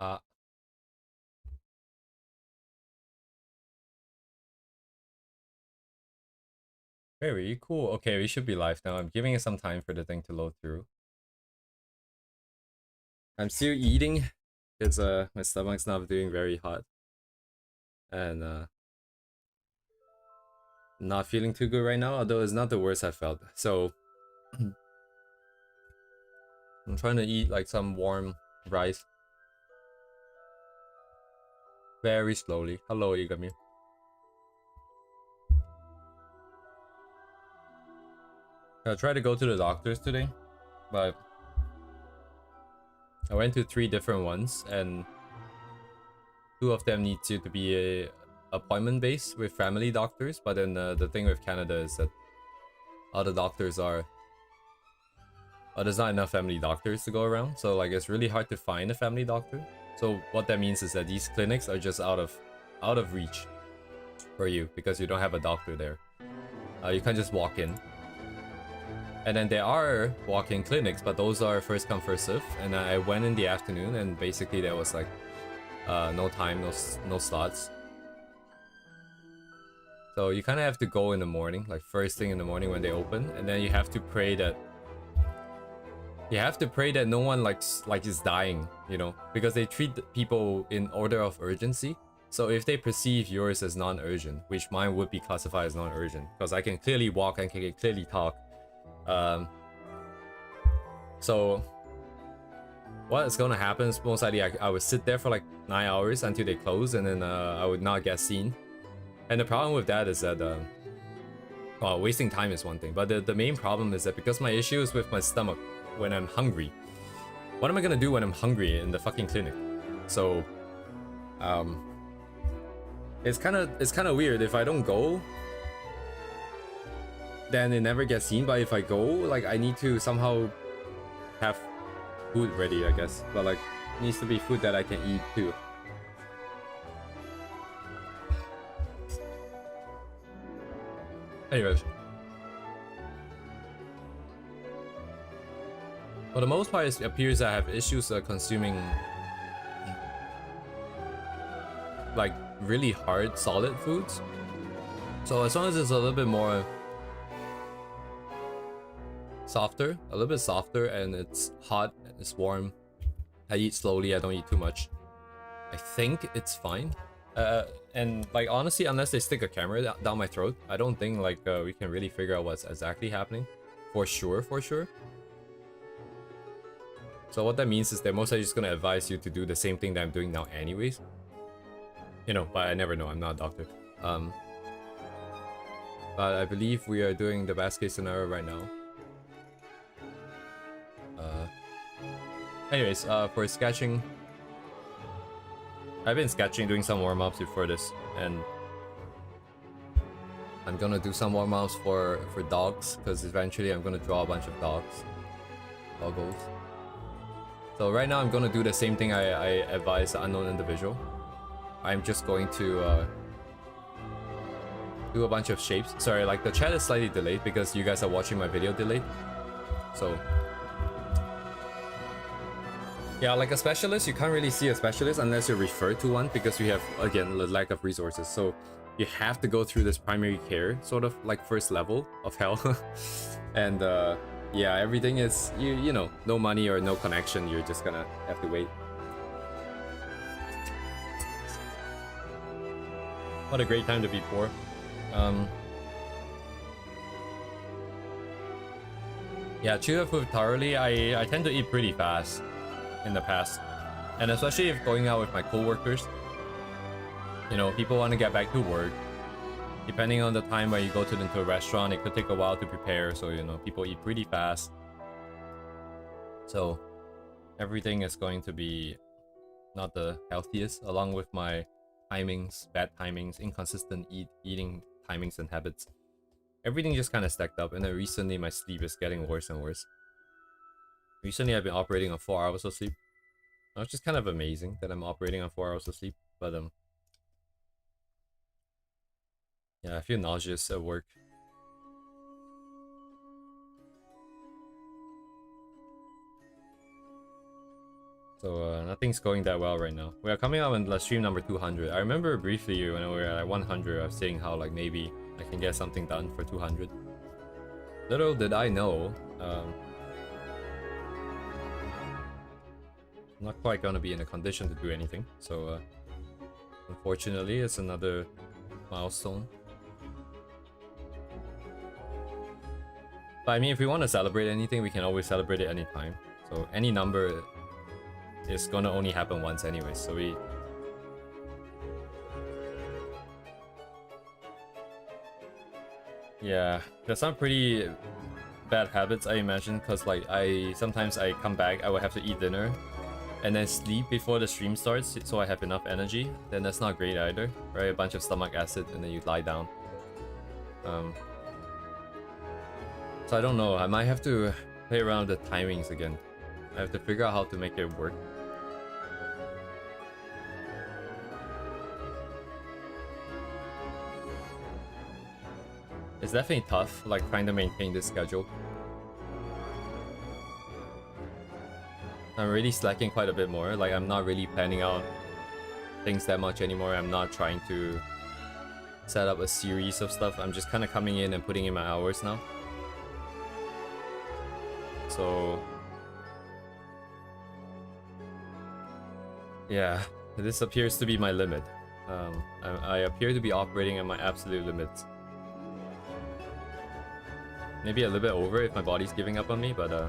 Uh, Very cool. Okay, we should be live now. I'm giving it some time for the thing to load through. I'm still eating because my stomach's not doing very hot and not feeling too good right now. Although it's not the worst I felt. So I'm trying to eat like some warm rice very slowly. Hello, Igami. I tried to go to the doctors today, but I went to 3 different ones, and 2 of them need to be a appointment based with family doctors. But then the thing with Canada is that all the doctors are there's not enough family doctors to go around, so like it's really hard to find a family doctor. So what that means is that these clinics are just out of reach for you because you don't have a doctor there. You can't just walk in. And then there are walk-in clinics, but those are first come first serve. And I went in the afternoon, and basically there was like no time, no slots. So you kind of have to go in the morning, like first thing in the morning when they open, and then you have to pray that no one like is dying, you know, because they treat people in order of urgency. So if they perceive yours as non-urgent, which mine would be classified as non-urgent, because I can clearly walk and can clearly talk. So what is gonna happen is most likely I would sit there for like 9 hours until they close, and then I would not get seen. And the problem with that is that well, wasting time is one thing, but the main problem is that because my issue is with my stomach when I'm hungry, what am I gonna do when I'm hungry in the fucking clinic? So it's kind of weird. If I don't go, then it never gets seen, but if I go, like I need to somehow have food ready, I guess, but like it needs to be food that I can eat too. Anyways, for the most part, it appears I have issues consuming like really hard solid foods. So as long as it's a little bit more softer, a little bit softer, and it's hot and it's warm, I eat slowly, I don't eat too much, I think it's fine. And like honestly, unless they stick a camera down my throat, I don't think like we can really figure out what's exactly happening for sure. So what that means is they're mostly just gonna advise you to do the same thing that I'm doing now anyways, you know, but I never know, I'm not a doctor. But I believe we are doing the best case scenario right now. Anyways, for sketching, I've been sketching, doing some warm-ups before this, and I'm gonna do some warm-ups for dogs, because eventually I'm gonna draw a bunch of doggos. So right now I'm gonna do the same thing I advise the unknown individual. I'm just going to do a bunch of shapes. Sorry, like the chat is slightly delayed because you guys are watching my video delayed. So yeah, like a specialist, you can't really see a specialist unless you're referred to one, because you have, again, the lack of resources. So you have to go through this primary care sort of like first level of hell. And yeah, everything is, you know, no money or no connection, you're just gonna have to wait. What a great time to be poor. Yeah, chew the food thoroughly. I tend to eat pretty fast in the past, and especially if going out with my co-workers, you know, people want to get back to work. Depending on the time where you go into a restaurant, it could take a while to prepare, so you know, people eat pretty fast. So everything is going to be not the healthiest, along with my timings, bad timings, inconsistent eating timings and habits. Everything just kind of stacked up, and then recently my sleep is getting worse and worse. Recently I've been operating on 4 hours of sleep. It's just kind of amazing that I'm operating on 4 hours of sleep, but yeah, I feel nauseous at work. So nothing's going that well right now. We are coming up on stream number 200. I remember briefly when we were at 100, I was saying how like maybe I can get something done for 200. Little did I know, I'm not quite gonna be in a condition to do anything. So unfortunately, it's another milestone. But I mean, if we want to celebrate anything, we can always celebrate it anytime. So any number is gonna only happen once anyway, so we... Yeah, there's some pretty bad habits, I imagine, because like sometimes I come back, I will have to eat dinner and then sleep before the stream starts so I have enough energy. Then that's not great either, right? A bunch of stomach acid and then you lie down. So I don't know, I might have to play around with the timings again. I have to figure out how to make it work. It's definitely tough, like trying to maintain this schedule. I'm really slacking quite a bit more, like I'm not really planning out things that much anymore. I'm not trying to set up a series of stuff. I'm just kind of coming in and putting in my hours now. So... yeah, this appears to be my limit. I appear to be operating at my absolute limits. Maybe a little bit over if my body's giving up on me, but a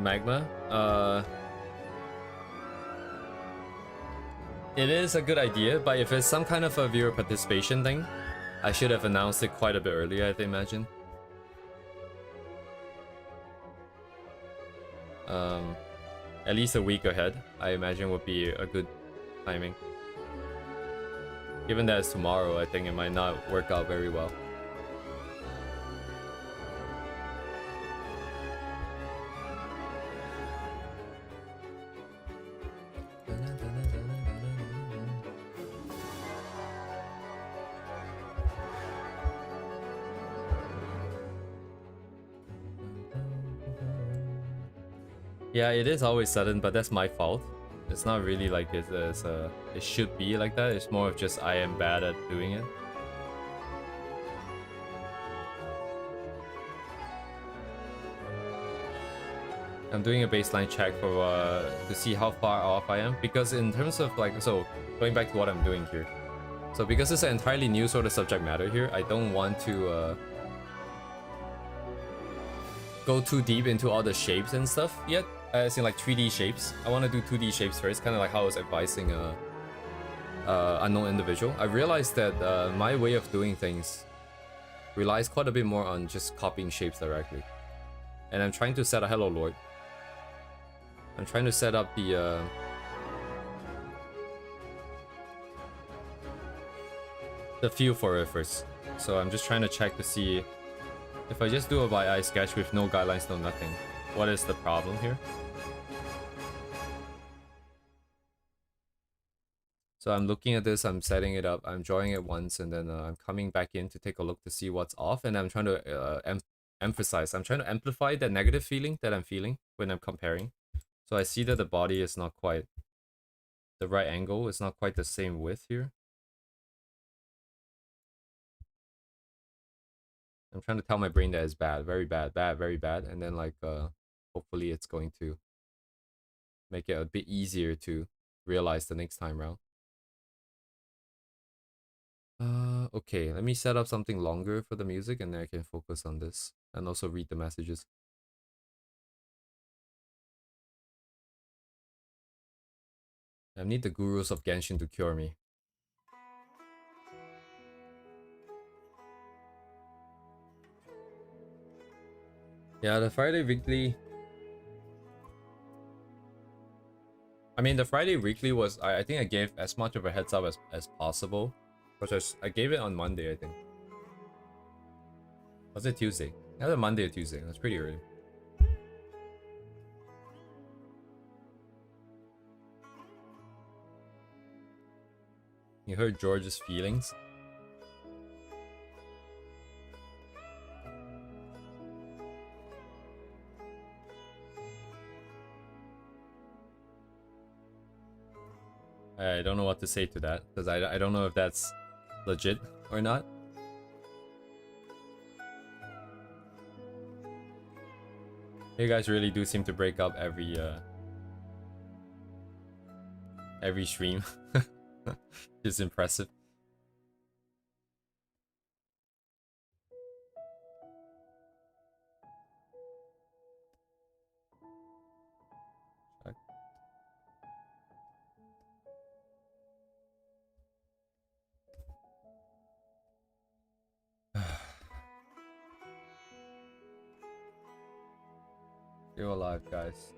magma? It is a good idea, but if it's some kind of a viewer participation thing, I should have announced it quite a bit earlier, I imagine. At least a week ahead, I imagine would be a good timing. Given that it's tomorrow, I think it might not work out very well. Yeah, it is always sudden, but that's my fault. It's not really like it should be like that. It's more of just I am bad at doing it. I'm doing a baseline check for to see how far off I am, because in terms of like, so going back to what I'm doing here. So because it's an entirely new sort of subject matter here, I don't want to go too deep into all the shapes and stuff yet. As in like 3D shapes. I want to do 2D shapes first, kind of like how I was advising unknown individual. I realized that my way of doing things relies quite a bit more on just copying shapes directly. And I'm trying to set a Hello Lord. I'm trying to set up the feel for it first. So I'm just trying to check to see if I just do a by eye sketch with no guidelines, no nothing, what is the problem here? So I'm looking at this, I'm setting it up, I'm drawing it once, and then I'm coming back in to take a look to see what's off, and I'm trying to emphasize, I'm trying to amplify that negative feeling that I'm feeling when I'm comparing. So I see that the body is not quite the right angle, it's not quite the same width here. I'm trying to tell my brain that it's bad, very bad, bad, very bad, and then like hopefully it's going to make it a bit easier to realize the next time round. Okay, let me set up something longer for the music and then I can focus on this and also read the messages. I need the gurus of Genshin to cure me. Yeah, the Friday weekly. I mean, the Friday weekly was, I think I gave as much of a heads up as possible. Because I gave it on Monday, I think. Was it Tuesday? Either Monday or Tuesday. That's pretty early. You hurt George's feelings. I don't know what to say to that, because I don't know if that's legit or not. You guys really do seem to break up every stream. It's impressive. You're alive, guys.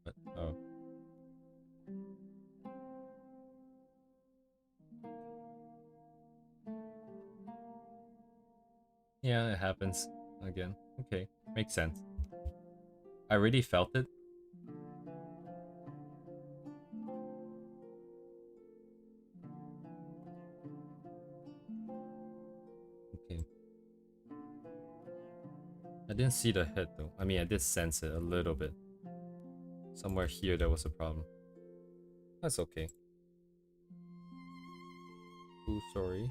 But, oh. Yeah, it happens again. Okay, makes sense. I really felt it. Okay. I didn't see the hit though. I mean, I did sense it a little bit. Somewhere here there was a problem. That's okay. Ooh, sorry.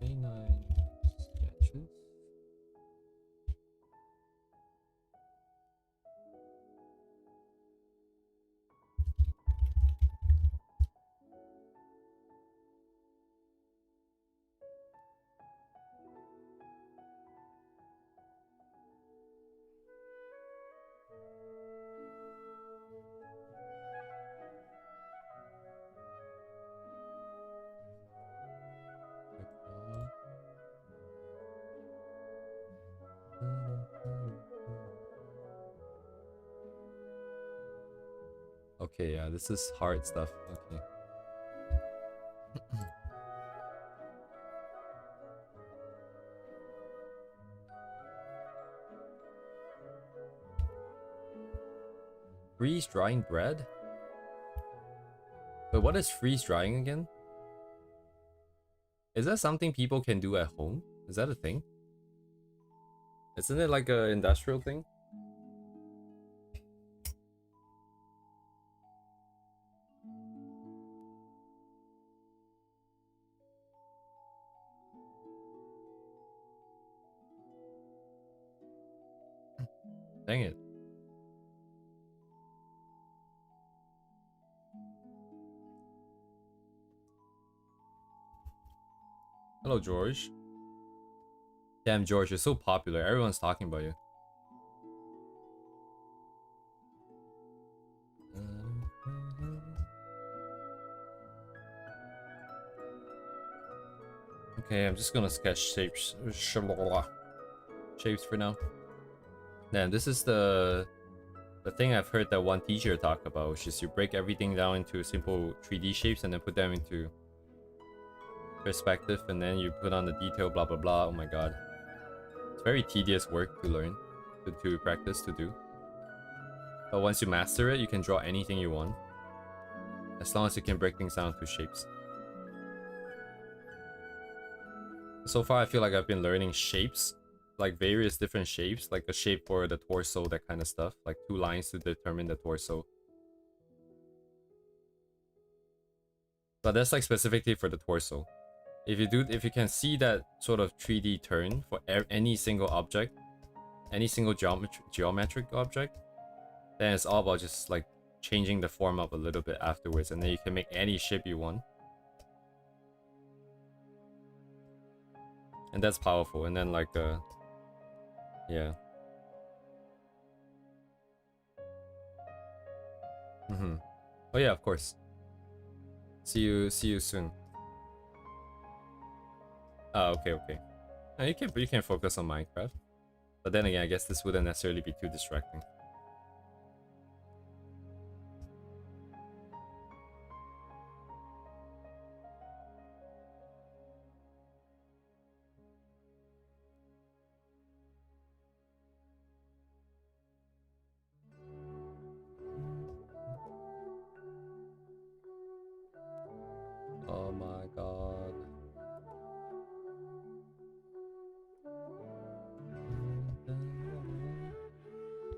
Canine sketches. Okay, yeah, this is hard stuff. Okay. Freeze drying bread? But what is freeze drying again? Is that something people can do at home? Is that a thing? Isn't it like a industrial thing? Dang it. Hello, George. Damn, George, you're so popular. Everyone's talking about you. Okay, I'm just gonna sketch shapes. Shapes for now. Damn, this is the thing I've heard that one teacher talk about, which is you break everything down into simple 3D shapes and then put them into perspective, and then you put on the detail, blah blah blah. Oh my god. It's very tedious work to learn, to practice, to do. But once you master it, you can draw anything you want. As long as you can break things down to shapes. So far, I feel like I've been learning shapes, like various different shapes, like a shape for the torso, that kind of stuff. Like 2 lines to determine the torso. But that's like specifically for the torso. If you can see that sort of 3D turn for any single object, any single geometric object, then it's all about just like changing the form up a little bit afterwards, and then you can make any shape you want. And that's powerful. And then like yeah. Oh yeah, of course. See you soon. Oh, okay. You can focus on Minecraft. But then again, I guess this wouldn't necessarily be too distracting. Oh my god.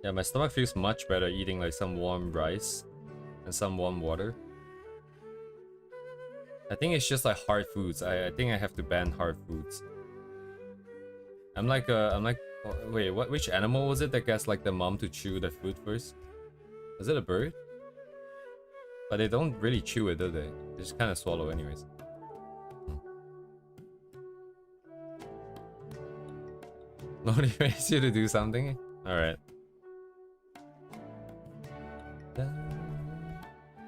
Yeah, my stomach feels much better eating like some warm rice and some warm water. I think it's just like hard foods. I think I have to ban hard foods. I'm like wait, which animal was it that gets like the mom to chew the food first? Is it a bird? But they don't really chew it, do they? They just kind of swallow anyways. Motivates you to do something? Alright.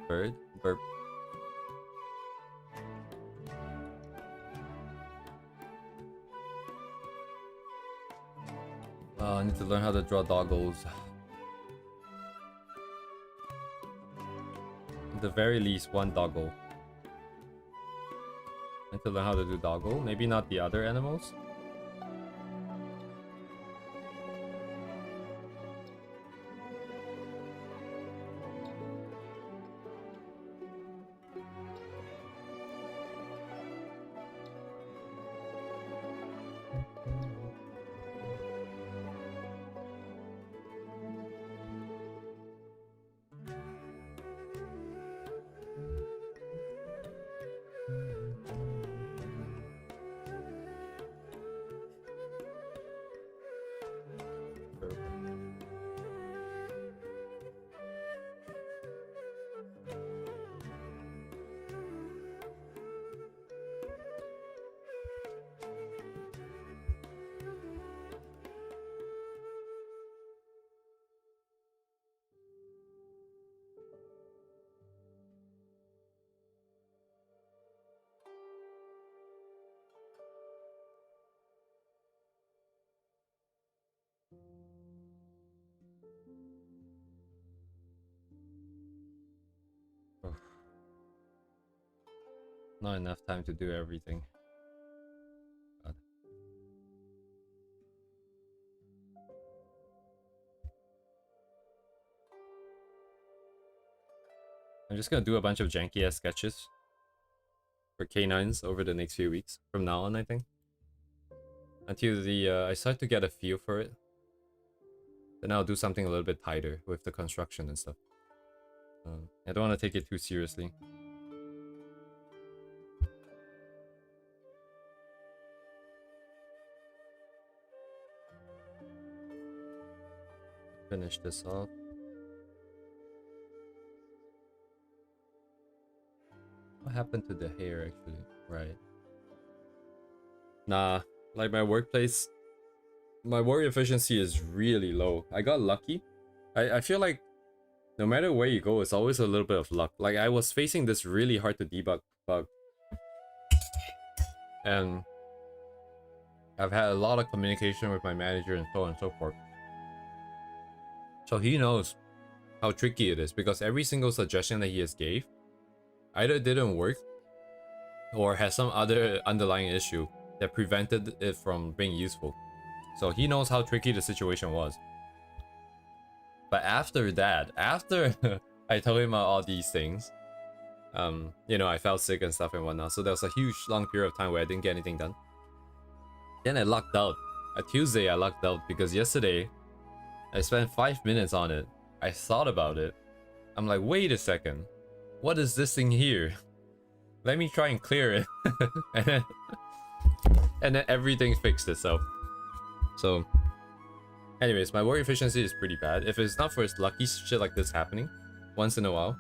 Bird? Burp. Oh, I need to learn how to draw doggles. At the very least, one doggle. I need to learn how to do doggle. Maybe not the other animals. Not enough time to do everything. God. I'm just gonna do a bunch of janky ass sketches for K9s over the next few weeks. From now on, I think. Until I start to get a feel for it. Then I'll do something a little bit tighter with the construction and stuff. I don't want to take it too seriously. Finish this off. What happened to the hair actually? Right. Nah, like my workplace, my work efficiency is really low. I got lucky. I feel like no matter where you go, it's always a little bit of luck. Like I was facing this really hard to debug bug. And I've had a lot of communication with my manager and so on and so forth. So he knows how tricky it is because every single suggestion that he has gave either didn't work or has some other underlying issue that prevented it from being useful. So he knows how tricky the situation was. But after that, after I told him all these things, you know, I felt sick and stuff and whatnot. So there was a huge long period of time where I didn't get anything done. Then I lucked out. A Tuesday I lucked out because yesterday I spent 5 minutes on it. I thought about it. I'm like, wait a second. What is this thing here? Let me try and clear it. and then everything fixed itself. So anyways, my work efficiency is pretty bad. If it's not for lucky shit like this happening once in a while,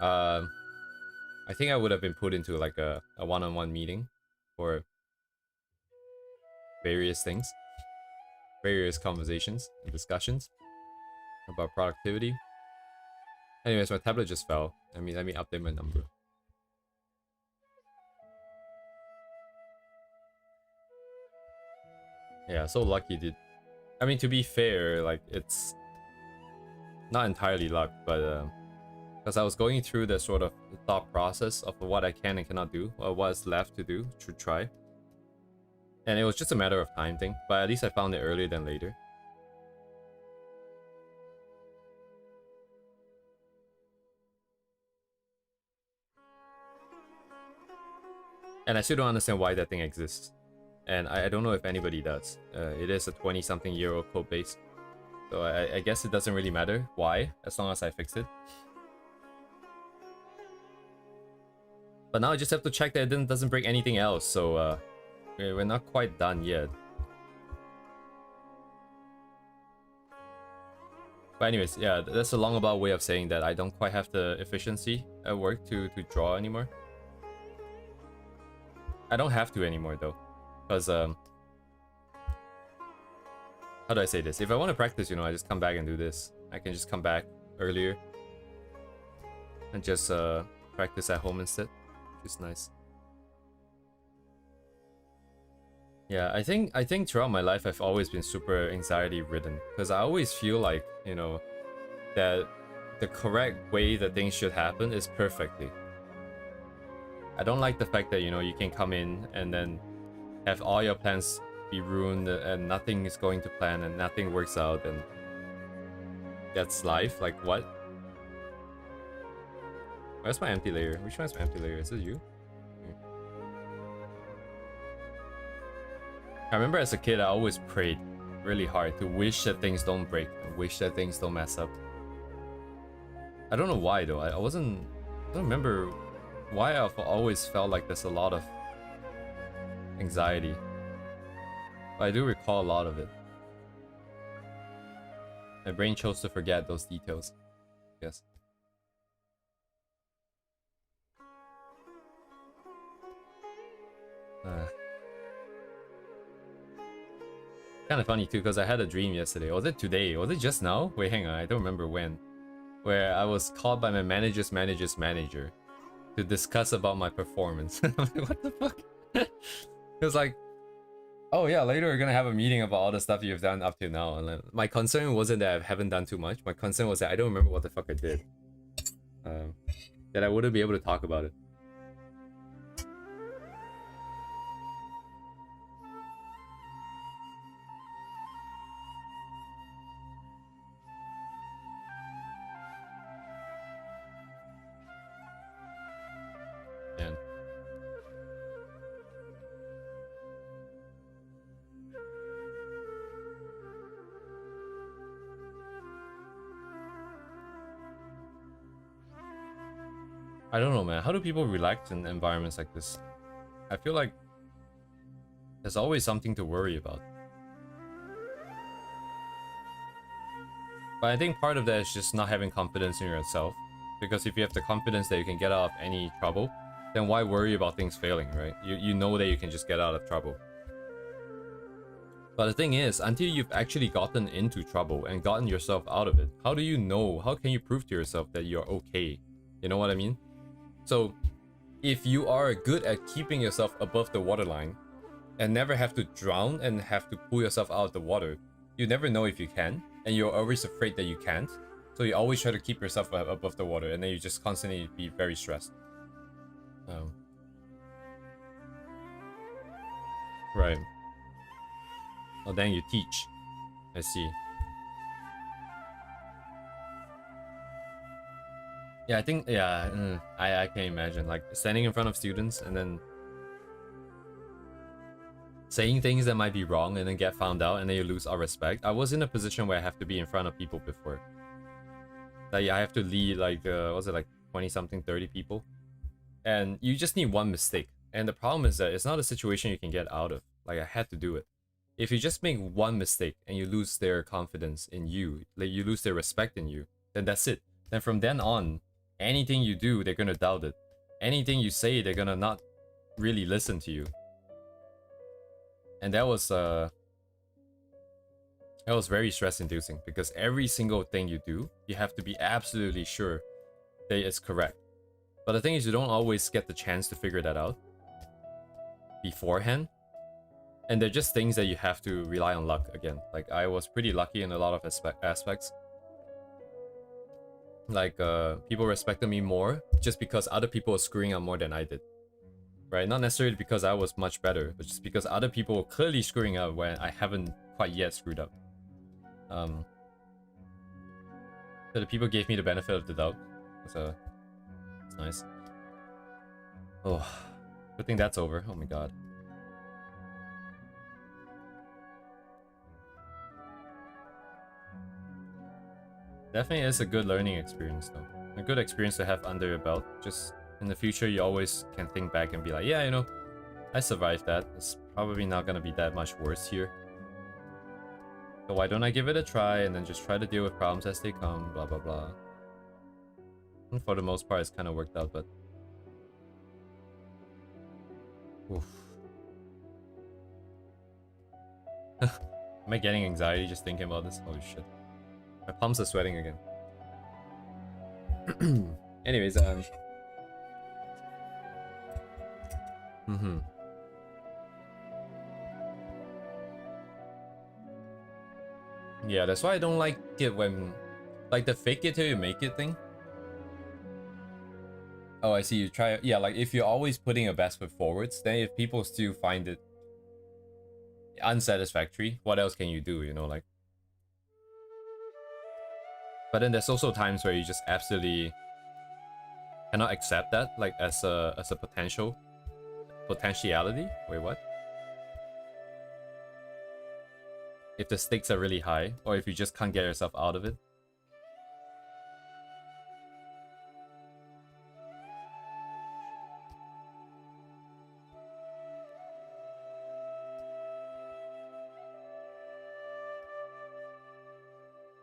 I think I would have been put into like a one-on-one meeting for various things, various conversations and discussions about productivity. Anyways, my tablet just fell. Let me update my number. Yeah, so lucky, dude. I mean, to be fair, like, it's not entirely luck, but because I was going through the sort of thought process of what I can and cannot do, or what's left to do, to try. And it was just a matter of time thing, but at least I found it earlier than later. And I still don't understand why that thing exists. And I don't know if anybody does. It is a 20-something-year-old code base. So I guess it doesn't really matter why, as long as I fix it. But now I just have to check that it doesn't break anything else, so we're not quite done yet. But anyways, yeah, that's a long about way of saying that I don't quite have the efficiency at work to draw anymore. I don't have to anymore though, because how do I say this? If I want to practice, you know, I just come back and do this. I can just come back earlier and just practice at home instead, which is nice. Yeah, I think throughout my life I've always been super anxiety ridden because I always feel like, you know, that the correct way that things should happen is perfectly. I don't like the fact that, you know, you can come in and then have all your plans be ruined and nothing is going to plan and nothing works out, and that's life. Like, what? Where's my empty layer? Which one's my empty layer? Is it you? I remember as a kid I always prayed really hard to wish that things don't break and wish that things don't mess up. I don't know why though. I don't remember why I've always felt like there's a lot of anxiety. But I do recall a lot of it. My brain chose to forget those details. Yes. Kind of funny too, because I had a dream yesterday. Was it today? Was it just now? Wait, hang on. I don't remember when. Where I was called by my manager's manager to discuss about my performance. I'm like, what the fuck? It was like, oh yeah, later we're gonna have a meeting about all the stuff you've done up to now. And then my concern wasn't that I haven't done too much. My concern was that I don't remember what the fuck I did. That I wouldn't be able to talk about it. I don't know, man. How do people relax in environments like this? I feel like there's always something to worry about. But I think part of that is just not having confidence in yourself. Because if you have the confidence that you can get out of any trouble, then why worry about things failing, right? You know that you can just get out of trouble. But the thing is, until you've actually gotten into trouble and gotten yourself out of it, how do you know? How can you prove to yourself that you're okay? You know what I mean? So, if you are good at keeping yourself above the waterline and never have to drown and have to pull yourself out of the water, you never know if you can, and you're always afraid that you can't. So you always try to keep yourself above the water, and then you just constantly be very stressed. Right. Oh, then you teach. I see. Yeah, I think, yeah, I can imagine, like, standing in front of students and then saying things that might be wrong and then get found out and then you lose our respect. I was in a position where I have to be in front of people before. Like, I have to lead, like, was it like 20-something, 30 people? And you just need one mistake. And the problem is that it's not a situation you can get out of. Like, I had to do it. If you just make one mistake and you lose their confidence in you, like, you lose their respect in you, then that's it. Then from then on, anything you do, they're gonna doubt it. Anything you say, they're gonna not really listen to you. And that was very stress-inducing because every single thing you do, you have to be absolutely sure that it's correct. But the thing is, you don't always get the chance to figure that out beforehand. And they're just things that you have to rely on luck again. Like, I was pretty lucky in a lot of aspects. Like, people respected me more just because other people were screwing up more than I did. Right? Not necessarily because I was much better, but just because other people were clearly screwing up when I haven't quite yet screwed up. So the people gave me the benefit of the doubt. So it's nice. Oh, good thing that's over. Oh my god. Definitely is a good learning experience though. A good experience to have under your belt. Just in the future, you always can think back and be like, yeah, you know, I survived that. It's probably not gonna be that much worse here. So why don't I give it a try and then just try to deal with problems as they come, blah blah blah. And for the most part, it's kind of worked out, but... Oof. Am I getting anxiety just thinking about this? Holy shit. My palms are sweating again. Anyways, yeah, that's why I don't like it when... Like, the fake it till you make it thing. Oh, I see, you try... Yeah, like, if you're always putting your best foot forwards, then if people still find it unsatisfactory, what else can you do, you know, like... But then there's also times where you just absolutely cannot accept that, like, as a potentiality. Wait, what? If the stakes are really high, or if you just can't get yourself out of it.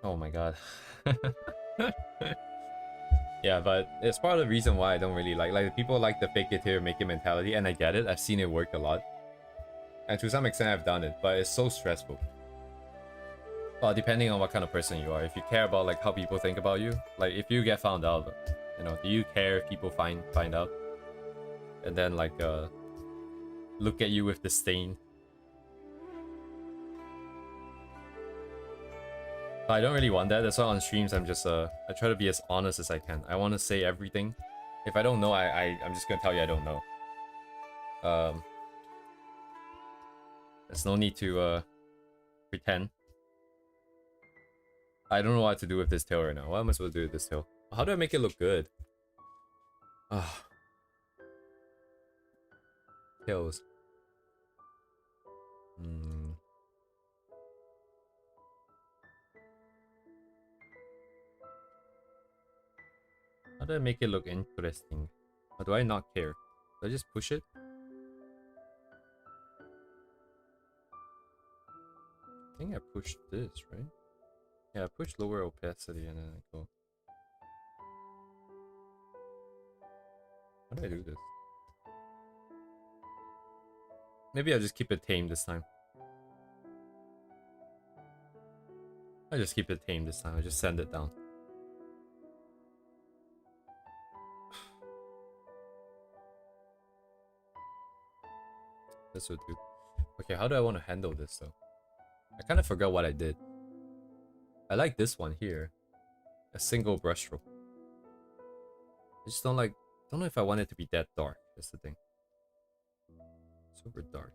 Oh my god. Yeah, but it's part of the reason why I don't really like people like the fake it till you make it mentality, and I get it. I've seen it work a lot. And to some extent I've done it, but it's so stressful. Well, depending on what kind of person you are. If you care about like how people think about you, like if you get found out, you know, do you care if people find out? And then like look at you with disdain. But I don't really want that. That's why on streams I'm just I try to be as honest as I can. I want to say everything. If I don't know, I'm just gonna tell you I don't know. There's no need to pretend. I don't know what to do with this tail right now. What am I supposed to do with this tail? How do I make it look good? Ah, tails. How do I make it look interesting? Or do I not care? Do I just push it? I think I pushed this, right? Yeah, I push lower opacity and then I go. How do I do this? Maybe I'll just keep it tame this time. I'll just keep it tame this time. I'll just send it down. This would do. Okay, how do I want to handle this though? I kind of forgot what I did. I like this one here. A single brushstroke. I just don't know if I want it to be that dark. That's the thing. Super dark.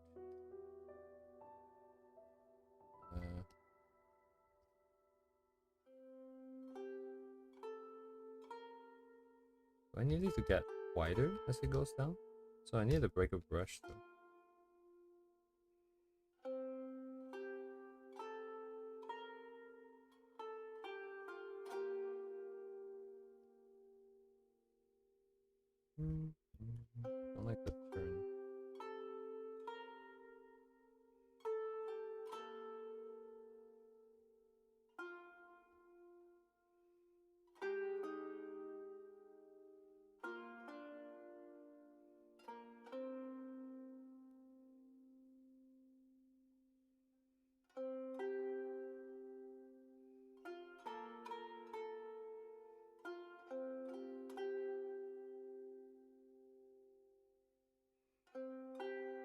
Do I need it to get wider as it goes down? So I need to break a brush though. I like the turn.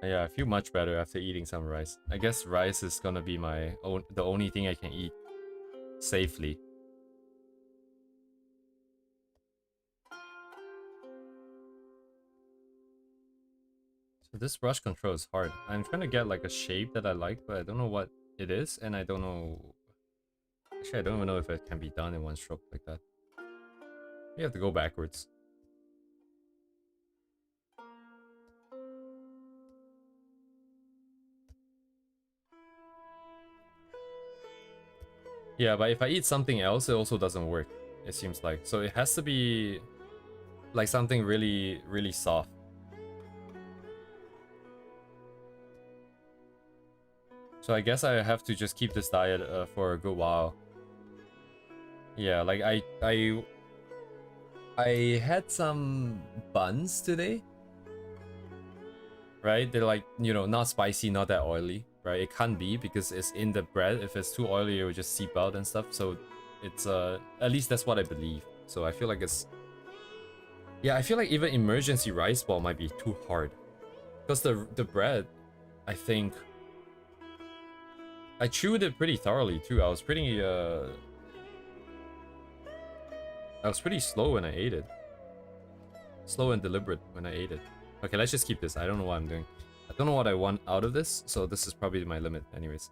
Yeah, I feel much better after eating some rice. I guess rice is gonna be the only thing I can eat safely. So this brush control is hard. I'm trying to get like a shape that I like, but I don't know what it is, and I don't know. Actually, I don't even know if it can be done in one stroke like that. You have to go backwards. Yeah, but if I eat something else, it also doesn't work, it seems like. So it has to be like something really, really soft. So I guess I have to just keep this diet for a good while. Yeah, like I had some buns today. Right? They're like, you know, not spicy, not that oily, right? It can't be because it's in the bread. If it's too oily, it will just seep out and stuff. So it's at least that's what I believe. So I feel like it's, yeah, I feel like even emergency rice ball might be too hard because the bread, I think I chewed it pretty thoroughly too. I was pretty slow when I ate it. Slow and deliberate when I ate it. Okay, let's just keep this. I don't know what I'm doing. I don't know what I want out of this, so this is probably my limit anyways.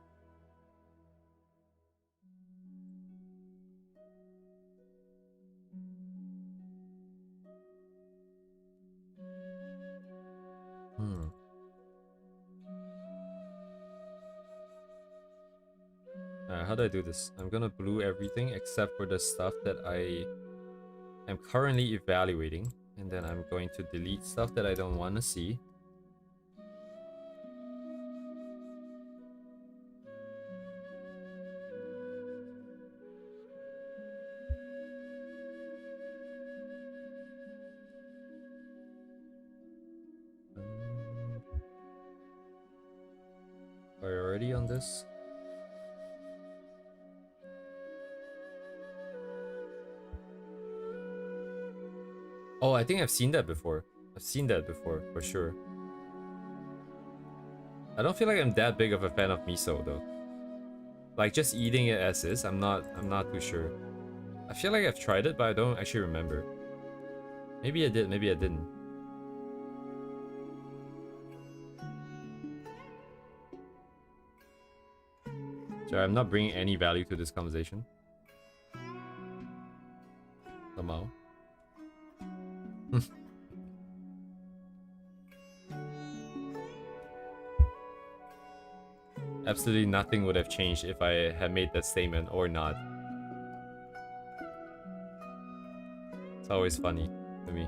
How do I do this? I'm gonna blue everything except for the stuff that I am currently evaluating. And then I'm going to delete stuff that I don't want to see. Are you already on this? Oh, I think I've seen that before. I've seen that before, for sure. I don't feel like I'm that big of a fan of miso though. Like just eating it as is, I'm not too sure. I feel like I've tried it, but I don't actually remember. Maybe I did, maybe I didn't. Sorry, I'm not bringing any value to this conversation. Somehow. Absolutely nothing would have changed if I had made that statement or not. It's always funny to me.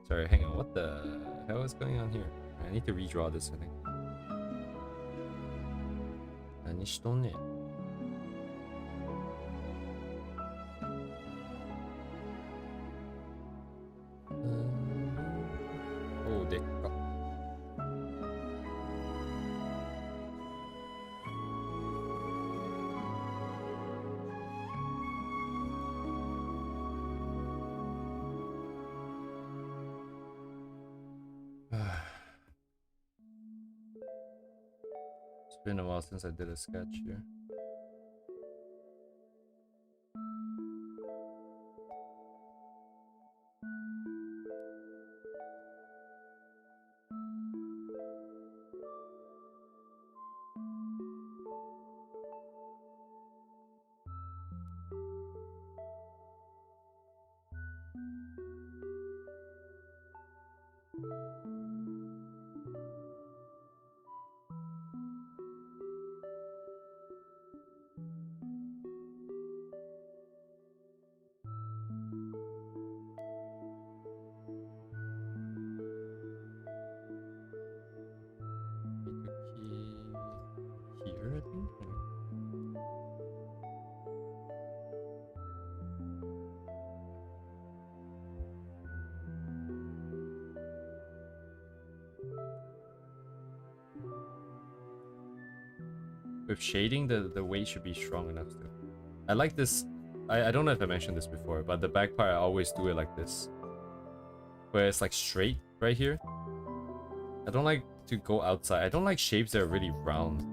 Sorry, hang on. What the hell is going on here? I need to redraw this, I think. 何しとんねん。おう、でっか。It's been a while since I did a sketch here. Here, I think. With shading, the weight should be strong enough to. I like this. I don't know if I mentioned this before, but the back part I always do it like this, where it's like straight right here. I don't like to go outside. I don't like shapes that are really round.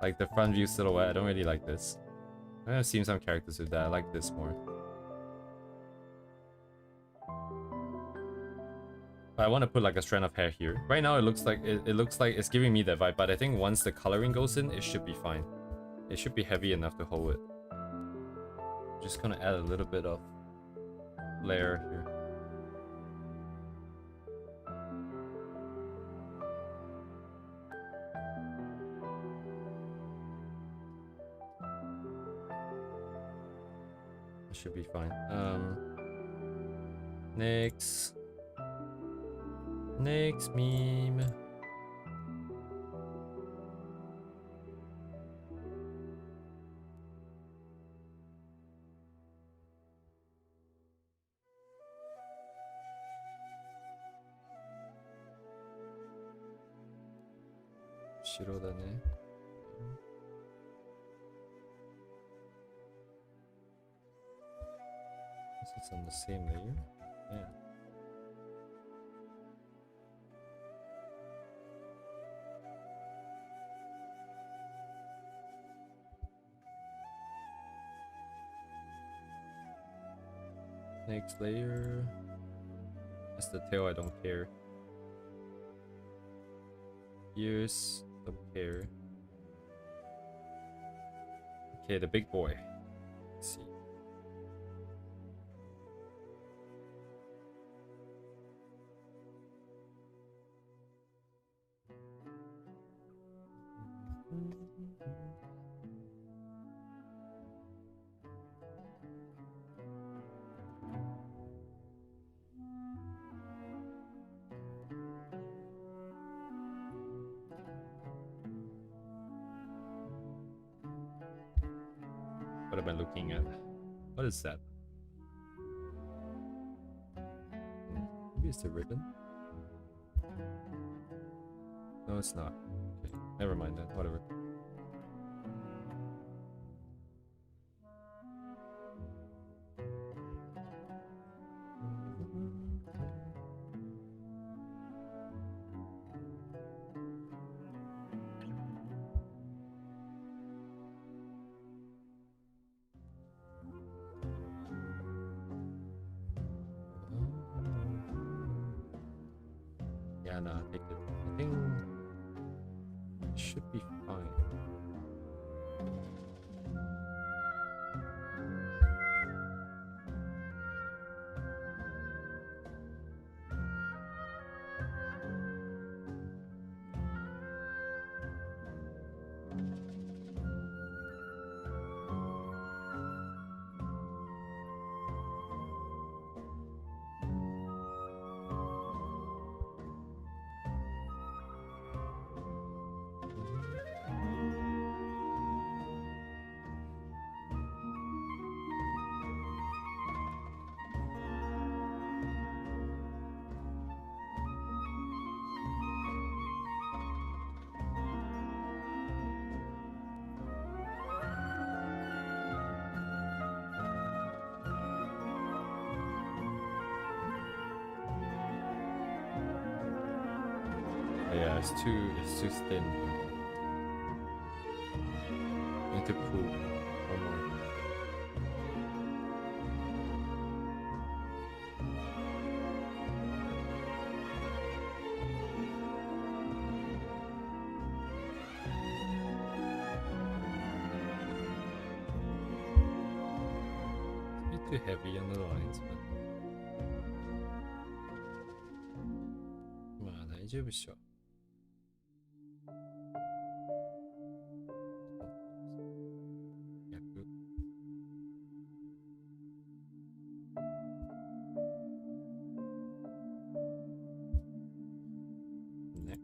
Like the front view silhouette, I don't really like this. I've seen some characters with that. I like this more. But I want to put like a strand of hair here. Right now it looks like it's giving me that vibe, but I think once the coloring goes in, it should be fine. It should be heavy enough to hold it. Just gonna add a little bit of layer here. It should be fine. Next meme. Shiro da ne. It's on the same layer. Yeah. Next layer. That's the tail, I don't care. Ears, don't care. Okay, the big boy. Let's see. What am I looking at? What is that? Maybe it's the ribbon? No, it's not. Okay, never mind then. Whatever. Yeah, nah, take it. I think it should be fine. Yeah, it's too thin. I need to cool one more. It's a bit too heavy on the lines, but まあ大丈夫っしょ。逆。ね。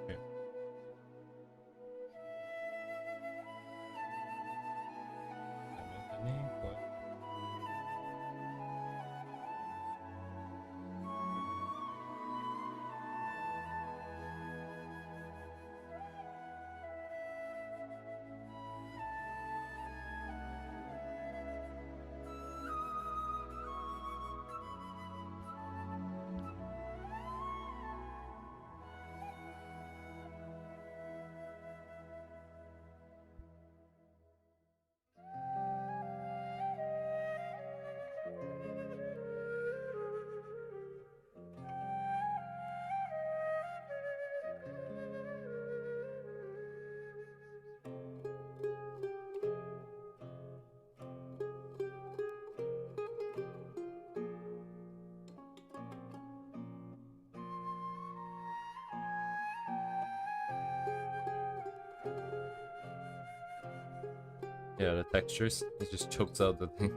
Okay. What? Yeah, the textures, it just chokes out the thing.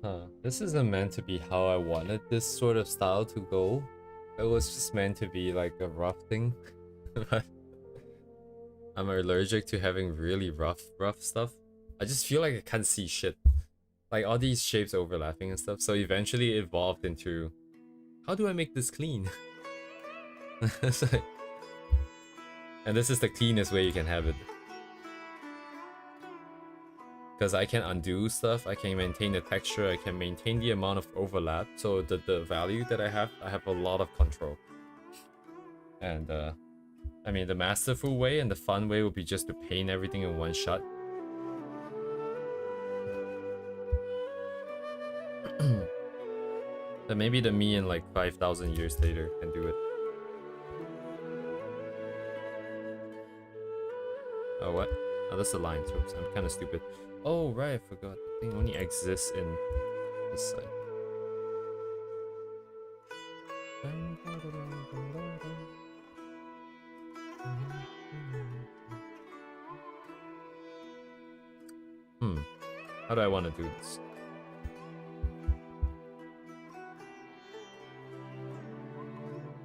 Huh. This isn't meant to be how I wanted this sort of style to go. It was just meant to be like a rough thing. But I'm allergic to having really rough stuff. I just feel like I can't see shit. Like all these shapes overlapping and stuff. So eventually it evolved into, how do I make this clean? Like, and this is the cleanest way you can have it. Because I can undo stuff, I can maintain the texture, I can maintain the amount of overlap. So the value that I have a lot of control. And I mean, the masterful way and the fun way would be just to paint everything in one shot. But maybe the me in like 5,000 years later can do it. Oh, what? Oh, that's the line. Oops, I'm kind of stupid. Oh, right, I forgot. The thing only exists in this side. How do I want to do this?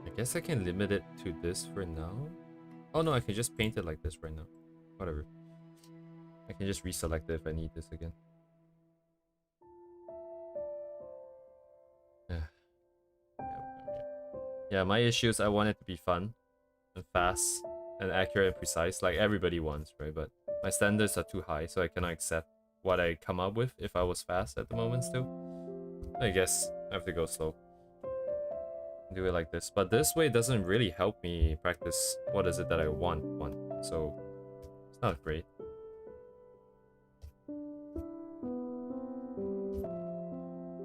I guess I can limit it to this for now. Oh no, I can just paint it like this right now. Whatever. I can just reselect it if I need this again. Yeah, my issue is I want it to be fun and fast and accurate and precise like everybody wants, right? But my standards are too high, so I cannot accept what I come up with if I was fast at the moment still. I guess I have to go slow. Do it like this. But this way doesn't really help me practice what is it that I want. So it's not great.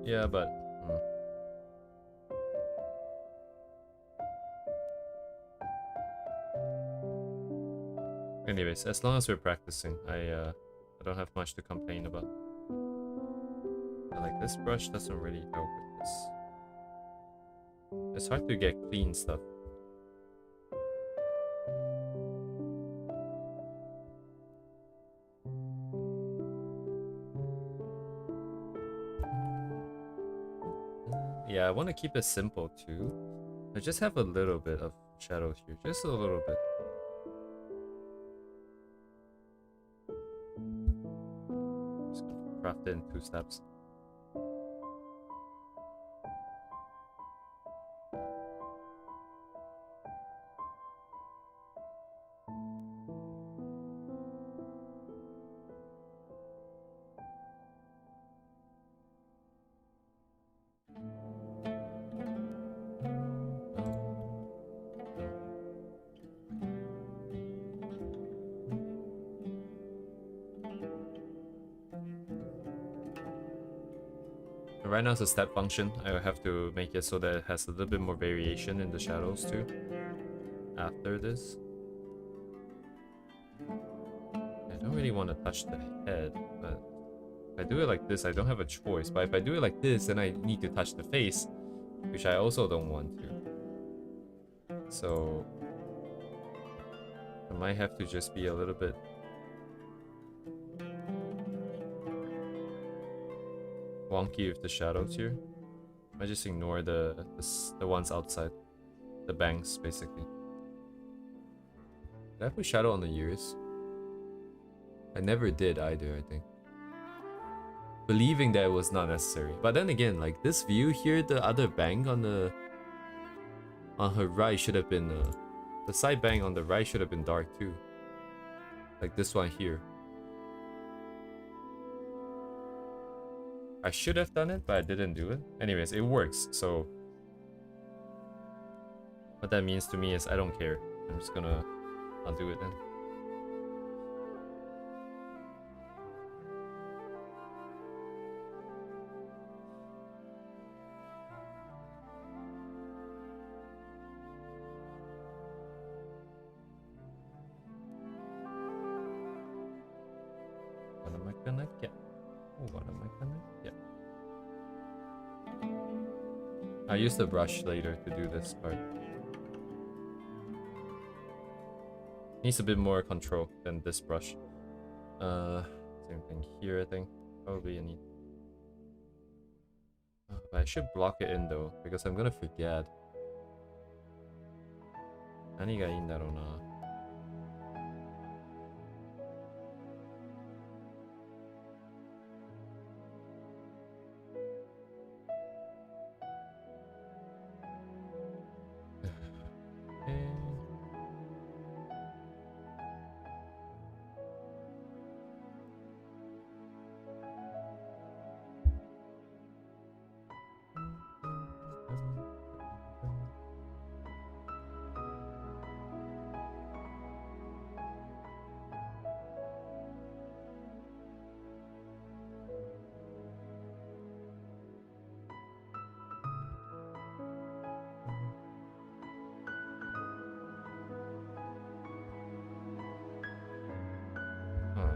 Yeah, but anyways, as long as we're practicing, I don't have much to complain about. But like this brush doesn't really help with this. It's hard to get clean stuff. Yeah, I want to keep it simple too. I just have a little bit of shadows here, just a little bit. Just gonna craft it in 2 steps. Right now it's a step function. I have to make it so that it has a little bit more variation in the shadows too. After this. I don't really want to touch the head, but if I do it like this, I don't have a choice. But if I do it like this, then I need to touch the face, which I also don't want to. So I might have to just be a little bit wonky with the shadows here. I just ignore the ones outside, the bangs basically. Did I put shadow on the ears? I never did either, I think. Believing that it was not necessary. But then again, like this view here, the other bang on her right should have been the side bang on the right should have been dark too. Like this one here. I should have done it, but I didn't do it. Anyways, it works, so what that means to me is I don't care. I'm just gonna not do it then. What am I gonna get? What am I gonna get? I'll use the brush later to do this part. Needs a bit more control than this brush. Same thing here, I think. Probably I need I should block it in though, because I'm gonna forget. 何がいいんだろうな。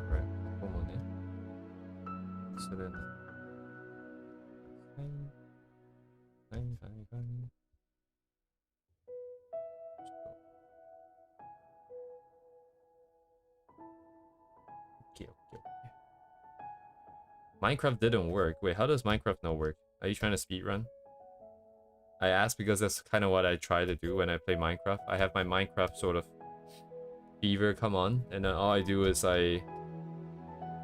これ、ここもね。するな。はい。はいはいはい。ちょっと。Okay, okay, okay. Minecraft didn't work. Wait, how does Minecraft not work? Are you trying to speedrun? I asked because that's kind of what I try to do when I play Minecraft. I have my Minecraft sort of fever come on, and then all I do is I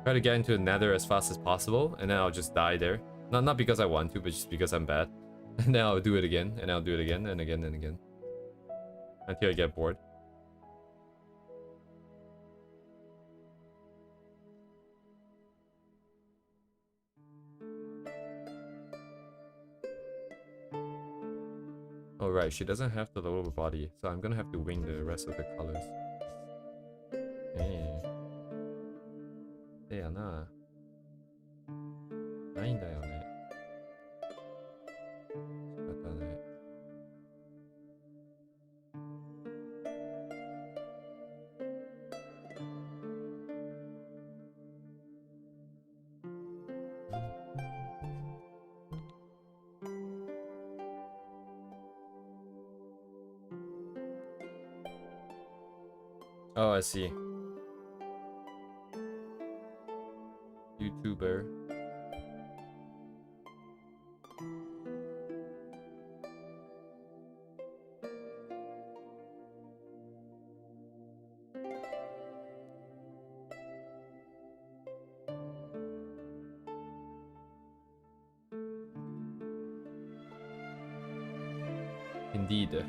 try to get into the nether as fast as possible, and then I'll just die there. Not because I want to, but just because I'm bad. And then I'll do it again, and I'll do it again, and again, and again. Until I get bored. Oh right, she doesn't have the lower body, so I'm gonna have to wing the rest of the colors. Hey. せやな。ないんだよね。仕方ない。Oh, I see. YouTuber. Indeed.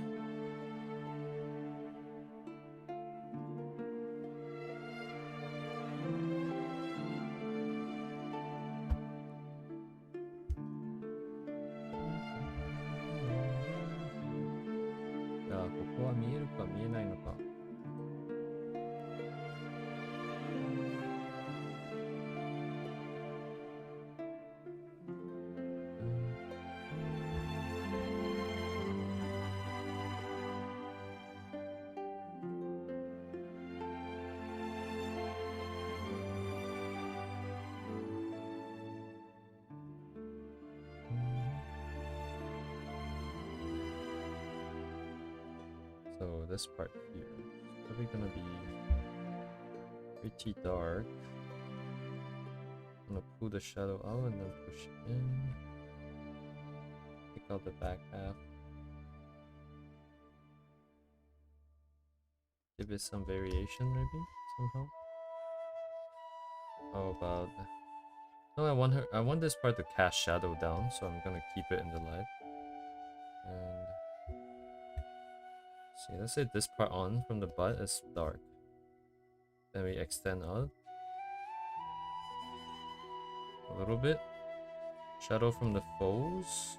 So this part here is probably gonna be pretty dark. I'm gonna pull the shadow out and then push it in. Take out the back half. Give it some variation maybe, somehow. How about... No, I want this part to cast shadow down, so I'm gonna keep it in the light. And... see, let's say this part on from the butt is dark. Then we extend out. A little bit. Shadow from the foes.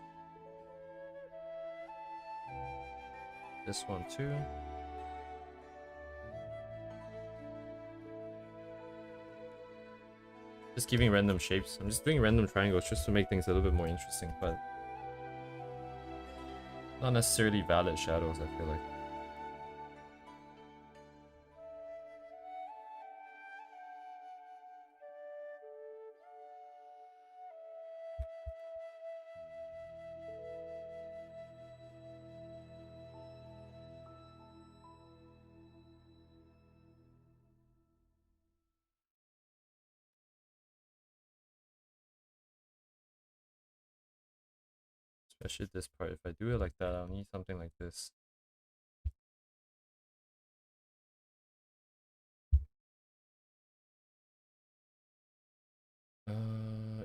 This one too. Just giving random shapes. I'm just doing random triangles just to make things a little bit more interesting, but not necessarily valid shadows, I feel like. Especially this part. If I do it like that, I'll need something like this.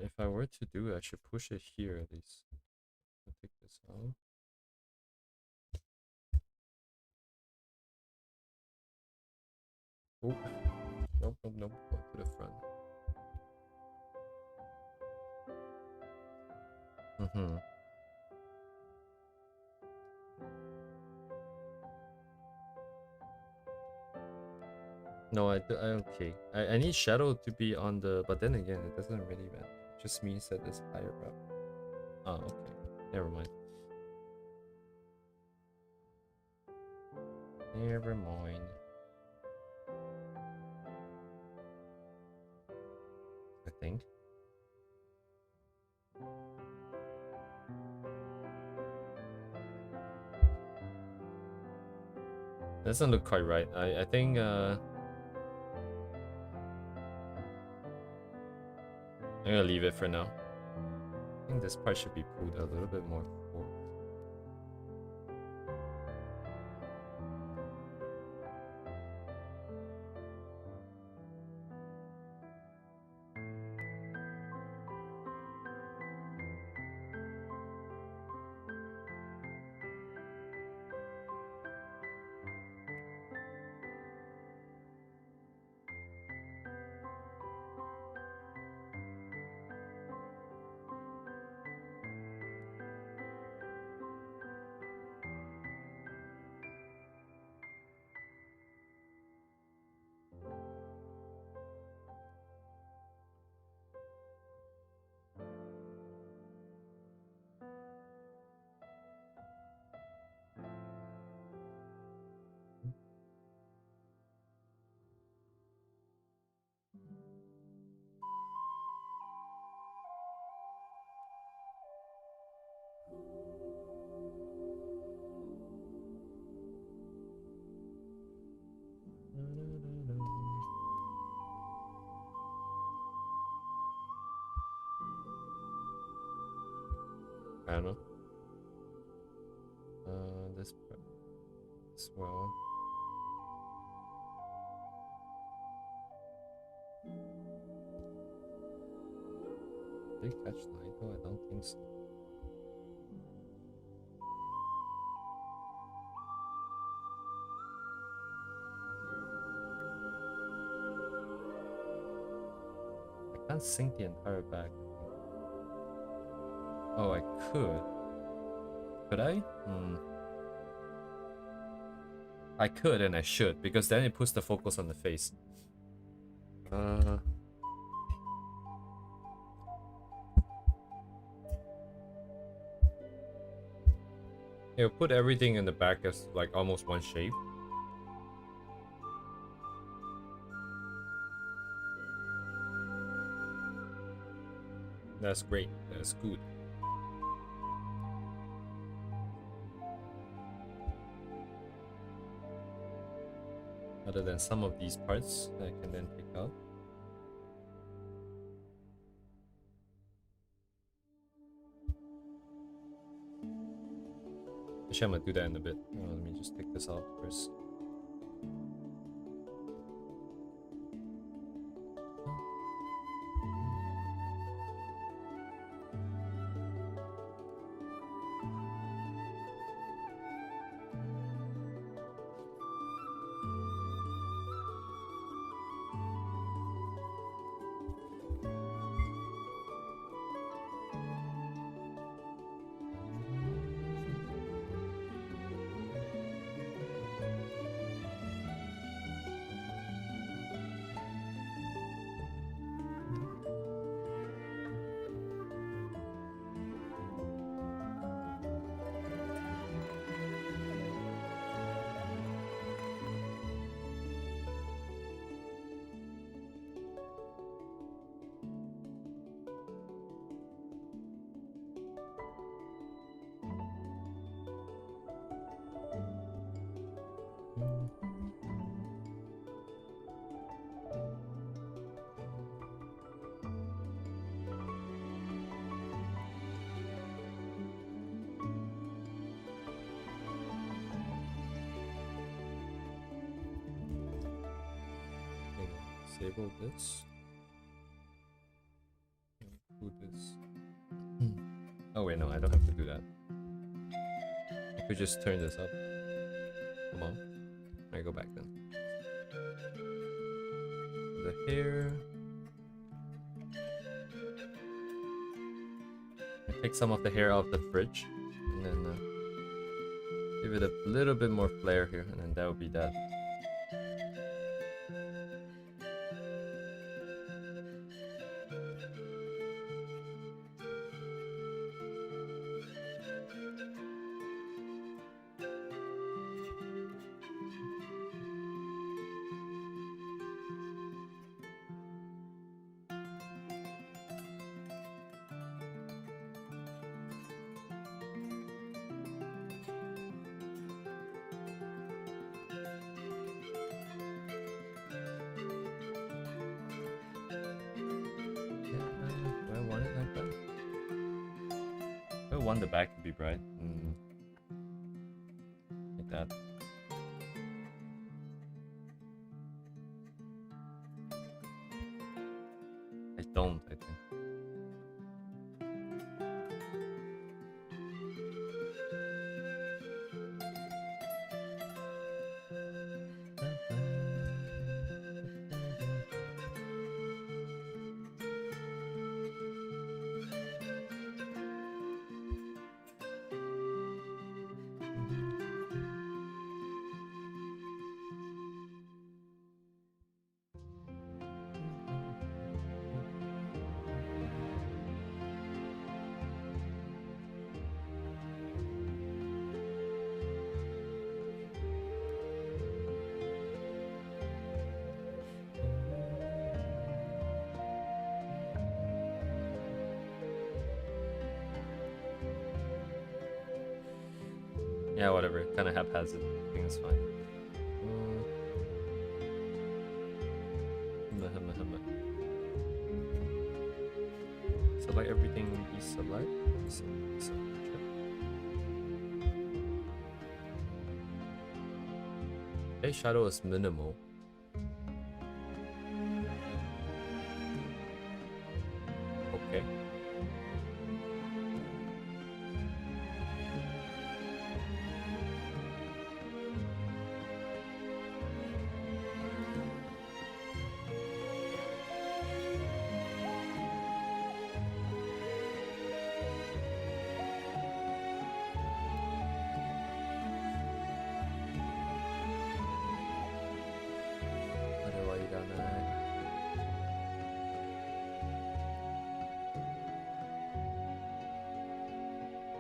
If I were to do it, I should push it here at least. I'll take this out. Oh, nope, nope, nope. Go to the front. Mm-hmm. No, okay. I need shadow to be on the, but then again, it doesn't really matter. It just means that it's higher up. Oh, okay. Never mind. Never mind. I think. Doesn't look quite right. I think I'm gonna leave it for now. I think this part should be pulled a little bit more forward. I don't know. This part as well. Did they catch Naito? I don't think so. I can't sync the entire back. Oh, I could. Could I? I could and I should, because then it puts the focus on the face. It'll put everything in the back as like almost one shape. That's great. That's good. Other than some of these parts that I can then pick out. Actually, I'm gonna do that in a bit. Let me just take this out first. disable this. Do this. Oh wait, no, I don't have to do that. I could just turn this up. Come on. I go back then. The hair. I take some of the hair out of the fridge, and then give it a little bit more flair here, and then that would be that. The back to be bright. Like that. I don't, I think. Yeah, whatever. Kind of haphazard. I think it's fine. Select everything. Deselect. Face shadow is minimal. Okay.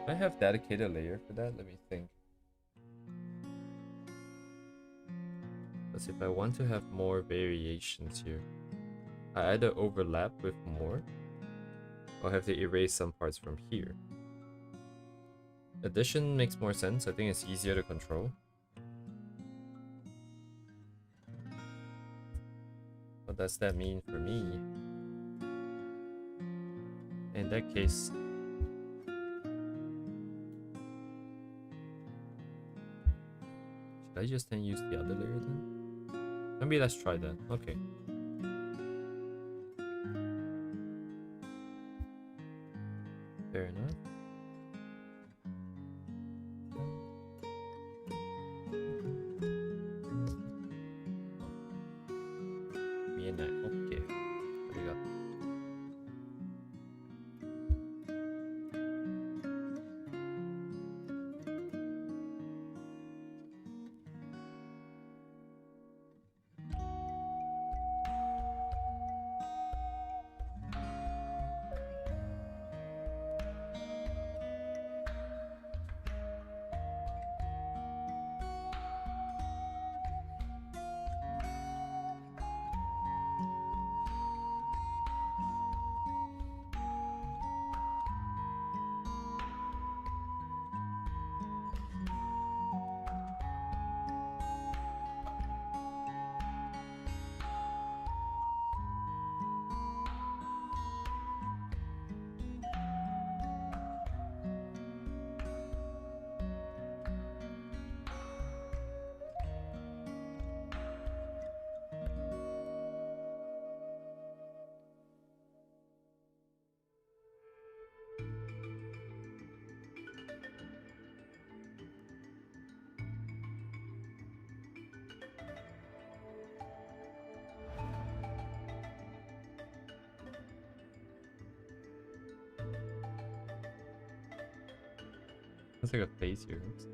I have dedicated layer for that. Let me think. Because if I want to have more variations here, I either overlap with more or have to erase some parts from here. Addition makes more sense. I think it's easier to control. What does that mean for me? In that case, should I just then use the other layer then? Maybe let's try that. Okay. Fair enough. Okay. What do you got? Looks like a face here. Oops.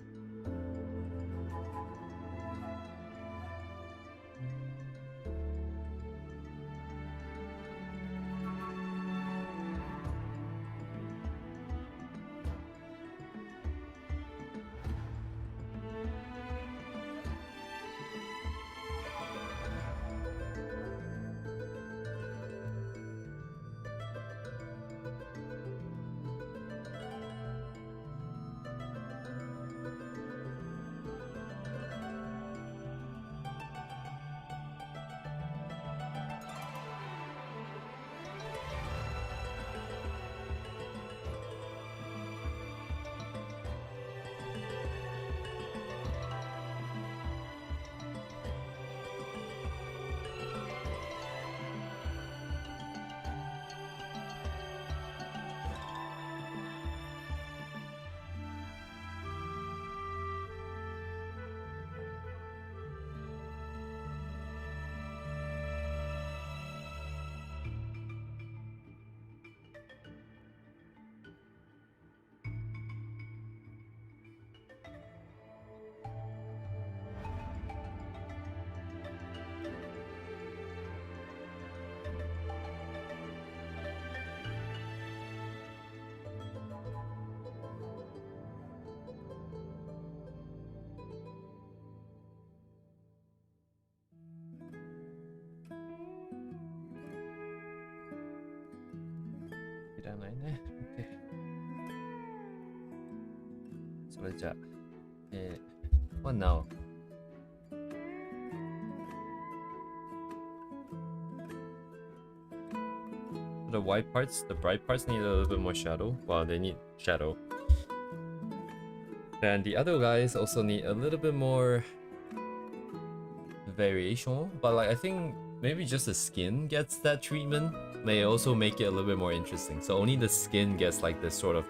Okay. So what now? The white parts, the bright parts need a little bit more shadow. Well, they need shadow. And the other guys also need a little bit more variation. But like I think maybe just the skin gets that treatment may also make it a little bit more interesting. So only the skin gets like this sort of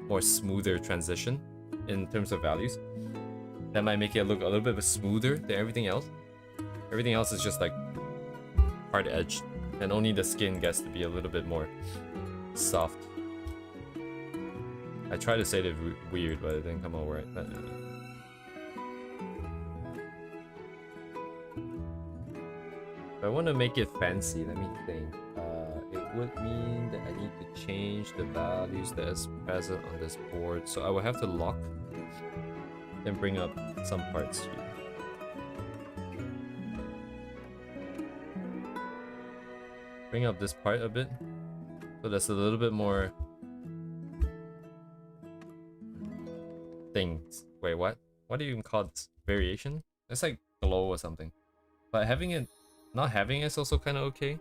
more smoother transition in terms of values. That might make it look a little bit smoother than everything else. Everything else is just like hard edged, and only the skin gets to be a little bit more soft. I tried to say it weird, but it didn't come out right. But, if I want to make it fancy, let me think. It would mean that I need to change the values that is present on this board. So I will have to lock and bring up some parts here. Bring up this part a bit, so there's a little bit more things. Wait, what? What do you even call this? Variation? It's like glow or something. But having it, not having it is also kind of okay.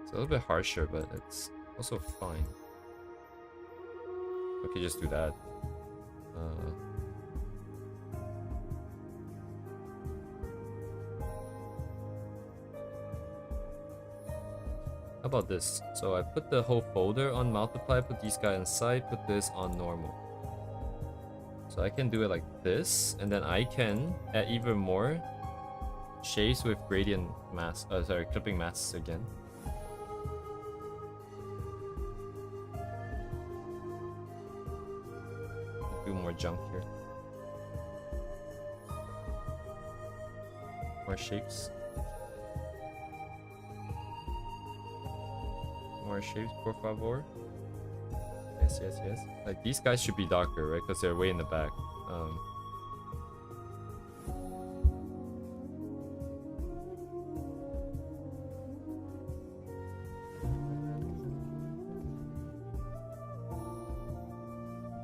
It's a little bit harsher, but it's also fine. Okay, just do that. How about this? So I put the whole folder on multiply, put these guys inside, put this on normal. So I can do it like this, and then I can add even more shapes with gradient mask, clipping masks again. Do more junk here. More shapes. More shapes, por favor. Yes, yes, yes. Like these guys should be darker, right? Because they're way in the back.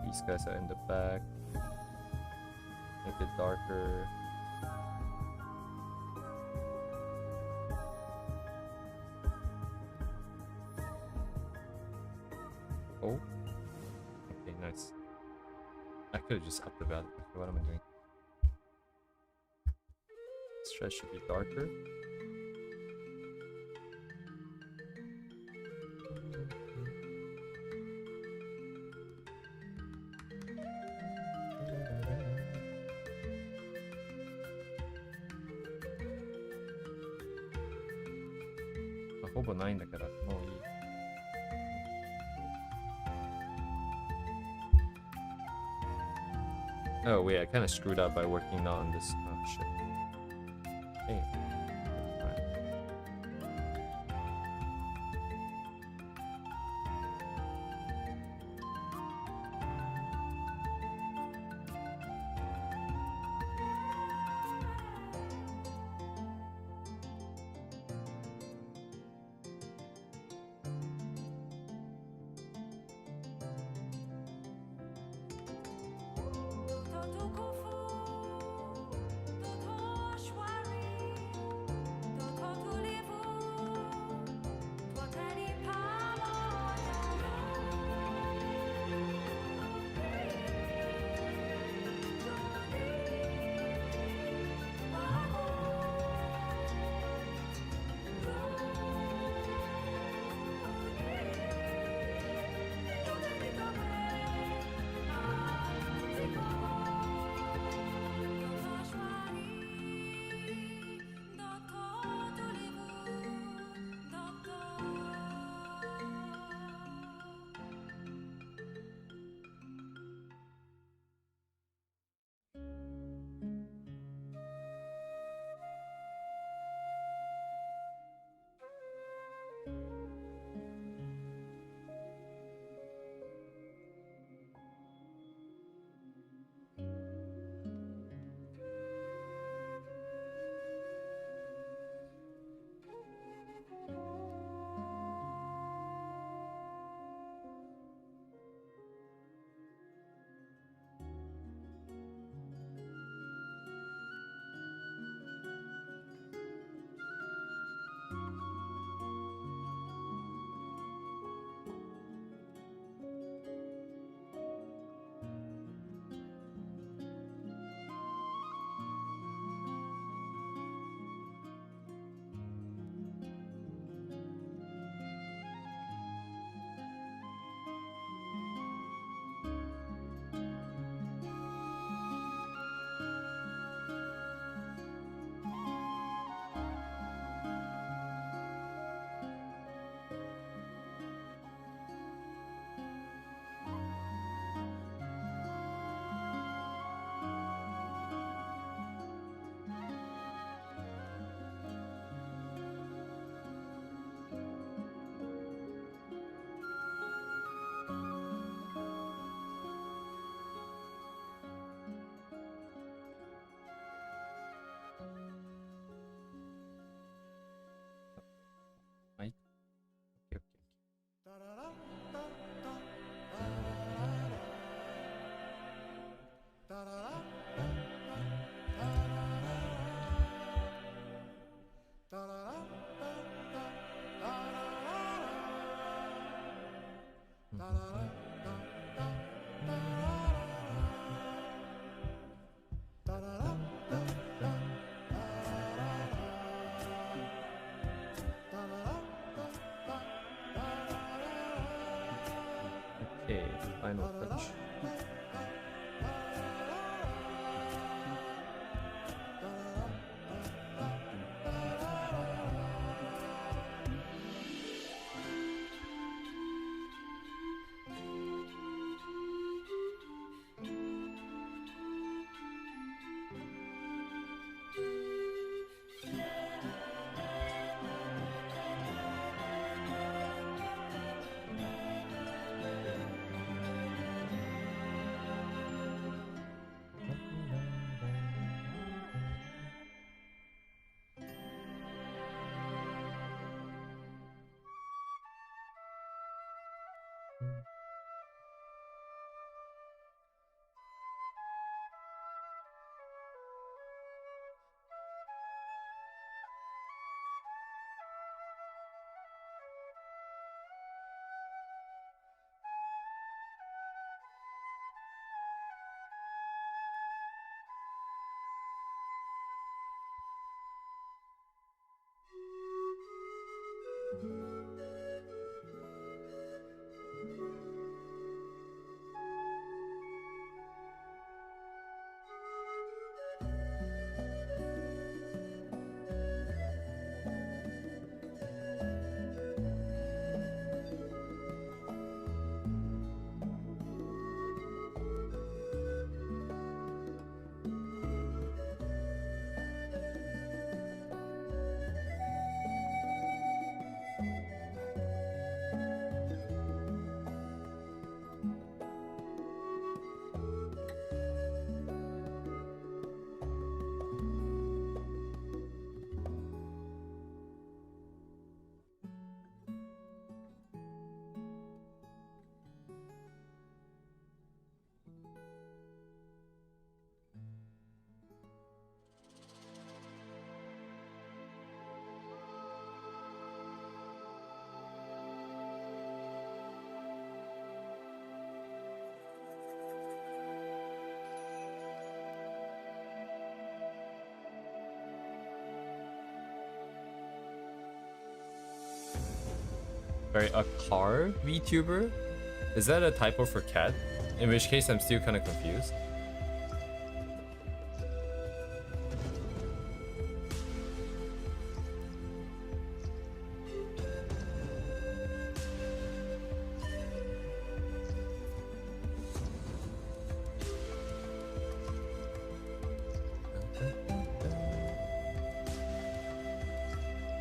These guys are in the back. Make it darker. Oh. Okay, nice. I could have just upped the value. Okay, what am I doing? Stretch should be darker.ほぼないんだからもういい。Oh wait, I kind of screwed up by working not on this. Oh shit. Hey. Mike. Okay, okay. Okay, final touch. Sorry, a car VTuber? Is that a typo for cat? In which case, I'm still kind of confused.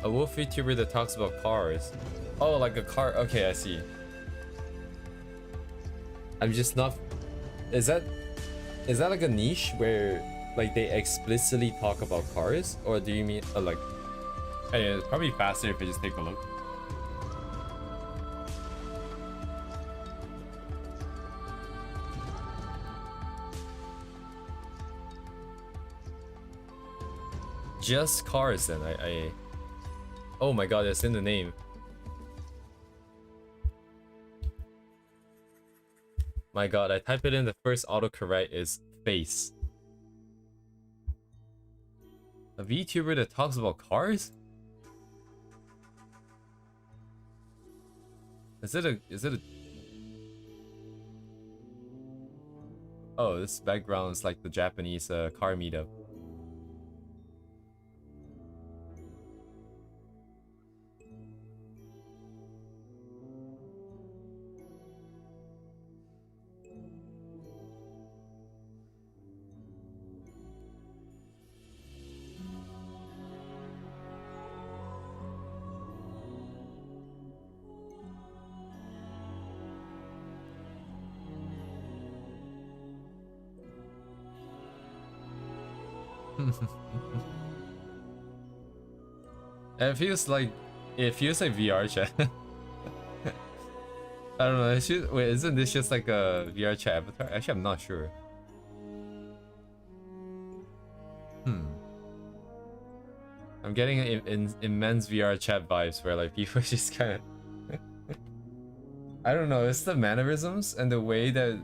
A wolf VTuber that talks about cars. Oh, like a car. Okay, I see. I'm just not. Is that like a niche where like they explicitly talk about cars, or do you mean like? Hey, it's probably faster if I just take a look. Just cars then. Oh my god, it's in the name. My god, I type it in, the first autocorrect is face. A VTuber that talks about cars? Is it a... Oh, this background is like the Japanese car meetup. It feels like VR chat. I don't know. Wait, isn't this just like a VR chat avatar? Actually, I'm not sure. I'm getting immense VR chat vibes where like people just kind of I don't know. It's the mannerisms and the way that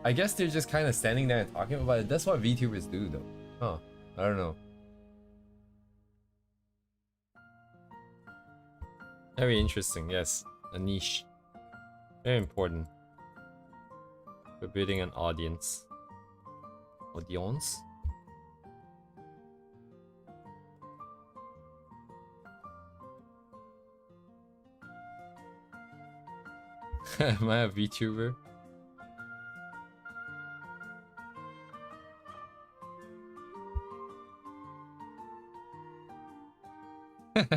I guess they're just kind of standing there and talking about it. That's what VTubers do, though. Huh? I don't know. Very interesting. Yes, a niche. Very important. We're building an audience. Audience? Am I a VTuber?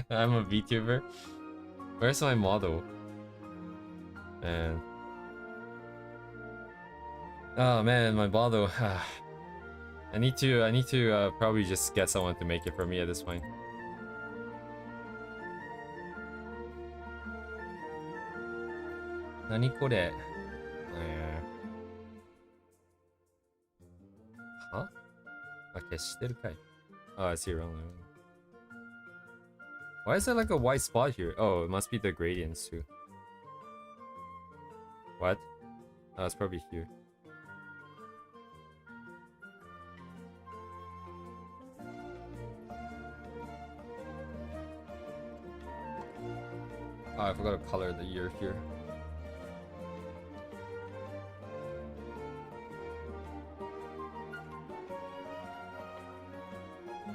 I'm a VTuber. Where's my model? Man. Oh man, my model. I need to probably just get someone to make it for me at this point. Nani kore? Huh? Okay, shiteru kai. Oh, I see wrong. Why is there like a white spot here? Oh, it must be the gradients too. What? Oh, it's probably here. Oh, I forgot to color the ear here.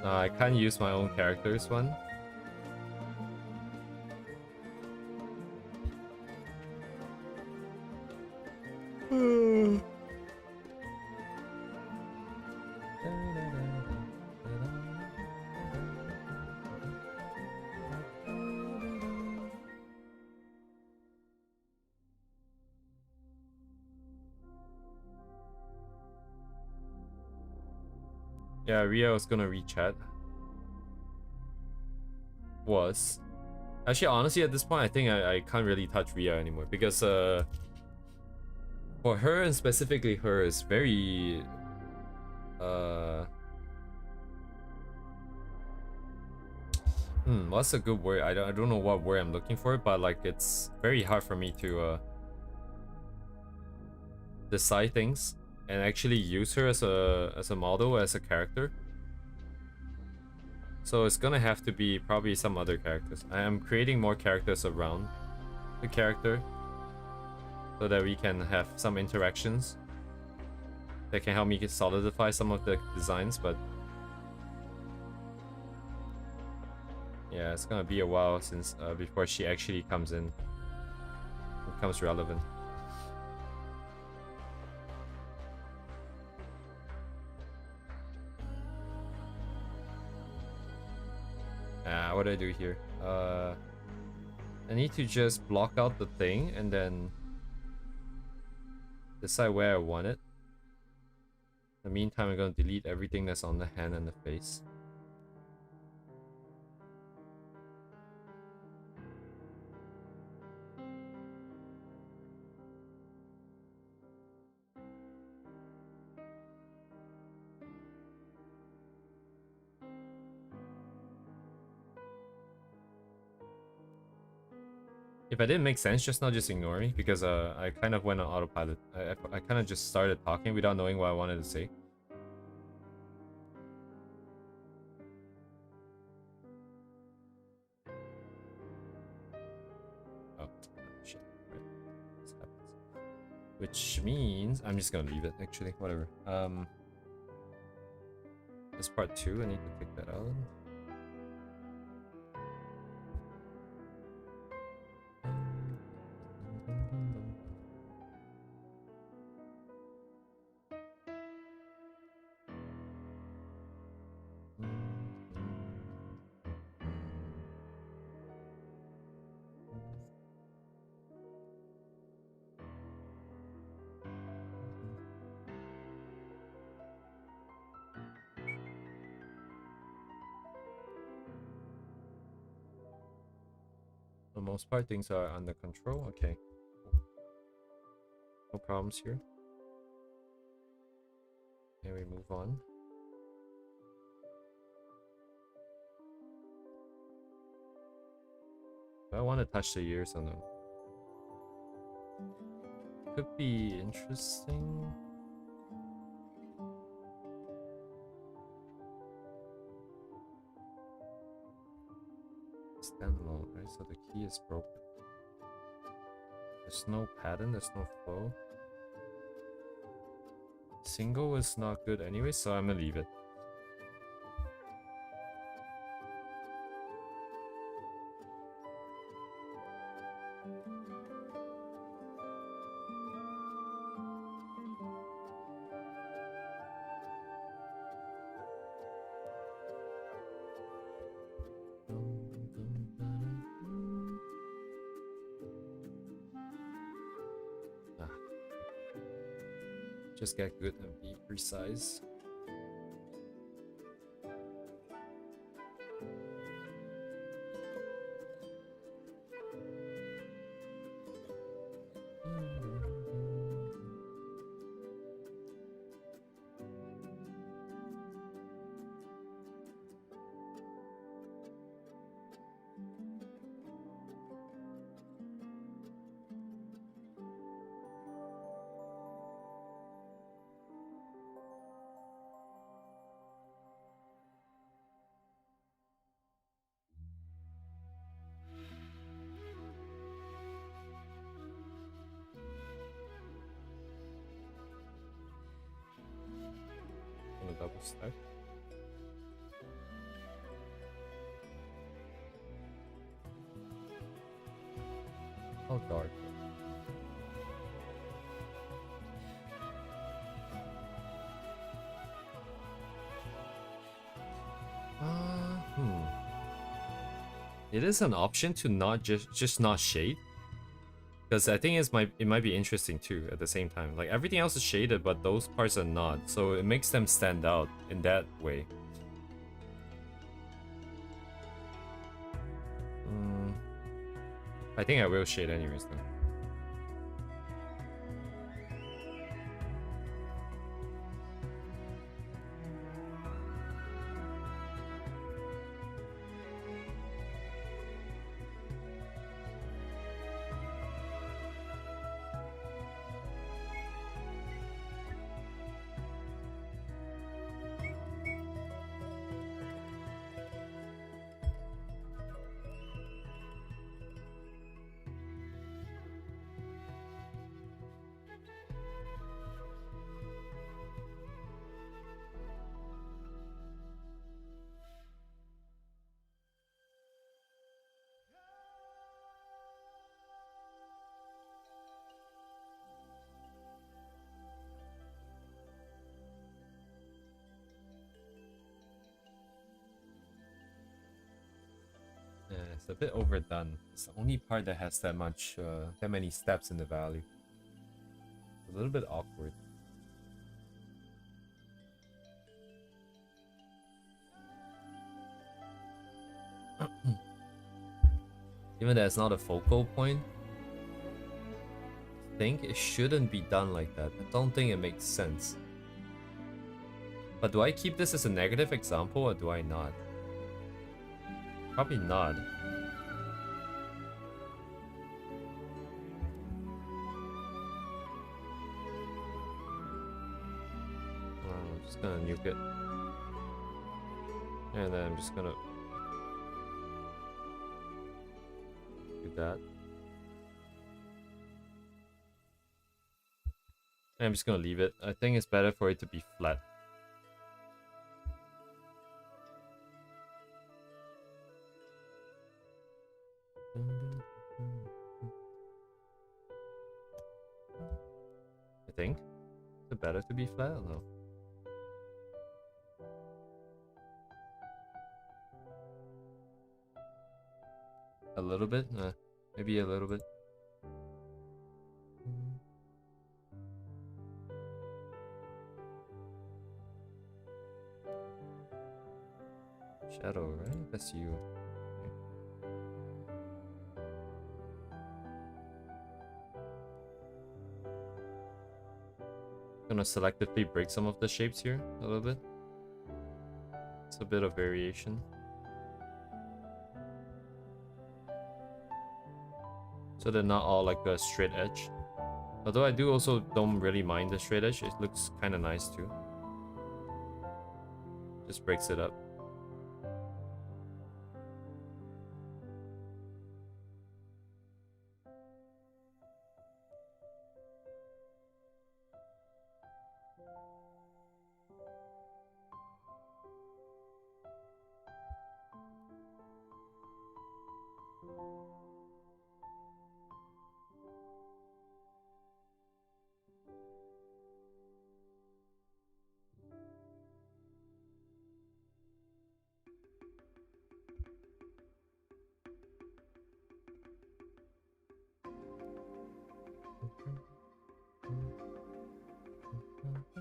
I can't use my own character's one. Yeah, Ria was gonna re-chat. Was. Actually, honestly, at this point, I think I can't really touch Ria anymore. Because, for her, and specifically her, is very... what's a good word? I don't know what word I'm looking for, but, like, it's very hard for me to, decide things and actually use her as a model, as a character. So it's gonna have to be probably some other characters. I am creating more characters around the character so that we can have some interactions that can help me solidify some of the designs, but yeah, it's gonna be a while since before she actually comes in, becomes relevant. What do I do here? I need to just block out the thing and then decide where I want it. In the meantime, I'm gonna delete everything that's on the hand and the face. If I didn't make sense just now, just ignore me, because I kind of went on autopilot. I kind of just started talking without knowing what I wanted to say. Oh, shit. Right. This happens. Which means I'm just gonna leave it, actually. Whatever. This part 2, I need to take that out. For the most part, things are under control. Okay. No problems here. Okay, we move on. I want to touch the ears on them. Could be interesting. Standalone, right? So the key is broken. There's no pattern, there's no flow. Single is not good anyway, so I'm gonna leave it. Just get good and be precise. Double stack. How dark? It is an option to not just not shade, because I think it might be interesting too at the same time. Like everything else is shaded, but those parts are not, so it makes them stand out in that way. I think I will shade anyways though. It's a bit overdone. It's the only part that has that many steps in the value. It's a little bit awkward. Even though it's not a focal point, I think it shouldn't be done like that. I don't think it makes sense. But do I keep this as a negative example or do I not? Probably not. I'm just gonna nuke it. And then I'm just gonna do that. And I'm just gonna leave it. I think it's better for it to be flat. I think. Is it better to be flat or no? A little bit? Maybe a little bit. Shadow, right? That's you. Gonna selectively break some of the shapes here a little bit. It's a bit of variation. So they're not all like a straight edge. Although I do also don't really mind the straight edge. It looks kind of nice too. Just breaks it up. Ah,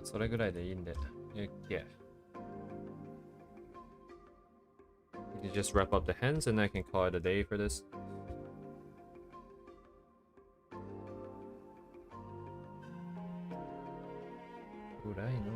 それぐらいでいいんで。Yeah. You can just wrap up the hands and I can call it a day for this. Would I know?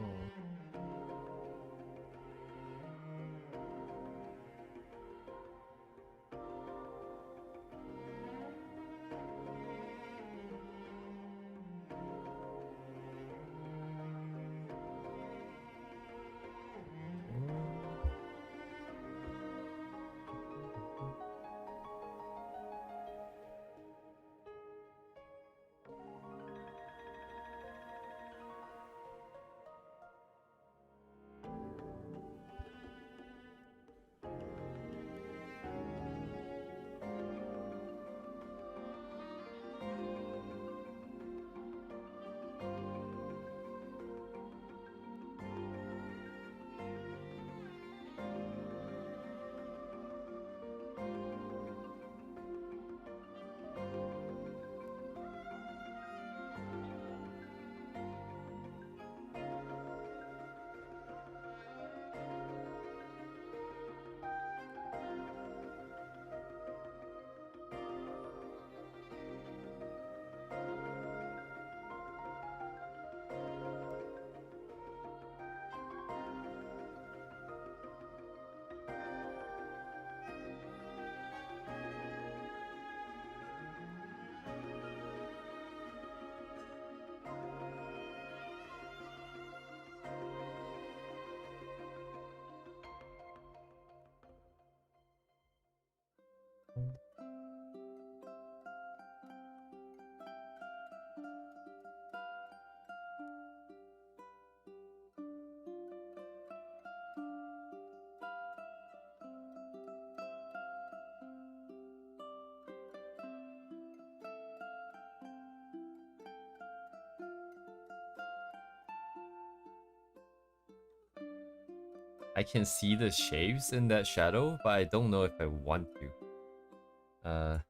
I can see the shapes in that shadow, but I don't know if I want to.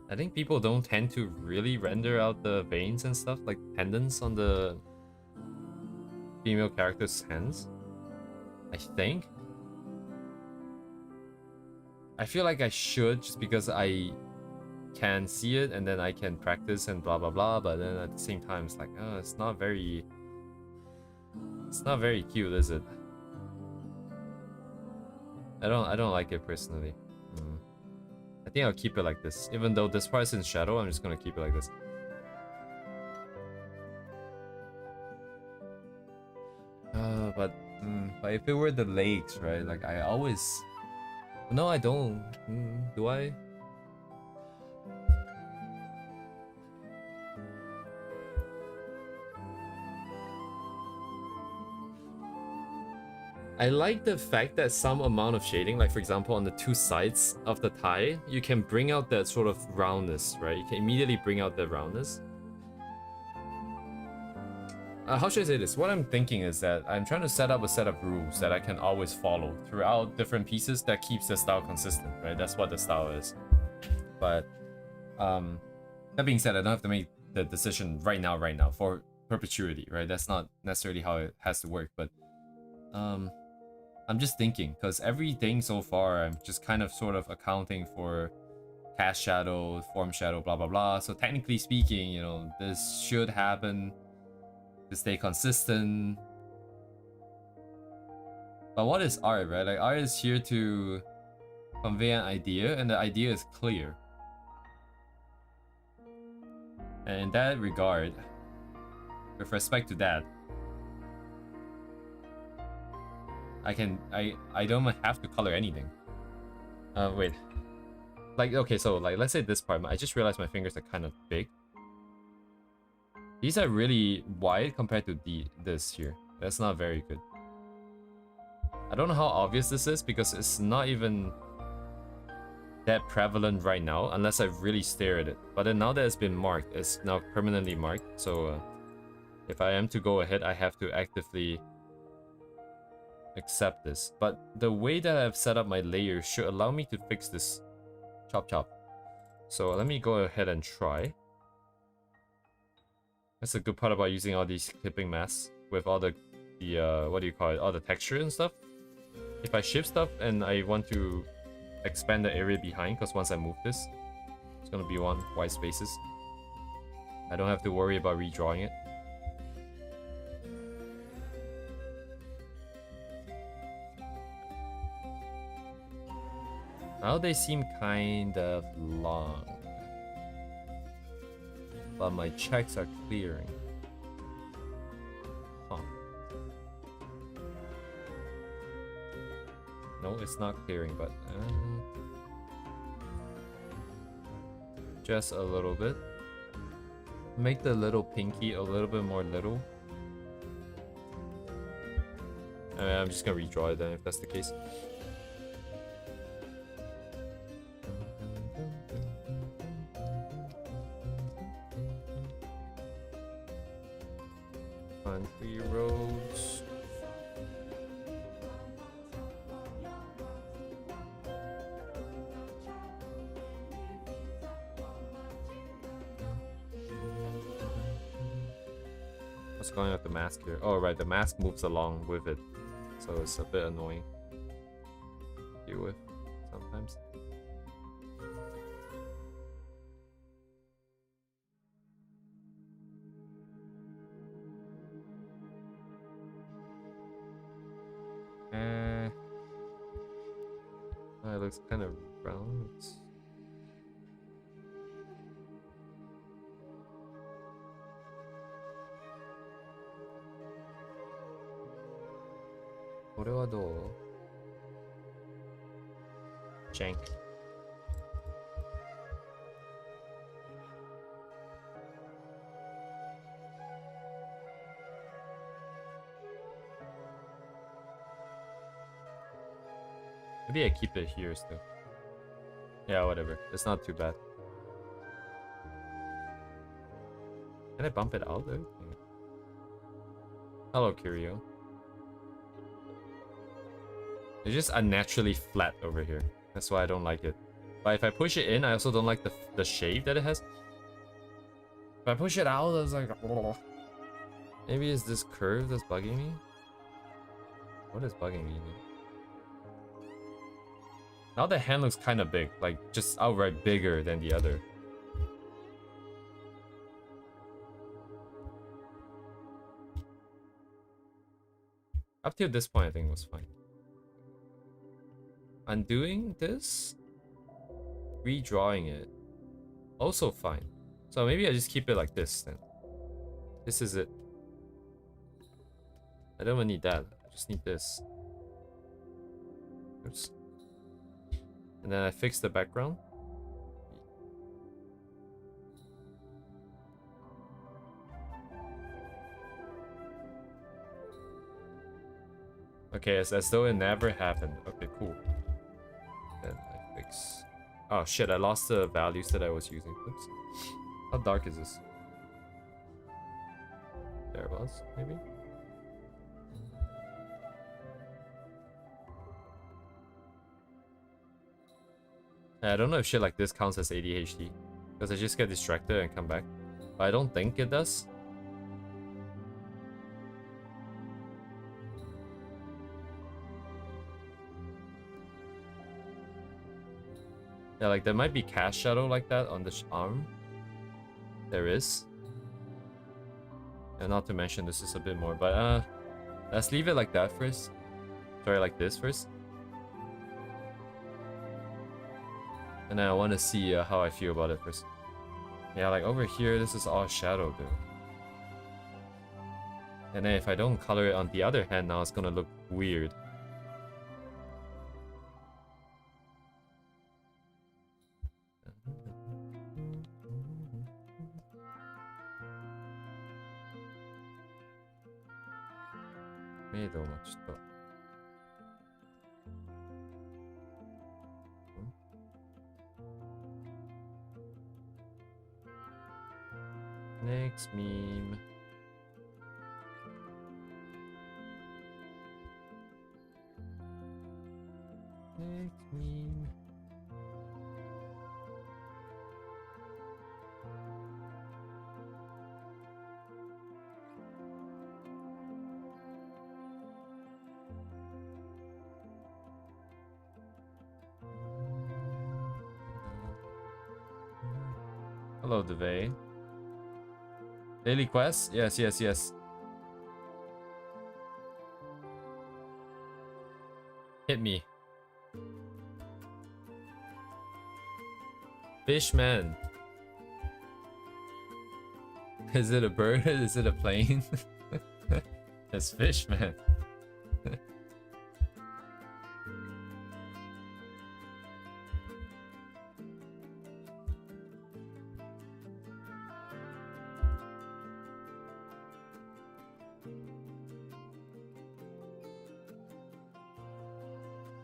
I think people don't tend to really render out the veins and stuff, like pendants on the female character's hands. I think. I feel like I should, just because I can see it and then I can practice and blah blah blah, but then at the same time it's like, oh, it's not very cute, is it? I don't like it personally. I think I'll keep it like this. Even though this part is in shadow, I'm just gonna keep it like this. But if it were the legs, right? Like I always... No, I don't. Do I? I like the fact that some amount of shading, like for example on the two sides of the tie, you can bring out that sort of roundness, right? You can immediately bring out the roundness. How should I say this? What I'm thinking is that I'm trying to set up a set of rules that I can always follow throughout different pieces that keeps the style consistent, right? That's what the style is. But that being said, I don't have to make the decision right now for perpetuity, right? That's not necessarily how it has to work, but I'm just thinking, because everything so far I'm just kind of sort of accounting for cast shadow, form shadow, blah blah blah. So technically speaking, you know, this should happen to stay consistent. But what is art, right? Like art is here to convey an idea, and the idea is clear. And in that regard, with respect to that, I don't have to color anything. Wait. Like, okay, so like let's say this part, I just realized my fingers are kind of big. These are really wide compared to this here. That's not very good. I don't know how obvious this is because it's not even that prevalent right now unless I really stare at it. But then now that it's been marked, it's now permanently marked. So if I am to go ahead, I have to actively accept this. But the way that I've set up my layers should allow me to fix this. Chop chop. So let me go ahead and try. That's a good part about using all these clipping masks with all the what do you call it, all the texture and stuff. If I shift stuff and I want to expand the area behind, because once I move this, it's gonna be one white spaces. I don't have to worry about redrawing it. Now they seem kind of long, but my checks are clearing. Huh. No, it's not clearing, but just a little bit. Make the little pinky a little bit more little. I'm just gonna redraw it then if that's the case. Country roads. What's going on with the mask here? Oh, right, the mask moves along with it, so it's a bit annoying to deal with sometimes. It looks kind of round. Jank. Maybe I keep it here still. Yeah, whatever. It's not too bad. Can I bump it out though? Hello, Curio. It's just unnaturally flat over here. That's why I don't like it. But if I push it in, I also don't like the shape that it has. If I push it out, it's like... Maybe it's this curve that's bugging me? What is bugging me? Now the hand looks kind of big. Like, just outright bigger than the other. Up till this point, I think it was fine. Undoing this, redrawing it, also fine. So maybe I just keep it like this then. This is it. I don't even need that. I just need this. Oops. And then I fix the background. Okay, it's as though it never happened. Okay, cool. Then I fix... Oh shit, I lost the values that I was using. Oops. How dark is this? There it was, maybe? I don't know if shit like this counts as ADHD. Because I just get distracted and come back. But I don't think it does. Yeah, like there might be cast shadow like that on the arm. There is. And not to mention this is a bit more, but let's leave it like that first. Sorry, like this first. And then I want to see how I feel about it first. Yeah, like over here, this is all shadow, dude. And then if I don't color it on the other hand now, it's gonna look weird. Next meme. Next meme. Hello, Devay. Daily quest? Yes, yes, yes. Hit me. Fishman. Is it a bird? Is it a plane? It's Fishman.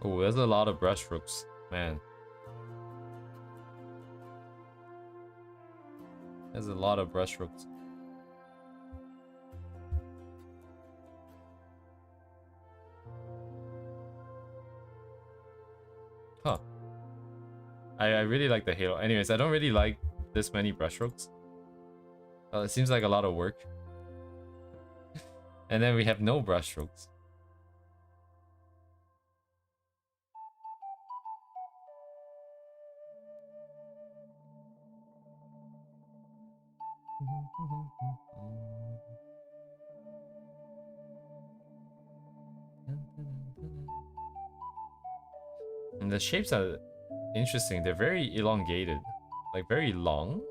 Oh, there's a lot of brushstrokes, man. There's a lot of brushstrokes. Huh. I really like the halo. Anyways, I don't really like this many brushstrokes. It seems like a lot of work. And then we have no brushstrokes. And the shapes are interesting. They're very elongated, like very long.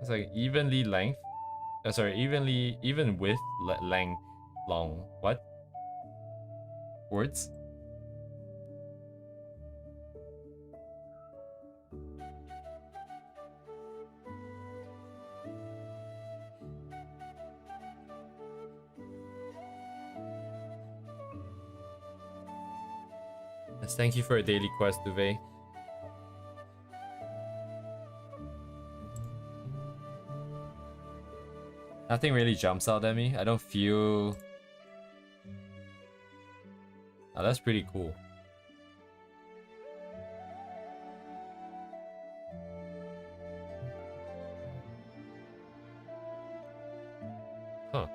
It's like evenly length. Sorry, even width, length, long. What? Words? Yes, thank you for a daily quest, Duvet. Nothing really jumps out at me. I don't feel... Oh, that's pretty cool. Huh.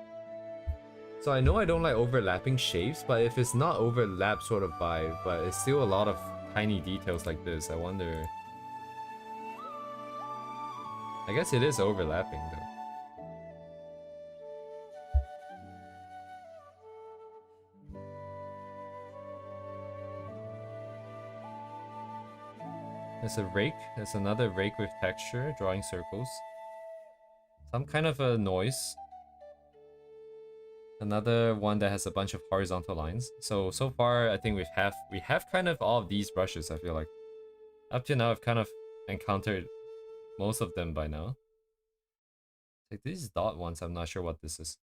So I know I don't like overlapping shapes, but if it's not overlap sort of vibe, but it's still a lot of tiny details like this, I wonder... I guess it is overlapping though. There's a rake. There's another rake with texture, drawing circles. Some kind of a noise. Another one that has a bunch of horizontal lines. So far, I think we have kind of all of these brushes, I feel like. Up to now, I've kind of encountered most of them by now. Like these dot ones, I'm not sure what this is.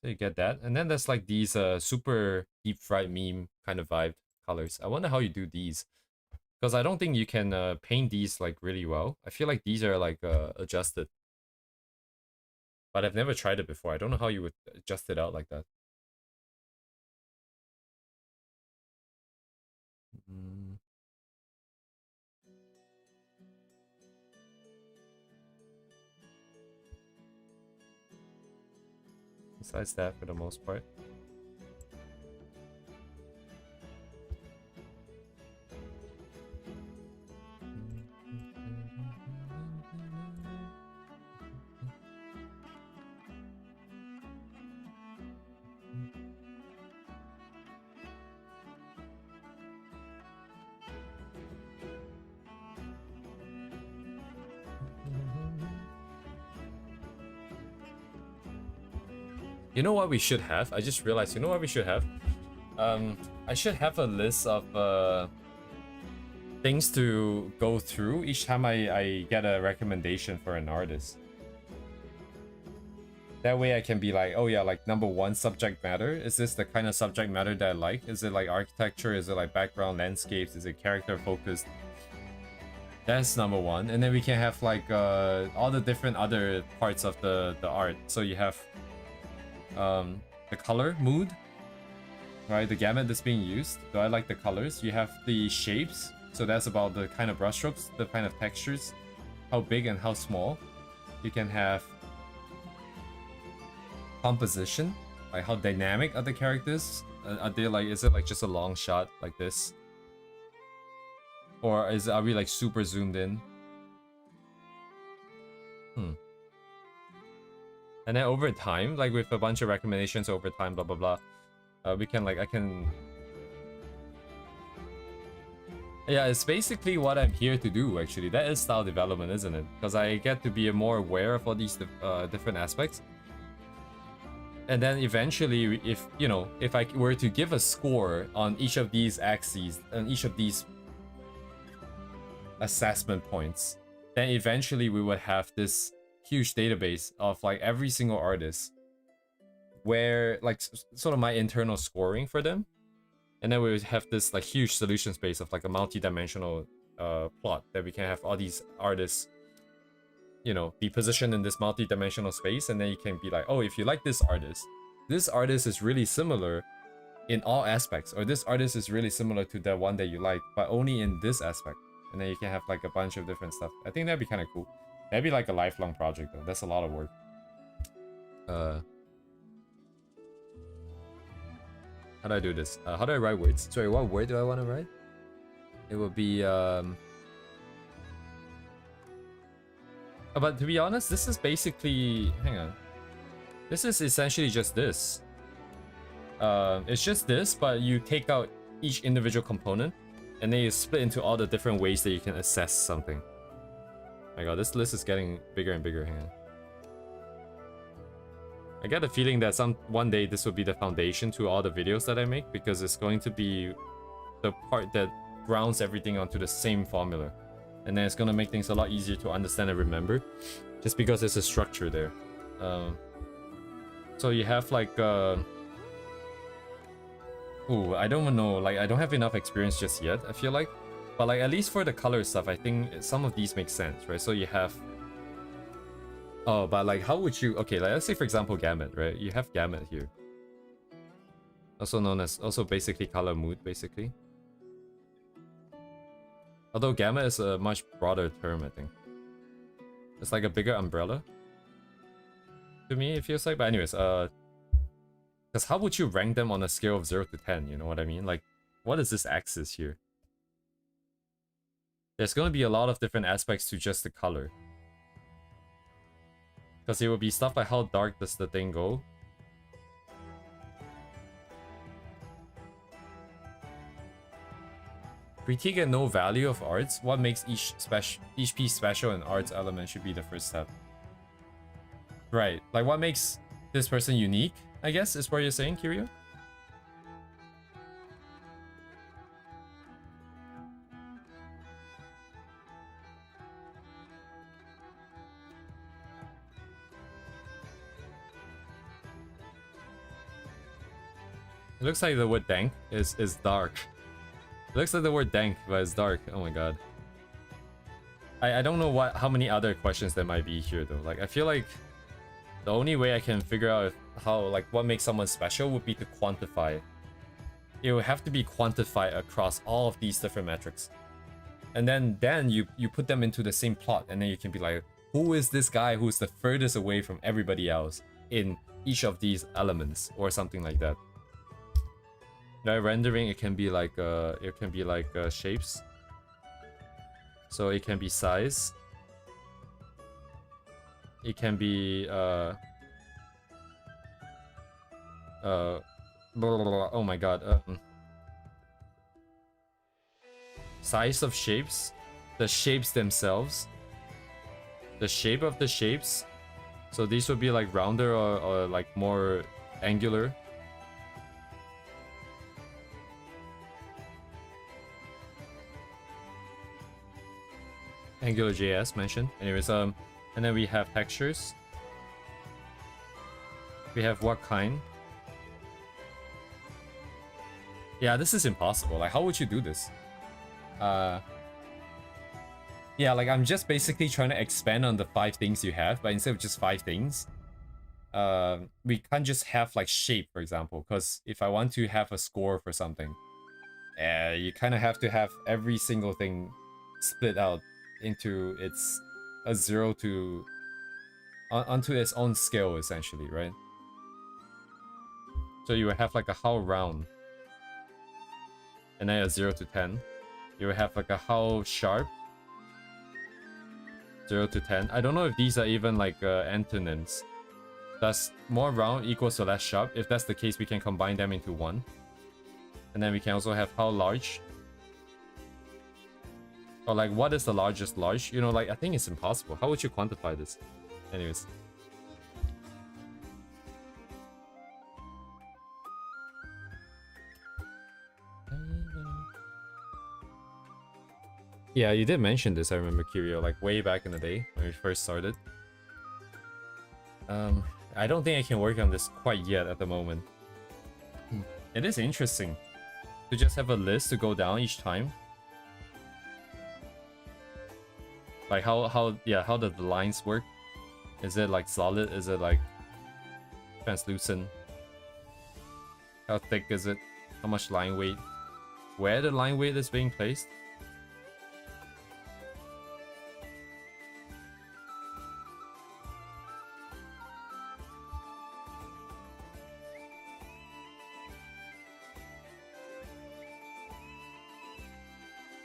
So you get that. And then there's like these super deep fried meme kind of vibe colors. I wonder how you do these. Because I don't think you can paint these like really well. I feel like these are like adjusted. But I've never tried it before. I don't know how you would adjust it out like that. Besides that, for the most part. You know what we should have? I just realized, you know what we should have? I should have a list of things to go through each time I get a recommendation for an artist. That way I can be like, oh yeah, like number one, subject matter. Is this the kind of subject matter that I like? Is it like architecture? Is it like background landscapes? Is it character focused? That's number one. And then we can have like all the different other parts of the art. So you have the color, mood, right? The gamut that's being used. Do I like the colors? You have the shapes. So that's about the kind of brushstrokes, the kind of textures, how big and how small. You can have composition, like how dynamic are the characters? Are they like, is it like just a long shot like this? Or are we like super zoomed in? And then over time, like with a bunch of recommendations over time, blah blah blah, we can like, yeah, it's basically what I'm here to do actually. That is style development, isn't it? Because I get to be more aware of all these different aspects. And then eventually, if, you know, if I were to give a score on each of these axes, and each of these assessment points, then eventually we would have this huge database of like every single artist, where like sort of my internal scoring for them, and then we would have this like huge solution space of like a multi-dimensional plot that we can have all these artists, you know, be positioned in this multi-dimensional space, and then you can be like, oh, if you like this artist is really similar in all aspects, or this artist is really similar to the one that you like, but only in this aspect. And then you can have like a bunch of different stuff. I think that'd be kind of cool. That'd be like a lifelong project though. That's a lot of work. How do I do this? How do I write words? Sorry, what word do I want to write? It would be but to be honest, this is basically, hang on. This is essentially just this. It's just this, but you take out each individual component, and then you split into all the different ways that you can assess something. My god, this list is getting bigger and bigger. Hang on. I get the feeling that one day this will be the foundation to all the videos that I make, because it's going to be the part that grounds everything onto the same formula. And then it's going to make things a lot easier to understand and remember, just because there's a structure there. So you have like... Ooh, I don't know, like I don't have enough experience just yet, I feel like. But like at least for the color stuff, I think some of these make sense, right? So you have, oh, but like how would you, okay, like let's say for example gamut, right? You have gamut here, also known as, also basically color mood, basically. Although gamut is a much broader term, I think. It's like a bigger umbrella to me, it feels like. But anyways, because how would you rank them on a scale of 0 to 10? You know what I mean? Like, what is this axis here? There's going to be a lot of different aspects to just the color. Because it will be stuff like how dark does the thing go? Critique and no value of arts. What makes each piece special and arts element should be the first step. Right. Like what makes this person unique, I guess, is what you're saying, Kirio? It looks like the word dank is dark. It looks like the word dank, but it's dark. Oh my god. I don't know how many other questions there might be here though. Like I feel like the only way I can figure out how, like, what makes someone special would be to quantify it. It would have to be quantified across all of these different metrics. And then you put them into the same plot, and then you can be like, who is this guy who's the furthest away from everybody else in each of these elements, or something like that. Right, rendering, it can be like shapes. So it can be size. It can be blah, blah, blah, oh my god. Size of shapes, the shapes themselves, the shape of the shapes. So these would be like rounder or like more angular. AngularJS mentioned. Anyways, and then we have textures. We have what kind. Yeah, this is impossible. Like, how would you do this? Yeah, like I'm just basically trying to expand on the 5 things you have, but instead of just 5 things, we can't just have like shape, for example, because if I want to have a score for something, you kind of have to have every single thing split out into a 0 to onto its own scale, essentially, right? So you would have like a how round, and then a 0 to 10. You would have like a how sharp, 0 to 10. I don't know if these are even like antonyms. Does more round equals to less sharp? If that's the case, we can combine them into one. And then we can also have how large. Or like, what is the largest large? You know, like, I think it's impossible. How would you quantify this? Anyways. Yeah, you did mention this, I remember, Kirio, like way back in the day when we first started. I don't think I can work on this quite yet at the moment. It is interesting to just have a list to go down each time. Like how do the lines work? Is it like solid? Is it like translucent? How thick is it? How much line weight? Where the line weight is being placed?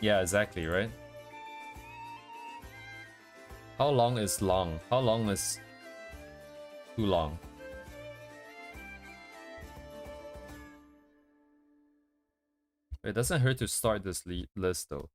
Yeah, exactly, right? How long is long? How long is too long? It doesn't hurt to start this list though.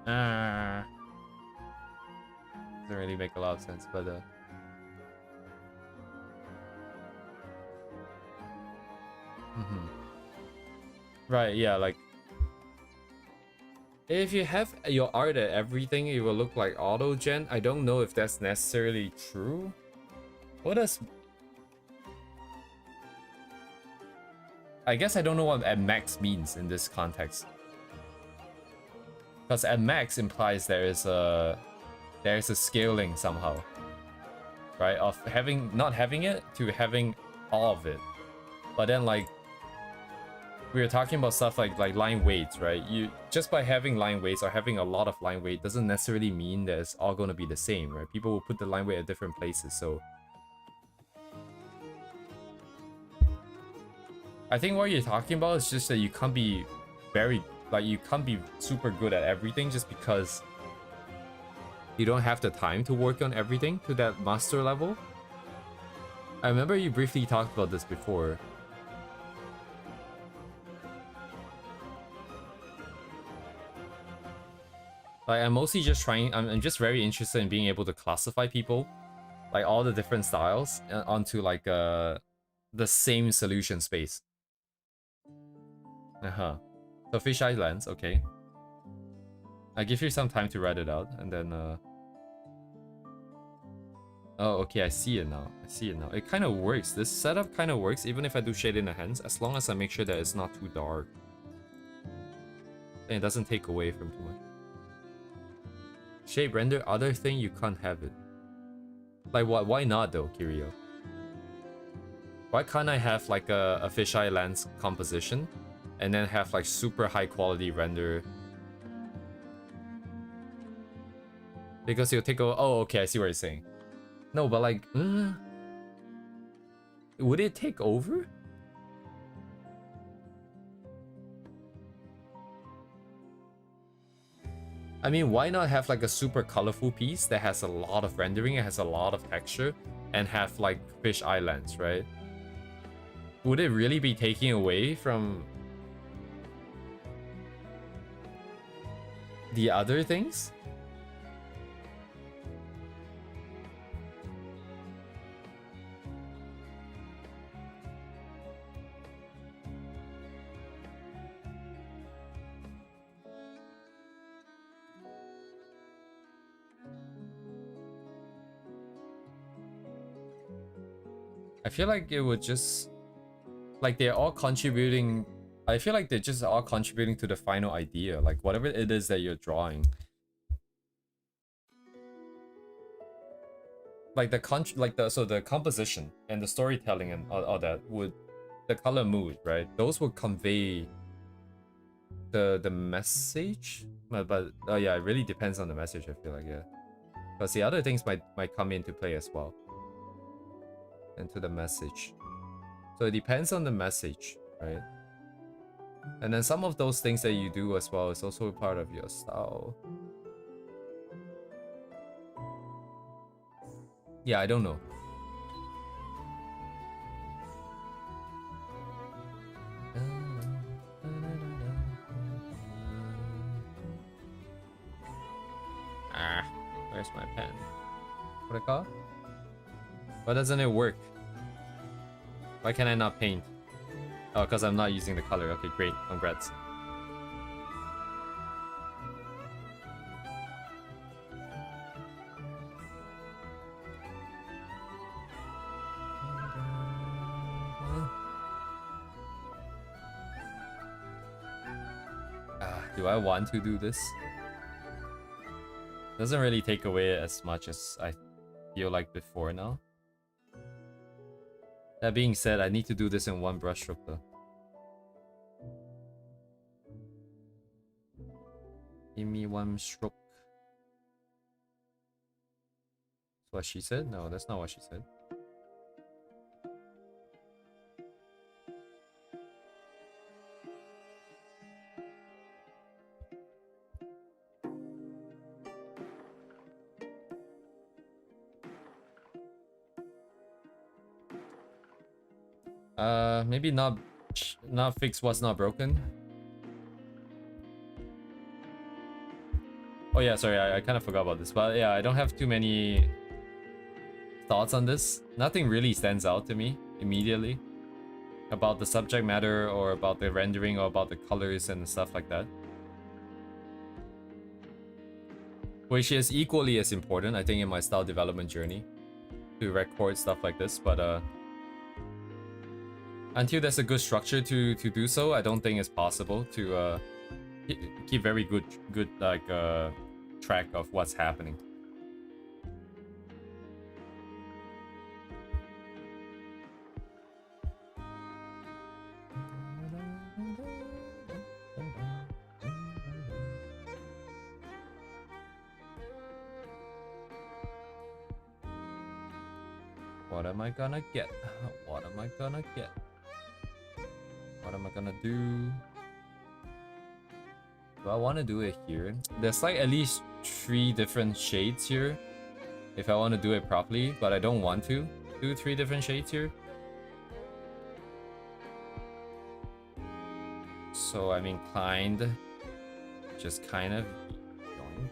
Doesn't really make a lot of sense, but right, yeah, like if you have your art at everything, it will look like auto-gen. I don't know if that's necessarily true. What does... I guess I don't know what at max means in this context. Because at max implies there's a scaling somehow. Right? Of not having it to having all of it. But then like we were talking about stuff like line weights, right? You just by having line weights or having a lot of line weight doesn't necessarily mean that it's all going to be the same, right? People will put the line weight at different places, so I think what you're talking about is just that you can't be you can't be super good at everything just because you don't have the time to work on everything to that master level. I remember you briefly talked about this before. Like, I'm mostly just trying, I'm just very interested in being able to classify people, like all the different styles, onto like the same solution space. So fisheye lens, okay. I give you some time to write it out, and then oh, okay, I see it now. I see it now. It kind of works. This setup kind of works, even if I do shade in the hands, as long as I make sure that it's not too dark. And it doesn't take away from too much. Shape render, other thing, you can't have it. Like, what? Why not though, Kirio? Why can't I have like a fisheye lens composition and then have like super high quality render? Because you'll take over. Oh, okay, I see what you're saying. No, but like, would it take over? I mean, why not have like a super colorful piece that has a lot of rendering, it has a lot of texture, and have like fish eye lens, right? Would it really be taking away from the other things? I feel like it would just, like, they're all contributing. I feel like they're just all contributing to the final idea, like whatever it is that you're drawing. Like the the composition and the storytelling and all that would, the color mood, right? Those would convey the message. But oh yeah, it really depends on the message, I feel like, yeah. Because the other things might come into play as well. Into the message. So it depends on the message, right? And then some of those things that you do as well is also part of your style. Yeah, I don't know. Ah, where's my pen? What I call? Why doesn't it work? Why can I not paint? Oh, because I'm not using the color. Okay, great. Congrats. Do I want to do this? Doesn't really take away as much as I feel like before now. That being said, I need to do this in one brushstroke though. Give me one stroke. That's what she said? No, that's not what she said. Maybe not fix what's not broken. Oh yeah, sorry, I kind of forgot about this. But yeah, I don't have too many thoughts on this. Nothing really stands out to me immediately about the subject matter or about the rendering or about the colors and stuff like that. Which is equally as important, I think, in my style development journey to record stuff like this. But until there's a good structure to do so, I don't think it's possible to keep very good like track of what's happening. What am I gonna get? What am I gonna get? What am I gonna do? Do I want to do it here? There's like at least 3 different shades here if I want to do it properly, but I don't want to do 3 different shades here. So I'm inclined just kind of yoink.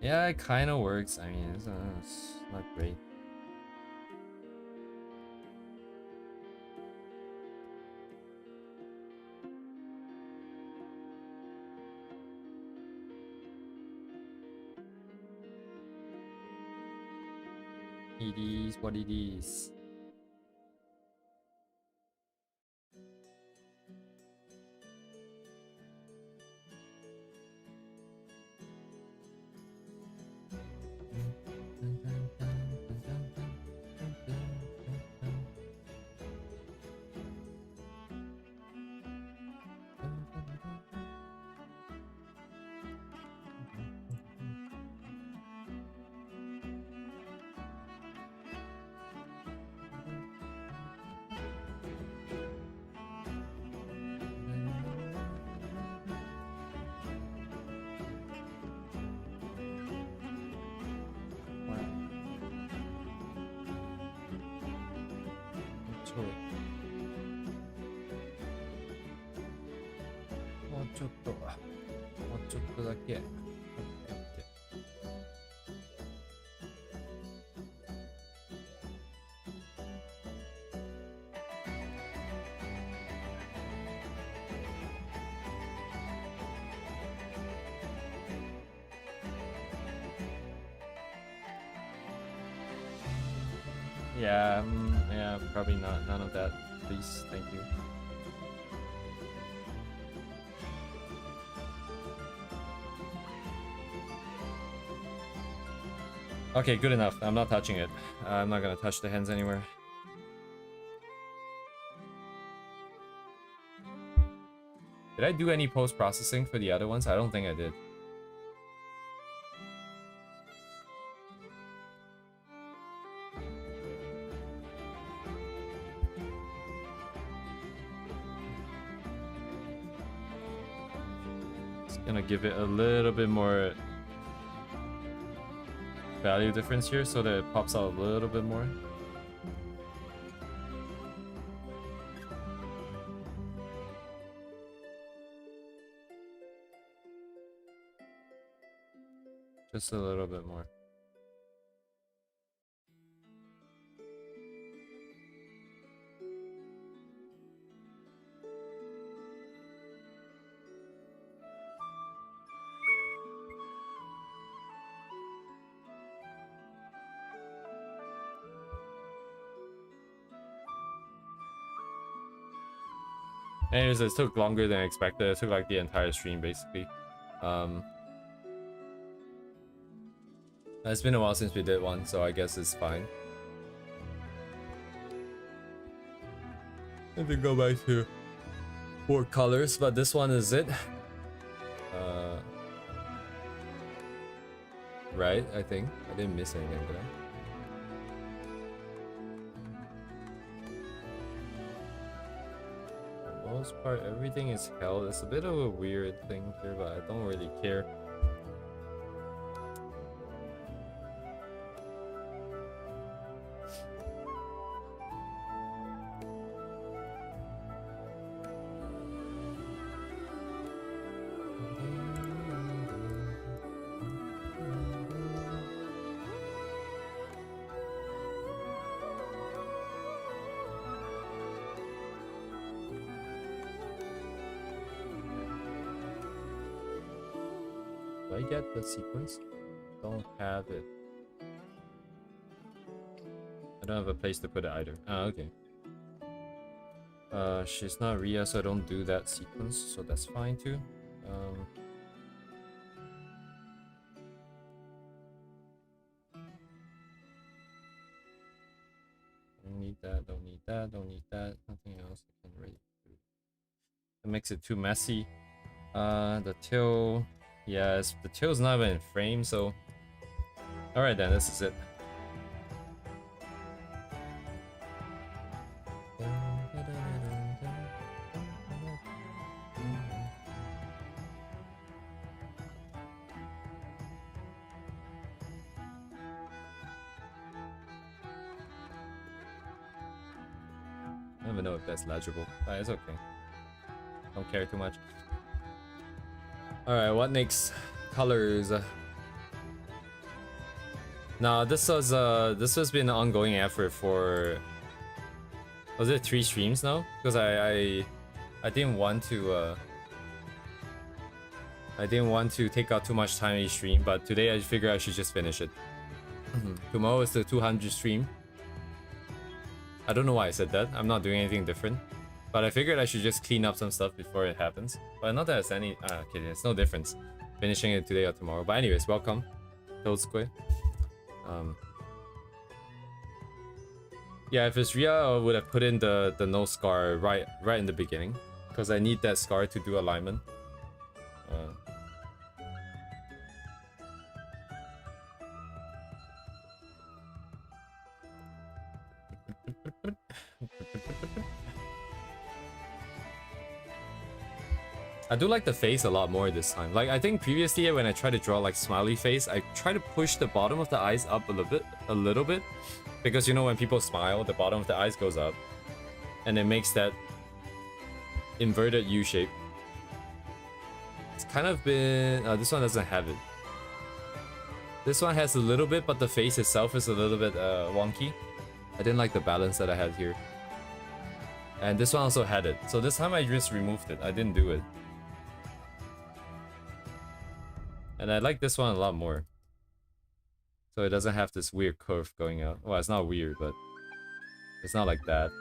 Yeah, it kind of works. I mean, it's not great. It is what it is. Yeah, yeah, probably not. None of that, please. Thank you. Okay, good enough. I'm not touching it. I'm not gonna touch the hands anywhere. Did I do any post-processing for the other ones? I don't think I did. Just gonna give it a little bit more value difference here so that it pops out a little bit more. Just a little bit more. Anyways, it took longer than expected. It took like the entire stream basically. It's been a while since we did one, so I guess it's fine. I think go back to 4 colors, but this one is it. Right, I think. I didn't miss anything, did I? For the most part, everything is held. It's a bit of a weird thing here, but I don't really care. get the sequence? Don't have it. I don't have a place to put it either. Ah, okay. She's not Ria, so I don't do that sequence, so that's fine too. Don't need that, don't need that, don't need that. Nothing else I can really do. It makes it too messy. The tail, yes, the tail's not even in frame, so alright then, this is it. I don't even know if that's legible, but it's okay. Don't care too much. Alright, what next? Colors. Now this has been an ongoing effort for, was it 3 streams now? Because I didn't want to take out too much time each stream, but today I figured I should just finish it. Tomorrow is the 200 stream. I don't know why I said that. I'm not doing anything different. But I figured I should just clean up some stuff before it happens. But not that it's any... okay, there's no difference. Finishing it today or tomorrow. But anyways, welcome. Toad Square. Yeah, if it's Ria, I would have put in the nose scar right in the beginning. Because I need that scar to do alignment. I do like the face a lot more this time. Like, I think previously when I tried to draw like smiley face, I try to push the bottom of the eyes up a little bit. Because you know when people smile, the bottom of the eyes goes up. And it makes that inverted U shape. It's kind of been... this one doesn't have it. This one has a little bit, but the face itself is a little bit wonky. I didn't like the balance that I had here. And this one also had it. So this time I just removed it. I didn't do it. And I like this one a lot more. So it doesn't have this weird curve going out. Well, it's not weird, but it's not like that.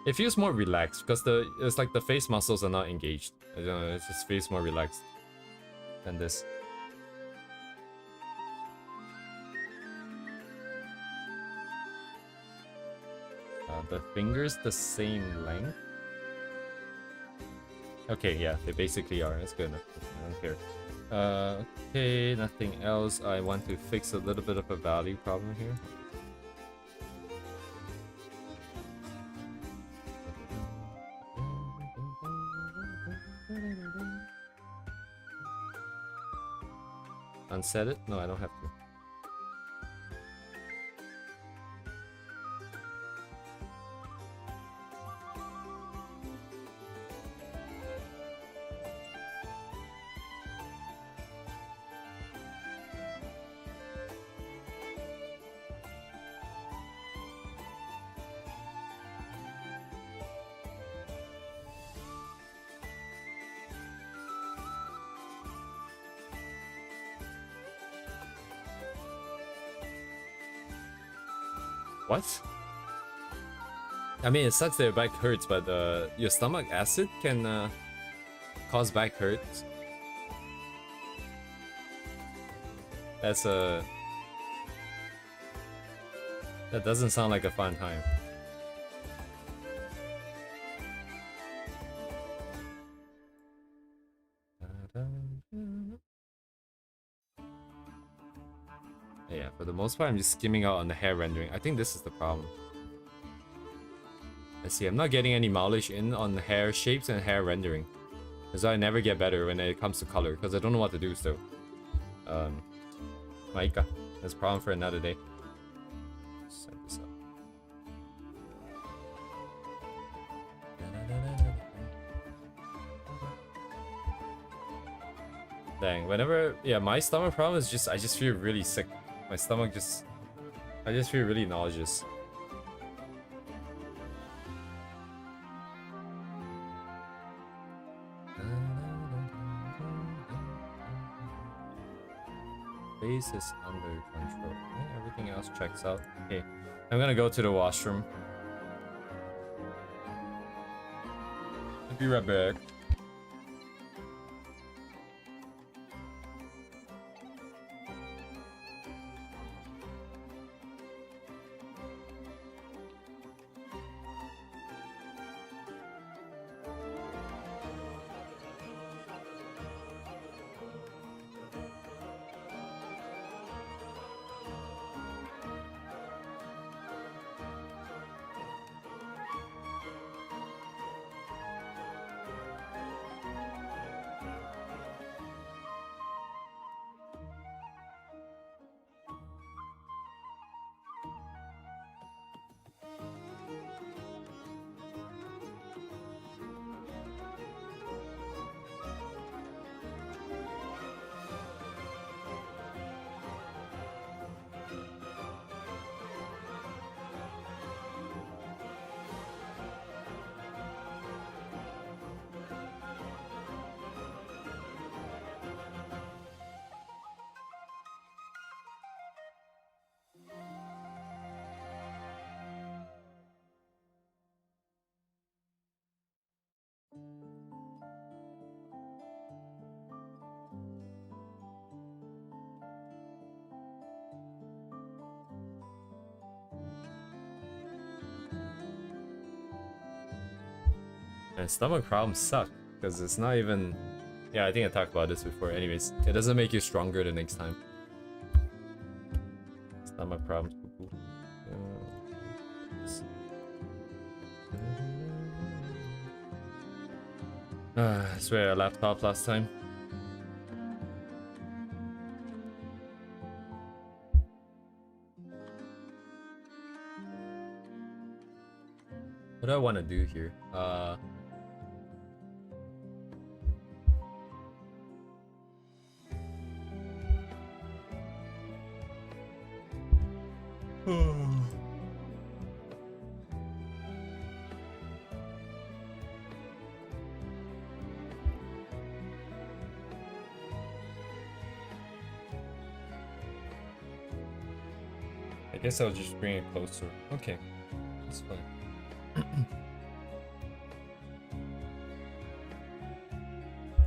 It feels more relaxed because it's like the face muscles are not engaged. I don't know, it just feels more relaxed than this. The fingers the same length? Okay, yeah, they basically are. That's good enough. I don't care. Okay, nothing else. I want to fix a little bit of a value problem here. Unset it? No, I don't have to. What? I mean, it sucks that your back hurts, but your stomach acid can cause back hurts. That's a... That doesn't sound like a fun time. Yeah, for the most part, I'm just skimming out on the hair rendering. I think this is the problem. Let's see, I'm not getting any mileage in on the hair shapes and hair rendering. Because I never get better when it comes to color, because I don't know what to do still. Maika, that's a problem for another day. Set this up. Dang, whenever... Yeah, my stomach problem is just... I just feel really sick. My stomach just... I just feel really nauseous. Base is under control. Okay, everything else checks out. Okay, I'm gonna go to the washroom. I'll be right back. And stomach problems suck because it's not even. Yeah, I think I talked about this before. Anyways, it doesn't make you stronger the next time. Stomach problems. Poo-poo. I swear, a laptop last time. What do I want to do here? I guess I'll just bring it closer. Okay, that's fine.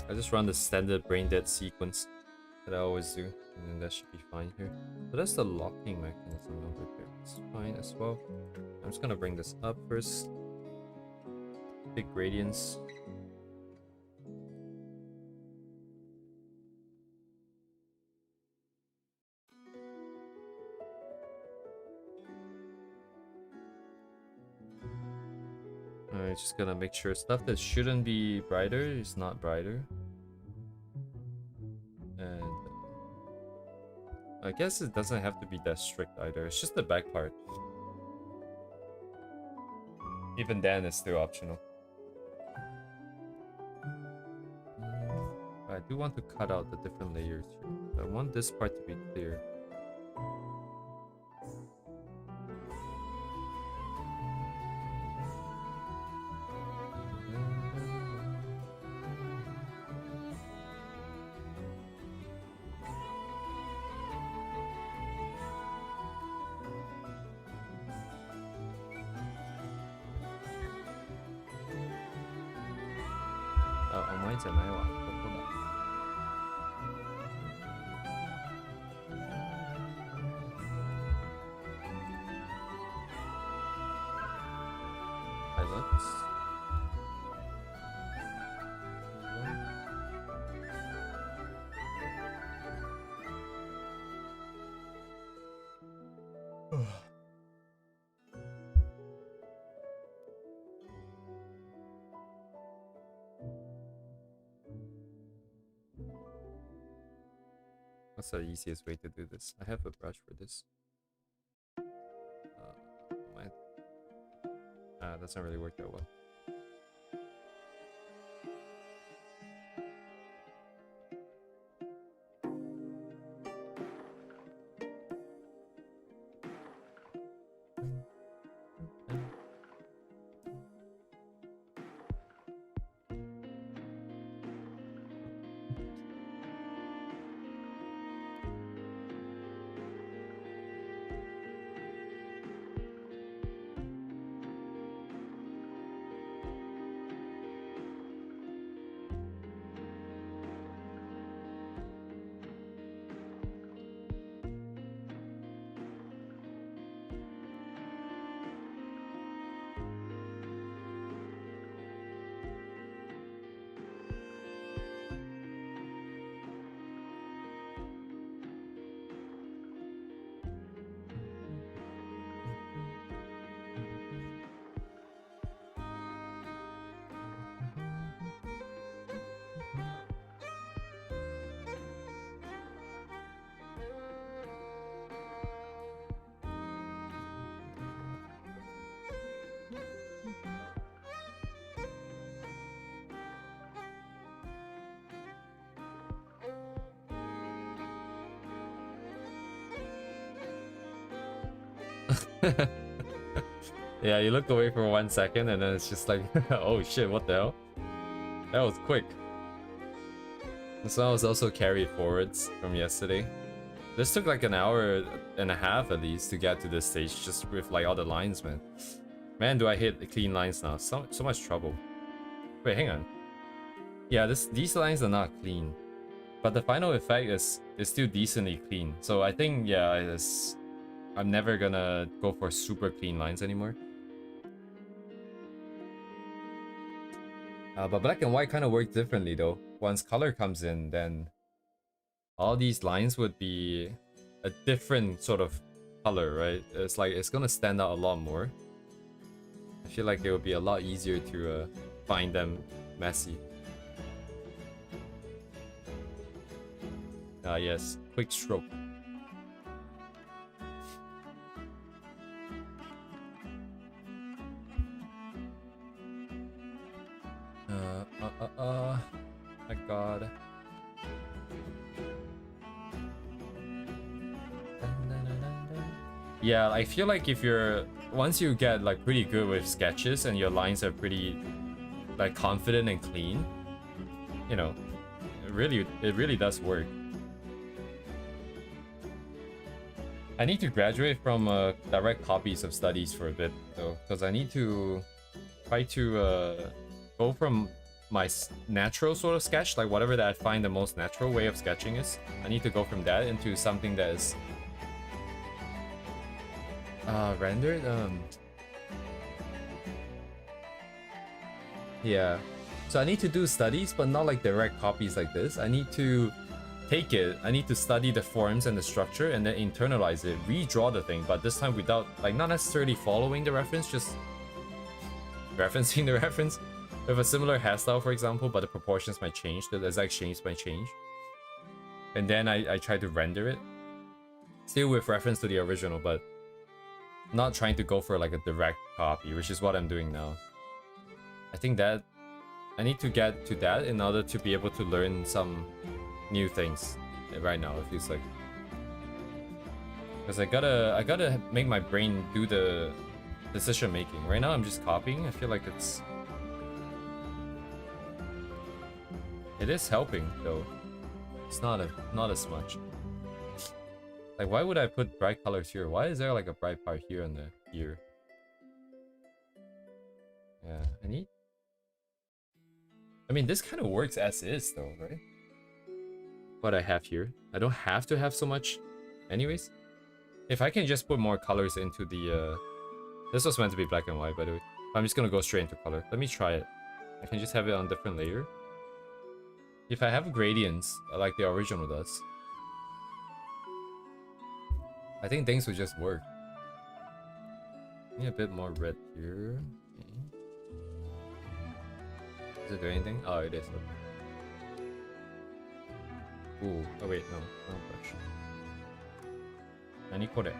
I just run the standard brain dead sequence that I always do, and then that should be fine here. So that's the locking mechanism over there. It's fine as well. I'm just gonna bring this up first. Big gradients. Alright, just gonna make sure stuff that shouldn't be brighter is not brighter. And I guess it doesn't have to be that strict either. It's just the back part. Even then, it's still optional. I do want to cut out the different layers here. I want this part to be clear. What's the easiest way to do this? I have a brush for this. Doesn't really work that well. Yeah, you look away for 1 second and then it's just like, oh shit, what the hell? That was quick. So I was also carried forwards from yesterday. This took like an hour and a half at least to get to this stage, just with like all the lines, man. Man, do I hate the clean lines now? So much trouble. Wait, hang on. Yeah, these lines are not clean, but the final effect is still decently clean. So I think, yeah, I'm never gonna go for super clean lines anymore. But black and white kind of work differently though. Once color comes in, then all these lines would be a different sort of color, right? It's like it's gonna stand out a lot more. I feel like it would be a lot easier to find them messy. Yes, quick stroke. My god. Yeah, I feel like if you're once you get like pretty good with sketches and your lines are pretty like confident and clean, you know, it really does work. I need to graduate from direct copies of studies for a bit though, because I need to try to go from my natural sort of sketch, like whatever that I find the most natural way of sketching is. I need to go from that into something that is rendered. Yeah, so I need to do studies, but not like direct copies like this. I need to take it, I need to study the forms and the structure and then internalize it, redraw the thing, but this time without, like, not necessarily following the reference, just referencing the reference with a similar hairstyle, for example, but the proportions might change, the exact shapes might change. And then I try to render it, still with reference to the original, but not trying to go for like a direct copy, which is what I'm doing now. I think that I need to get to that in order to be able to learn some new things right now. It feels like, because I gotta make my brain do the decision making. Right now I'm just copying. I feel like it is helping though. It's not as much. Like, why would I put bright colors here? Why is there like a bright part here and here? Yeah, I mean, this kind of works as is though, right? What I have here, I don't have to have so much anyways. If I can just put more colors into the this was meant to be black and white, by the way. I'm just gonna go straight into color. Let me try it. I can just have it on different layer. If I have gradients like the original does, I think things would just work. Need a bit more red here. Okay. Does it do anything? Oh, it is. Okay. Ooh. Oh wait, no. No brush. Nani kore?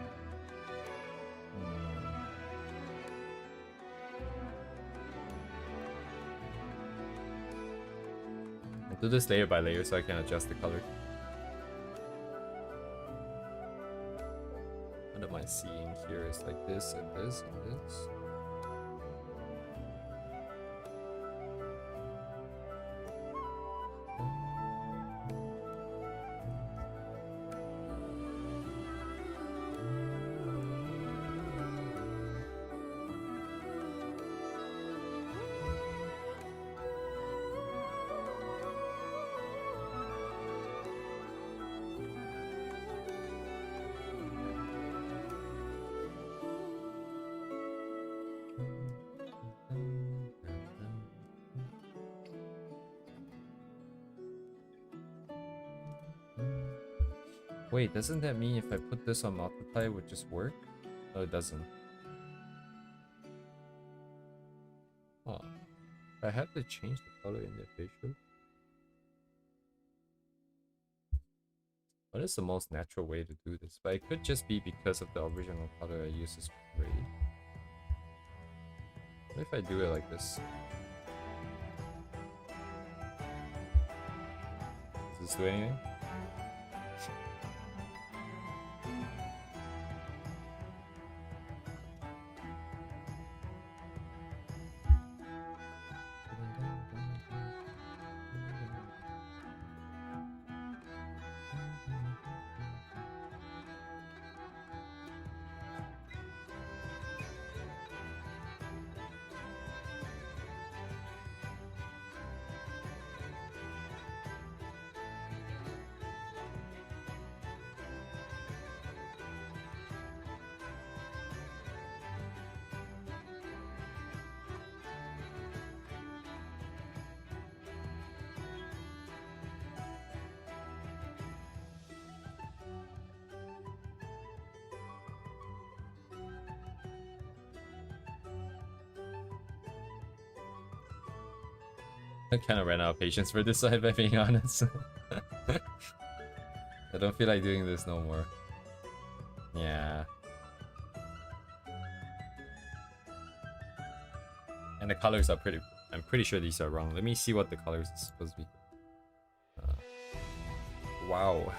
I'll do this layer by layer so I can adjust the color. What am I seeing here? It's like this and this and this. Wait, doesn't that mean if I put this on multiply, it would just work? No, it doesn't. Oh, I have to change the color in the facial. What is the most natural way to do this? But it could just be because of the original color I use is gray. What if I do it like this? Does this do anything? I kind of ran out of patience for this side, by being honest. I don't feel like doing this no more. Yeah. And the colors are pretty... I'm pretty sure these are wrong. Let me see what the colors is supposed to be. Wow.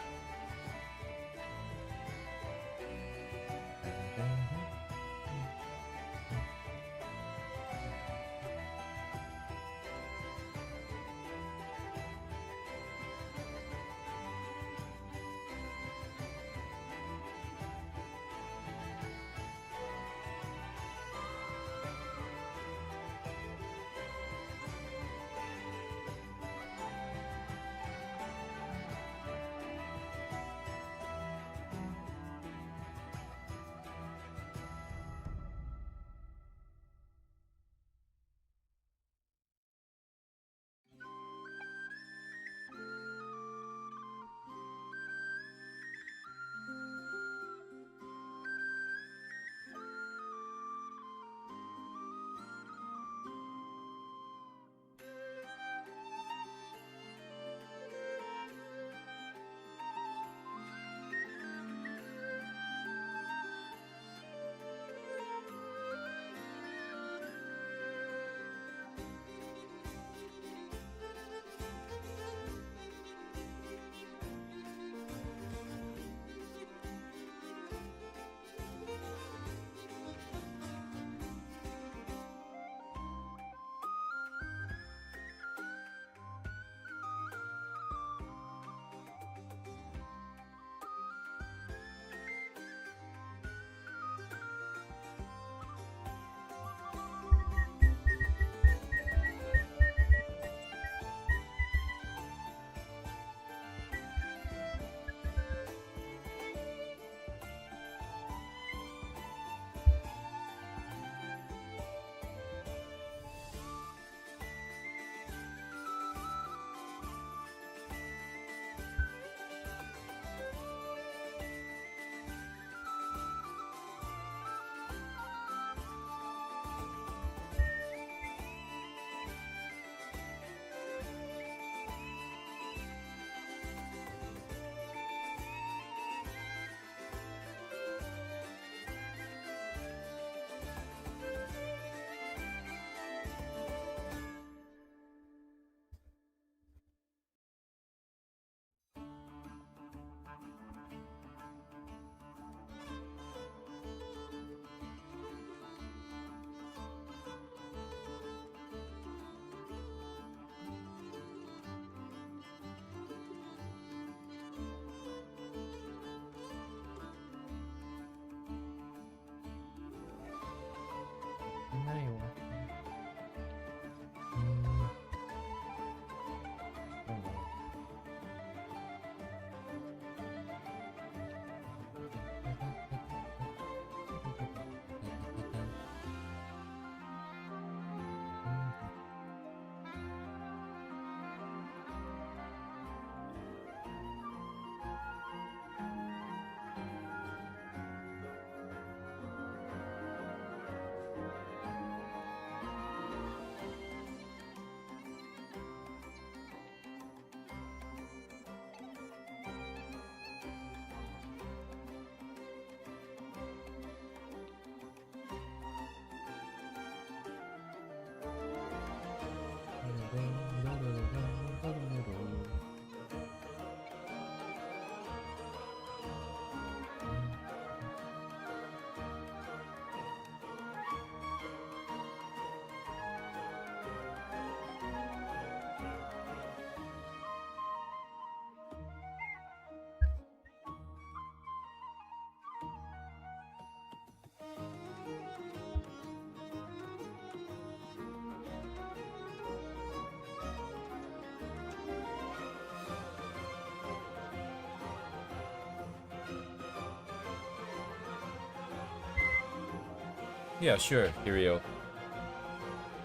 Yeah, sure, Kirio.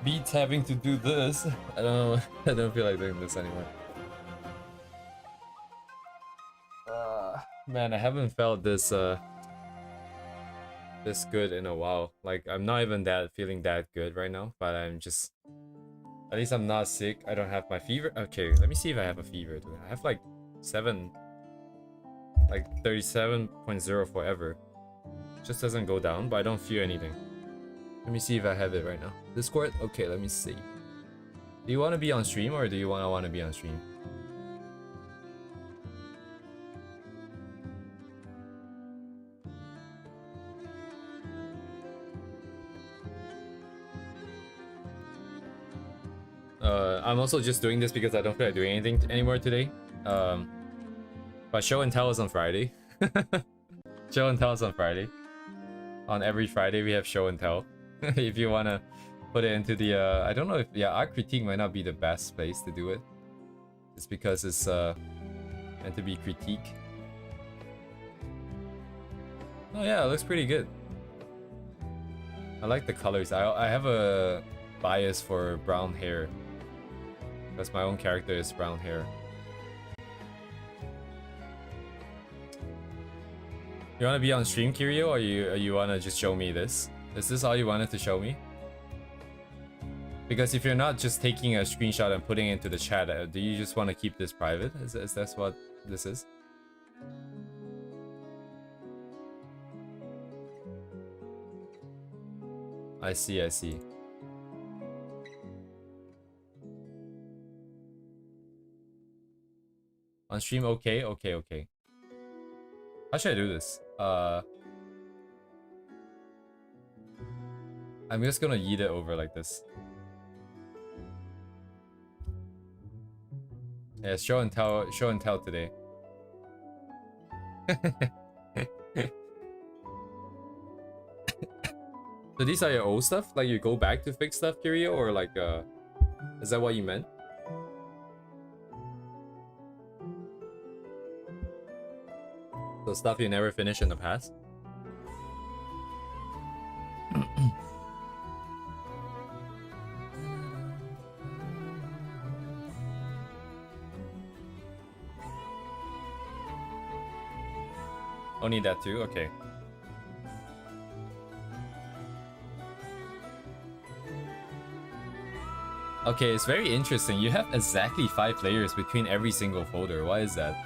Beats having to do this. I don't I don't feel like doing this anymore. Man, I haven't felt this this good in a while. Like, I'm not even that feeling that good right now, but I'm just At least I'm not sick. I don't have my fever. Okay, let me see if I have a fever. Dude. I have like 37.0 forever. Just doesn't go down, but I don't feel anything. Let me see if I have it right now. Discord? Okay, let me see. Do you want to be on stream or do you want to be on stream? I'm also just doing this because I don't feel like doing anything anymore today. But show and tell is on Friday. Show and tell is on Friday. On every Friday we have show and tell. If you wanna put it into the I don't know if art critique might not be the best place to do it. It's because it's meant to be critique. Oh yeah, it looks pretty good. I like the colors. I have a bias for brown hair. Because my own character is brown hair. You wanna be on stream, Kirio, or you wanna just show me this? Is this all you wanted to show me? Because if you're not just taking a screenshot and putting it into the chat, do you just want to keep this private? Is that what this is? I see, I see. On stream, okay. How should I do this? I'm just gonna yeet it over like this. Yeah, show and tell today. So these are your old stuff? Like you go back to fix stuff, Kirio, or like is that what you meant? So stuff you never finished in the past? Oh, need that too? Okay. Okay, it's very interesting. You have exactly 5 layers between every single folder. Why is that?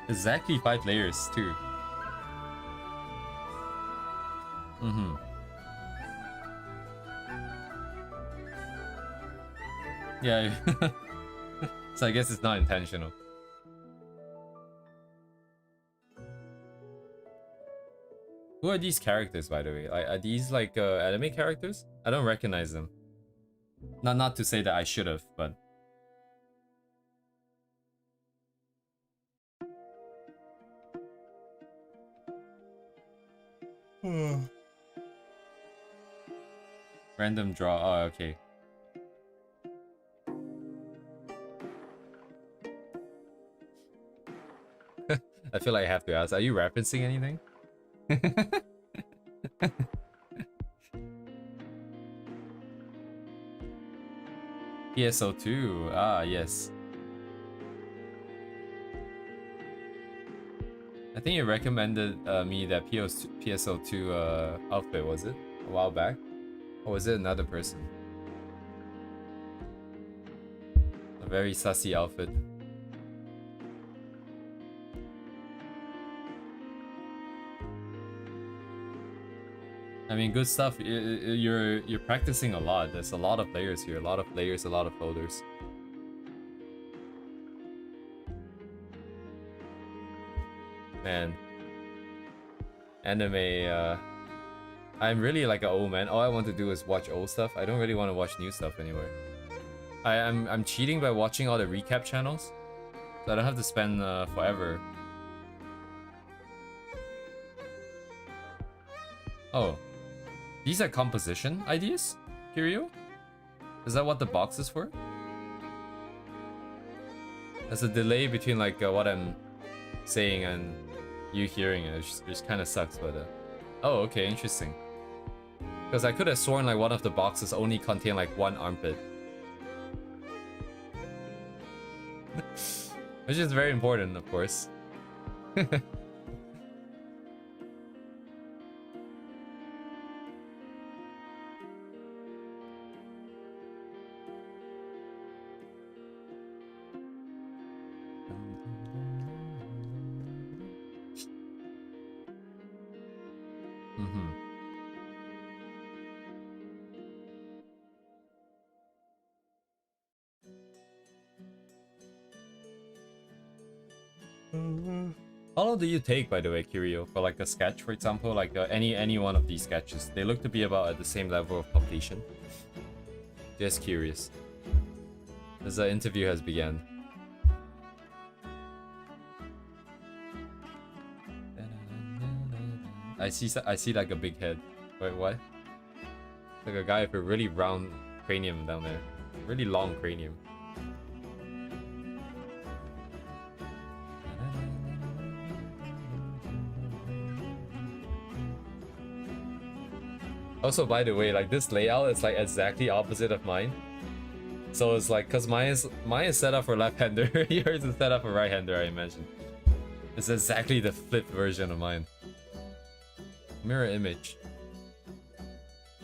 Exactly 5 layers too. Yeah. So I guess it's not intentional. Who are these characters, by the way? Are these like anime characters? I don't recognize them. Not to say that I should have, but random draw. Oh, okay. I feel like I have to ask. Are you referencing anything? PSO2. Ah, yes. I think you recommended me that PSO2 outfit, was it? A while back? Or was it another person? A very sussy outfit. I mean, good stuff. You're practicing a lot. There's a lot of layers here. A lot of layers, a lot of folders. Man. Anime, I'm really like an old man. All I want to do is watch old stuff. I don't really want to watch new stuff anymore. I'm cheating by watching all the recap channels. So I don't have to spend forever. Oh. These are composition ideas, Kirio? Is that what the box is for? There's a delay between like what I'm saying and you hearing it. It just kind of sucks, but oh, okay, interesting. Because I could have sworn like one of the boxes only contained like one armpit. Which is very important, of course. How long do you take, by the way, Kirio, for like a sketch, for example, like any one of these sketches? They look to be about at the same level of completion. Just curious. As the interview has begun. I see like a big head. Wait, what? Like a guy with a really round cranium down there. Really long cranium. Also, by the way, like this layout is like exactly opposite of mine. So it's like, cause mine is set up for left-hander, yours is set up for right-hander, I imagine. It's exactly the flipped version of mine. Mirror image.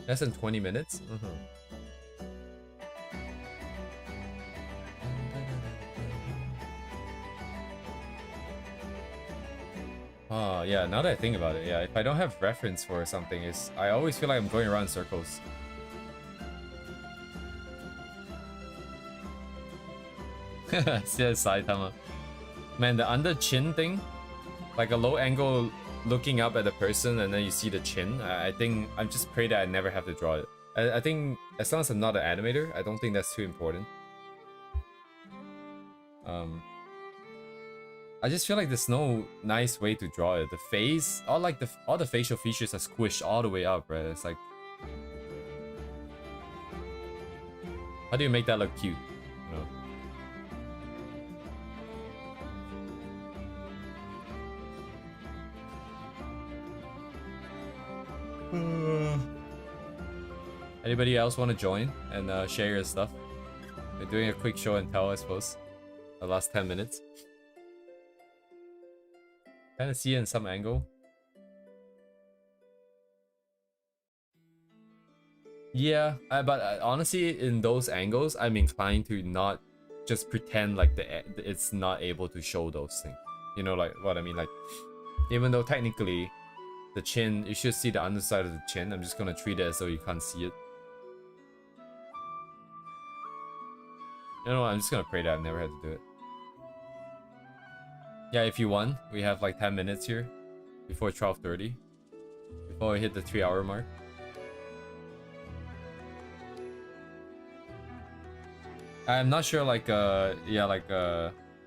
Less than 20 minutes? Yeah, now that I think about it, yeah, if I don't have reference for something, I always feel like I'm going around in circles. Says Saitama. Man, the under chin thing, like a low angle looking up at the person and then you see the chin, I think I'm just pray that I never have to draw it. I think as long as I'm not an animator, I don't think that's too important. I just feel like there's no nice way to draw it. The face, all the facial features are squished all the way up, right? It's like, how do you make that look cute? You know? Anybody else want to join and share your stuff? We're doing a quick show and tell, I suppose. The last 10 minutes. Kind of see it in some angle. Yeah, but honestly, in those angles, I'm inclined to not just pretend like it's not able to show those things. You know, like what I mean? Like, even though technically, the chin, you should see the underside of the chin. I'm just gonna treat it as though you can't see it. You know, I'm just gonna pray that I've never had to do it. Yeah, if you want, we have like 10 minutes here before 12:30, before we hit the 3-hour mark. I'm not sure, like,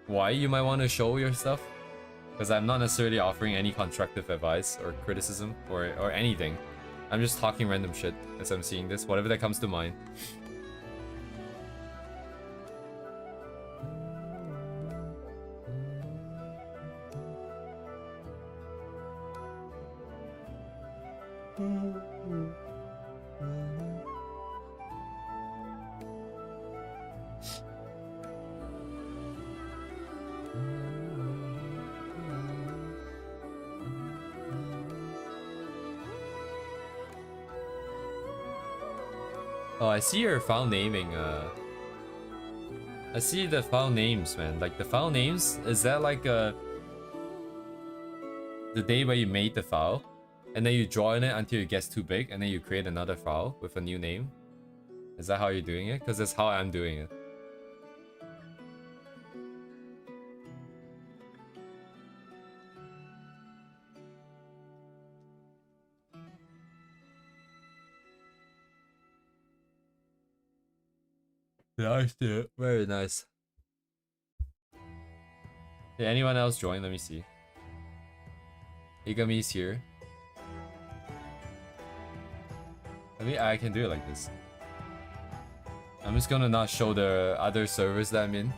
why you might want to show your stuff, because I'm not necessarily offering any constructive advice or criticism or anything. I'm just talking random shit as I'm seeing this, whatever that comes to mind. Oh, I see your file naming, I see the file names, man. Like, the file names, is that like, the day where you made the file, and then you draw in it until it gets too big, and then you create another file with a new name? Is that how you're doing it? Because that's how I'm doing it. Nice, dude. Very nice. Did anyone else join? Let me see. Igami's here. I can do it like this. I'm just gonna not show the other servers that I'm in.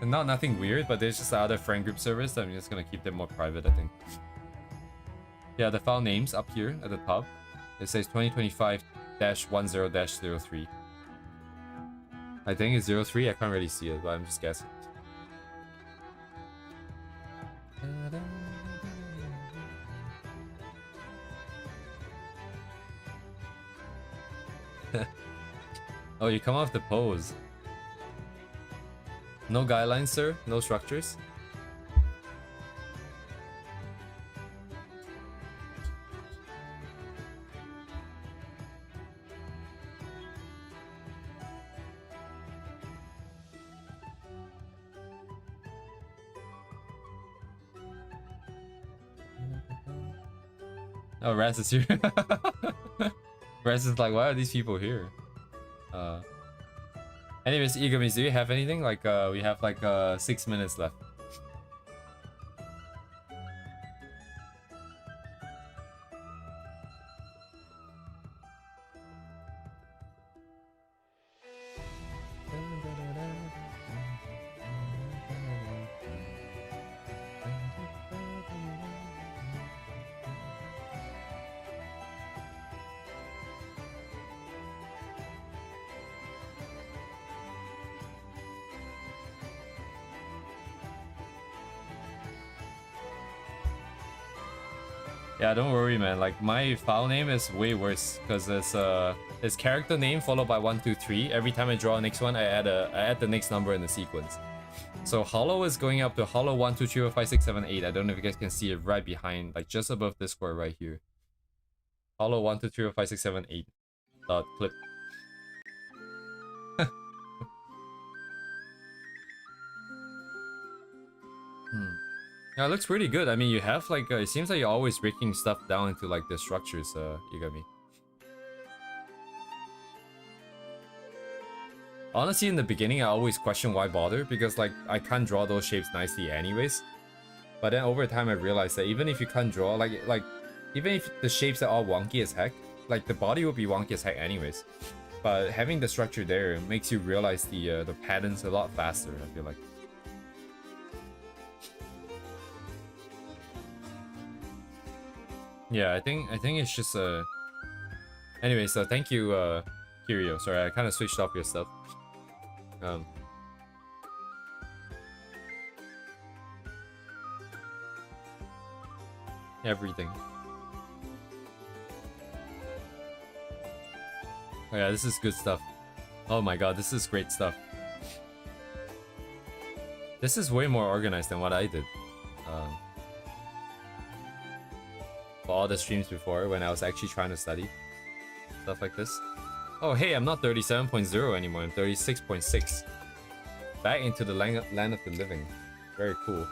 And nothing weird, but there's just other friend group servers that I'm just gonna keep them more private, I think. Yeah, the file names up here at the top. It says 2025-10-03. I think it's 03. I can't really see it, but I'm just guessing. Oh, you come off the pose. No guidelines, sir? No structures? Oh, Raz is here. Raz is like, why are these people here? Anyways, Igamis, do you have anything? Like, we have like 6 minutes left. Yeah, don't worry, man. Like, my file name is way worse because it's character name followed by 1, 2, 3. Every time I draw the next one, I add the next number in the sequence. So hollow is going up to hollow 1, 2, 3, 4, 5, 6, 7, 8. I don't know if you guys can see it right behind, like just above this square right here. Hollow 1, 2, 3, 4, 5, 6, 7, 8. Dot clip. Yeah, it looks pretty good. I mean, you have like it seems like you're always breaking stuff down into like the structures. You got me. Honestly, in the beginning, I always question why bother because like I can't draw those shapes nicely anyways. But then over time, I realized that even if you can't draw like even if the shapes are all wonky as heck, like the body will be wonky as heck anyways. But having the structure there makes you realize the patterns a lot faster. I feel like. Yeah, I think it's just Anyway, so thank you, Kirio. Sorry, I kind of switched off your stuff. Everything. Oh yeah, this is good stuff. Oh my god, this is great stuff. This is way more organized than what I did. For all the streams before when I was actually trying to study. Stuff like this. Oh hey, I'm not 37.0 anymore, I'm 36.6. Back into the land of the living. Very cool.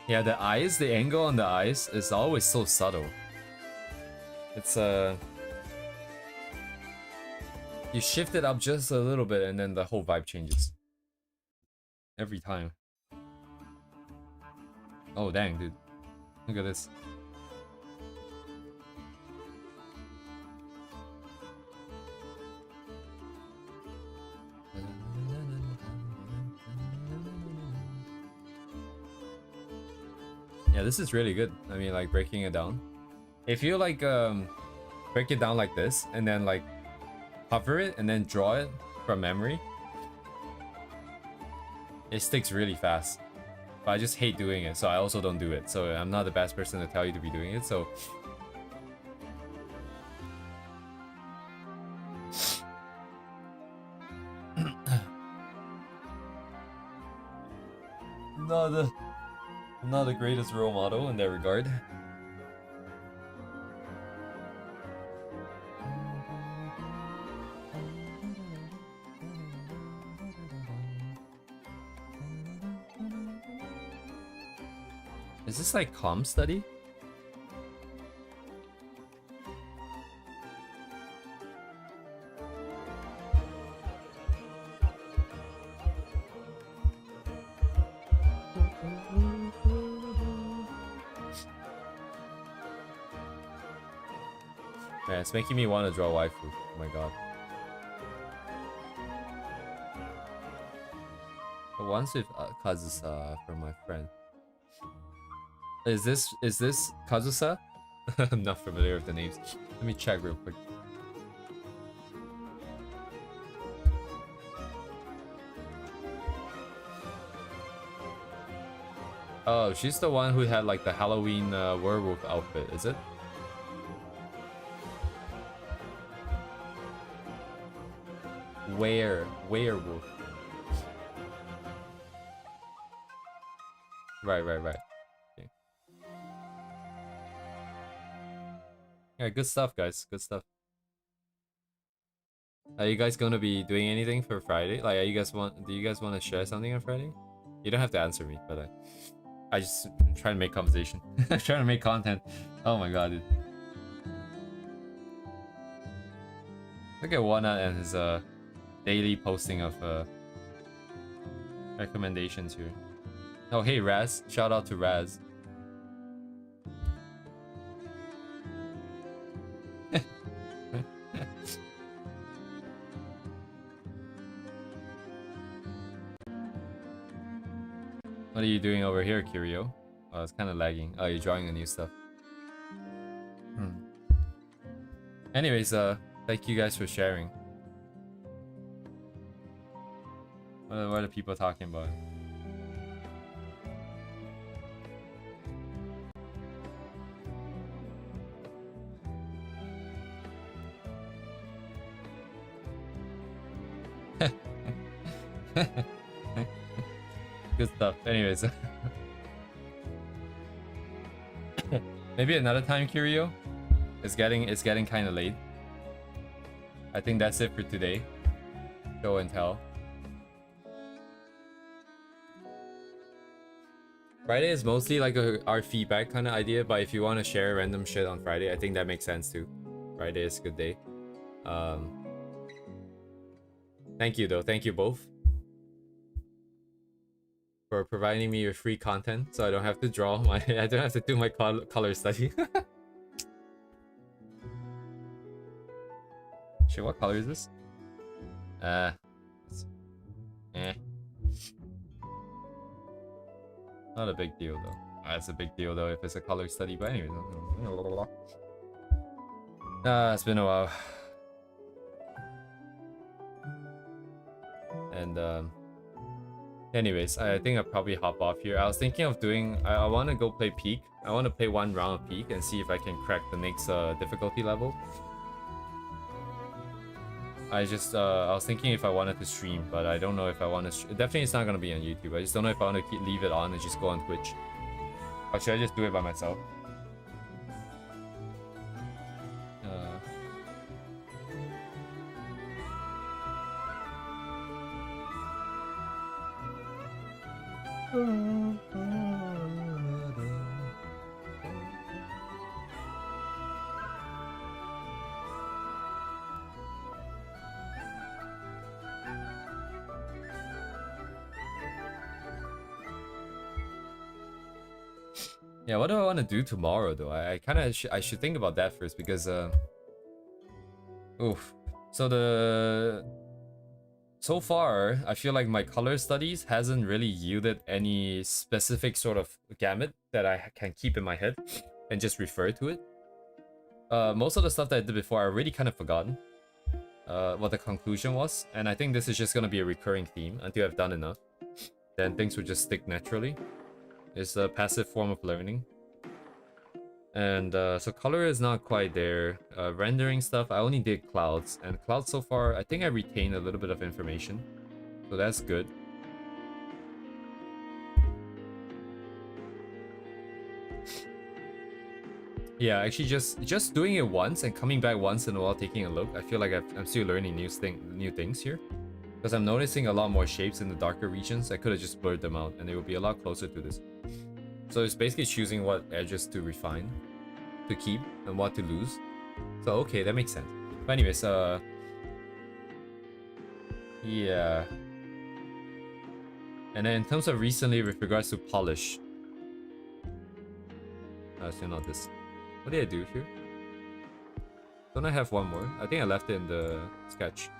Yeah, the eyes, the angle on the eyes is always so subtle. It's you shift it up just a little bit and then the whole vibe changes. Every time. Oh dang, dude. Look at this. Yeah, this is really good. I mean, like breaking it down. If you like break it down like this and then like hover it and then draw it from memory, it sticks really fast. But I just hate doing it, so I also don't do it. So I'm not the best person to tell you to be doing it, so... not the greatest role model in that regard. Is this like comm study? Yeah, it's making me want to draw waifu. Oh my god. But once with Kazusa from my friend. Is this Kazusa? I'm not familiar with the names. Let me check real quick. Oh, she's the one who had like the Halloween werewolf outfit, is it? Werewolf. Right. Okay. Yeah, good stuff, guys. Good stuff. Are you guys gonna be doing anything for Friday? Like, do you guys want to share something on Friday? You don't have to answer me, but I just trying to make conversation. Trying to make content. Oh my god, dude. Look at Walnut and his daily posting of recommendations here. Oh hey Raz, shout out to Raz. What are you doing over here, Kirio? Oh, it's kind of lagging. Oh, you're drawing the new stuff. Anyways, thank you guys for sharing. What are the people talking about? Good stuff. Anyways. Maybe another time, Kirio. It's getting kind of late. I think that's it for today. Show and tell. Friday is mostly like our feedback kind of idea, but if you want to share random shit on Friday, I think that makes sense too. Friday is a good day. Thank you though. Thank you both for providing me with free content, so I don't have to draw my. I don't have to do my color study. Shit, what color is this? Not a big deal though. It's a big deal though if it's a color study, but anyways. It's been a while. And anyways, I think I'll probably hop off here. I was thinking of doing, I want to go play Peak. I want to play one round of Peak and see if I can crack the next difficulty level. I was thinking if I wanted to stream, but I don't know if I want to. Definitely, it's not gonna be on YouTube. I just don't know if I want to leave it on and just go on Twitch. Or should I just do it by myself? Yeah, what do I want to do tomorrow though? I kind of I should think about that first because oof. So far I feel like my color studies hasn't really yielded any specific sort of gamut that I can keep in my head and just refer to it. Most of the stuff that I did before I already kind of forgotten what the conclusion was, and I think this is just gonna be a recurring theme until I've done enough. Then things will just stick naturally. It's a passive form of learning. And so color is not quite there. Rendering stuff, I only did clouds. And clouds so far, I think I retained a little bit of information. So that's good. Yeah, actually just doing it once and coming back once in a while taking a look, I feel like I'm still learning new things here. Because I'm noticing a lot more shapes in the darker regions. I could have just blurred them out and it would be a lot closer to this. So it's basically choosing what edges to refine, to keep, and what to lose. So okay, that makes sense. But anyways, yeah. And then in terms of recently with regards to polish. Still not this. What did I do here? Don't I have one more? I think I left it in the sketch.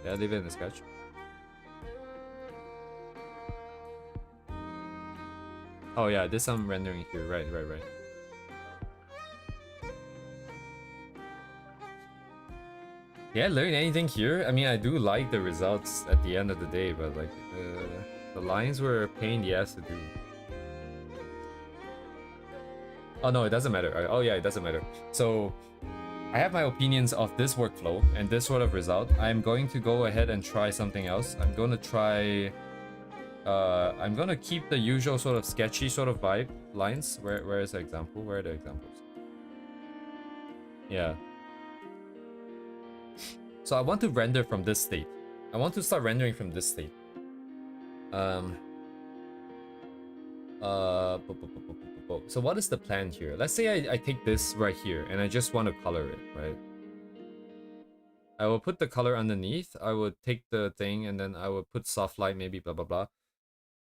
Yeah, leave it in the sketch. Oh yeah, I did some rendering here. Right. Yeah, learn anything here? I mean, I do like the results at the end of the day, but like the lines were a pain in the ass to do. Oh no, it doesn't matter. Oh yeah, it doesn't matter. So I have my opinions of this workflow and this sort of result. I'm going to go ahead and try something else. I'm going to try... I'm going to keep the usual sort of sketchy sort of vibe lines. Where is the example? Where are the examples? Yeah. So I want to render from this state. I want to start rendering from this state. So what is the plan here? Let's say I take this right here and I just want to color it, right? I will put the color underneath. I would take the thing and then I will put soft light, maybe blah blah blah.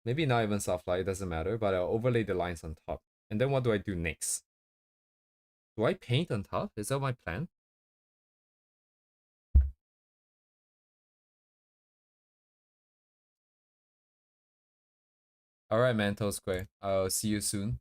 Maybe not even soft light, it doesn't matter, but I'll overlay the lines on top. And then what do I do next? Do I paint on top? Is that my plan? Alright, Mantle Square. I'll see you soon.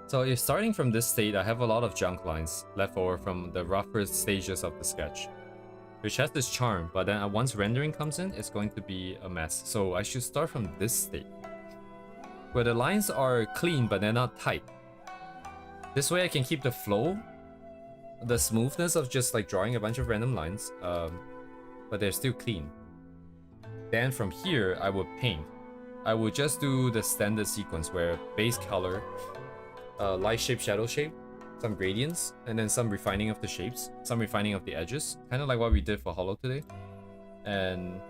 So if starting from this state, I have a lot of junk lines left over from the rougher stages of the sketch, which has this charm, but then once rendering comes in, it's going to be a mess. So I should start from this state, where the lines are clean, but they're not tight. This way I can keep the flow, the smoothness of just like drawing a bunch of random lines, but they're still clean. Then from here, I would paint. I would just do the standard sequence where base color, light shape, shadow shape, some gradients, and then some refining of the shapes, some refining of the edges, kind of like what we did for Hollow today. And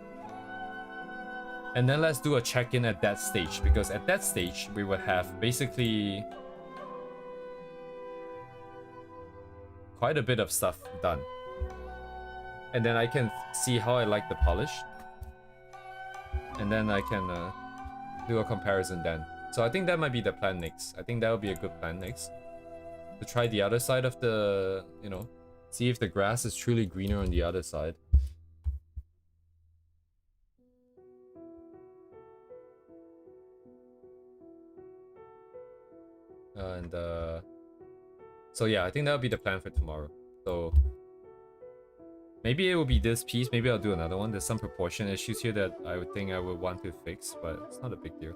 then let's do a check-in at that stage, because at that stage we would have basically quite a bit of stuff done. And then I can see how I like the polish, and then I can do a comparison then. So I think that might be the plan next. I think that would be a good plan next. To try the other side of the, you know, see if the grass is truly greener on the other side. And so yeah, I think that would be the plan for tomorrow. So maybe it will be this piece, maybe I'll do another one. There's some proportion issues here that I would think I would want to fix, but it's not a big deal.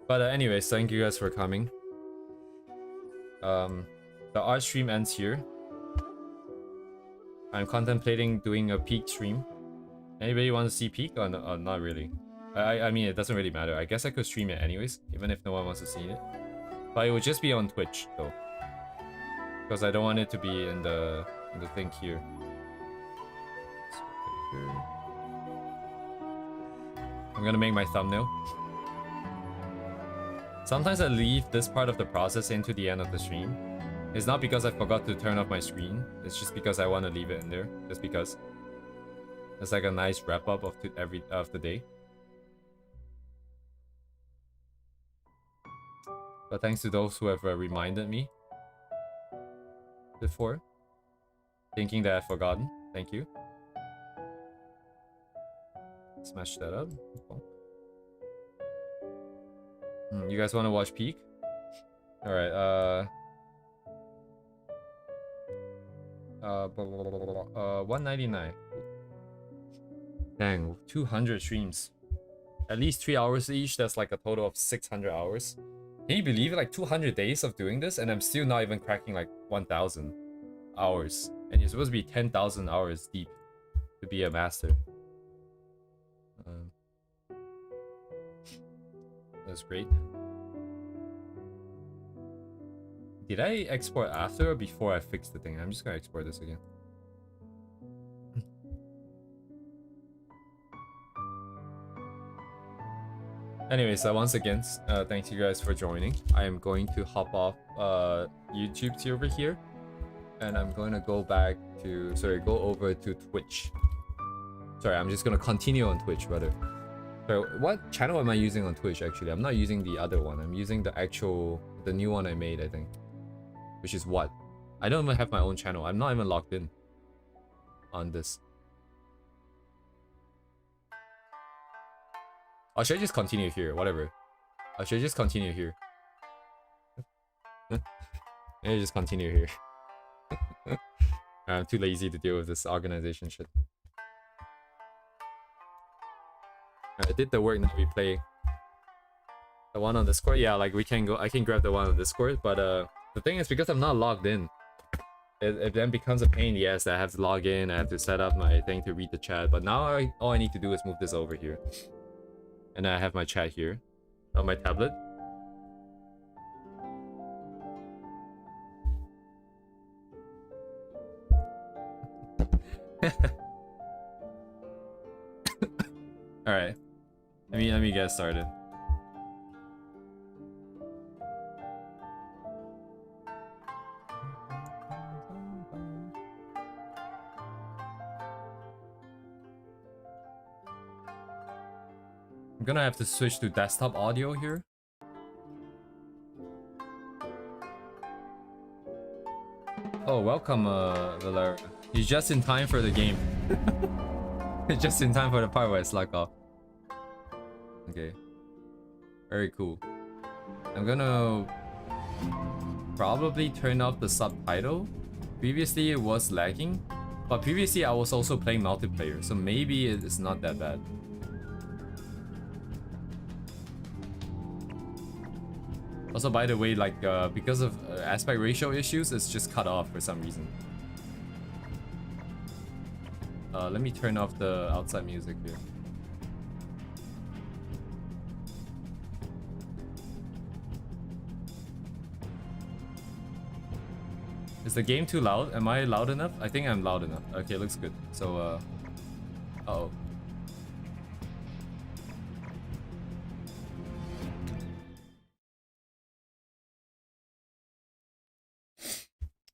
But anyways, thank you guys for coming. The art stream ends here. I'm contemplating doing a peak stream. Anybody want to see peak or no, not really? I mean, it doesn't really matter. I guess I could stream it anyways, even if no one wants to see it. But it would just be on Twitch though, because I don't want it to be in the thing here. I'm gonna make my thumbnail. Sometimes I leave this part of the process into the end of the stream. It's not because I forgot to turn off my screen. It's just because I want to leave it in there. Just because it's like a nice wrap up of the day. But thanks to those who have reminded me before, thinking that I've forgotten. Thank you. Smash that up. You guys want to watch peak? All right. 199. Dang, 200 streams. At least 3 hours each. That's like a total of 600 hours. Can you believe it? Like 200 days of doing this, and I'm still not even cracking like 1,000 hours. And you're supposed to be 10,000 hours deep to be a master. That's great. Did I export after or before I fixed the thing? I'm just gonna export this again. Anyways, once again, thanks you guys for joining. I am going to hop off YouTube over here, and I'm going to go back to, go over to Twitch. Sorry, I'm just gonna continue on Twitch rather. So what channel am I using on Twitch actually? I'm not using the other one. I'm using the new one I made, I think. Which is what? I don't even have my own channel. I'm not even logged in on this. Or should I just continue here? Whatever. Or should I just continue here? Maybe just continue here. I'm too lazy to deal with this organization shit. I did the work, now we play. The one on Discord? Yeah, like we can go. I can grab the one on Discord, but the thing is because I'm not logged in, it then becomes a pain. Yes, I have to log in. I have to set up my thing to read the chat. But now all I need to do is move this over here, and I have my chat here on my tablet. All right, let me get started. I'm gonna have to switch to desktop audio here. Oh, welcome, Valera. You're just in time for the game. Just in time for the part where I slack off. Okay. Very cool. I'm gonna probably turn off the subtitle. Previously it was lagging, but previously I was also playing multiplayer, so maybe it's not that bad. Also, by the way, like because of aspect ratio issues, it's just cut off for some reason. Let me turn off the outside music here. Is the game too loud? Am I loud enough? I think I'm loud enough. Okay, looks good. So, uh-oh.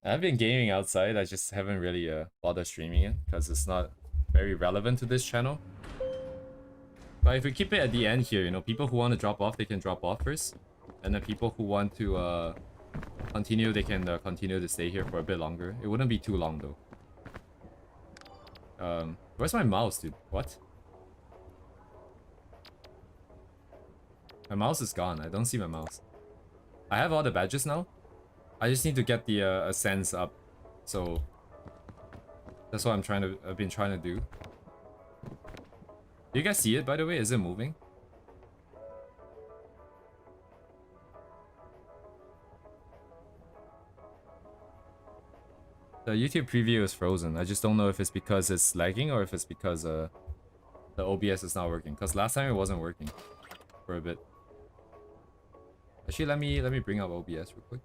I've been gaming outside, I just haven't really bothered streaming it because it's not very relevant to this channel. But if we keep it at the end here, you know, people who want to drop off, they can drop off first. And then people who want to continue, they can continue to stay here for a bit longer. It wouldn't be too long though. Where's my mouse, dude? What? My mouse is gone. I don't see my mouse. I have all the badges now. I just need to get the Ascends up. So that's what I've been trying to do. Do you guys see it, by the way? Is it moving? The YouTube preview is frozen. I just don't know if it's because it's lagging or if it's because the OBS is not working. Because last time it wasn't working for a bit. Actually, let me bring up OBS real quick.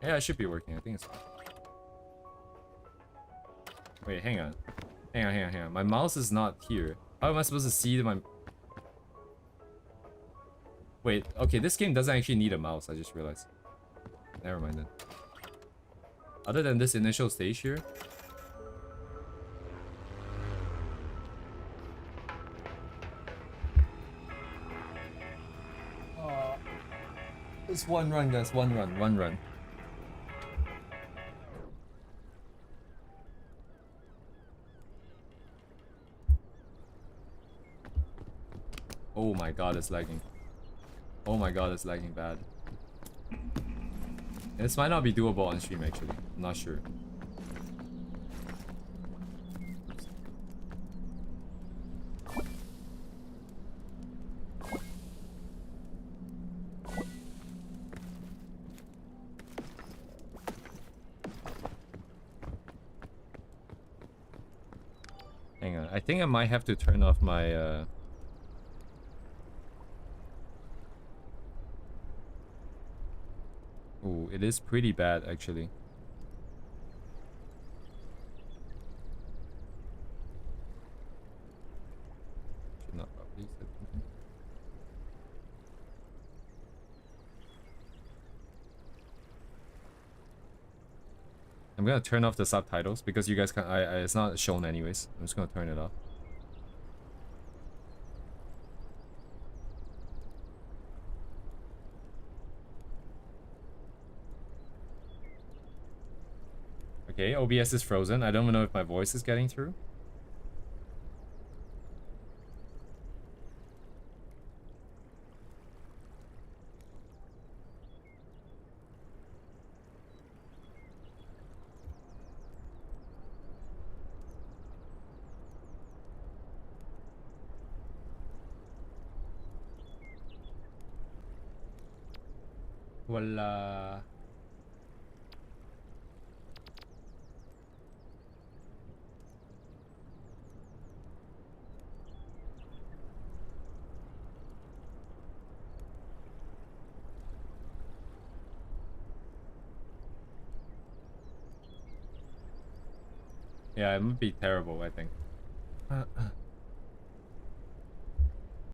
Yeah, it should be working. I think it's fine. Wait, hang on. Hang on. My mouse is not here. How am I supposed to see my... Wait, okay, this game doesn't actually need a mouse, I just realized. Never mind then. Other than this initial stage here... It's one run, guys. One run. Oh my god, it's lagging. Oh my god, it's lagging bad. This might not be doable on stream actually. I'm not sure. Hang on. I think I might have to turn off my Ooh, it is pretty bad actually. Should not probably set something. I'm gonna turn off the subtitles because you guys can't. It's not shown anyways. I'm just gonna turn it off. Okay, OBS is frozen. I don't know if my voice is getting through. Wala. Yeah, it would be terrible, I think.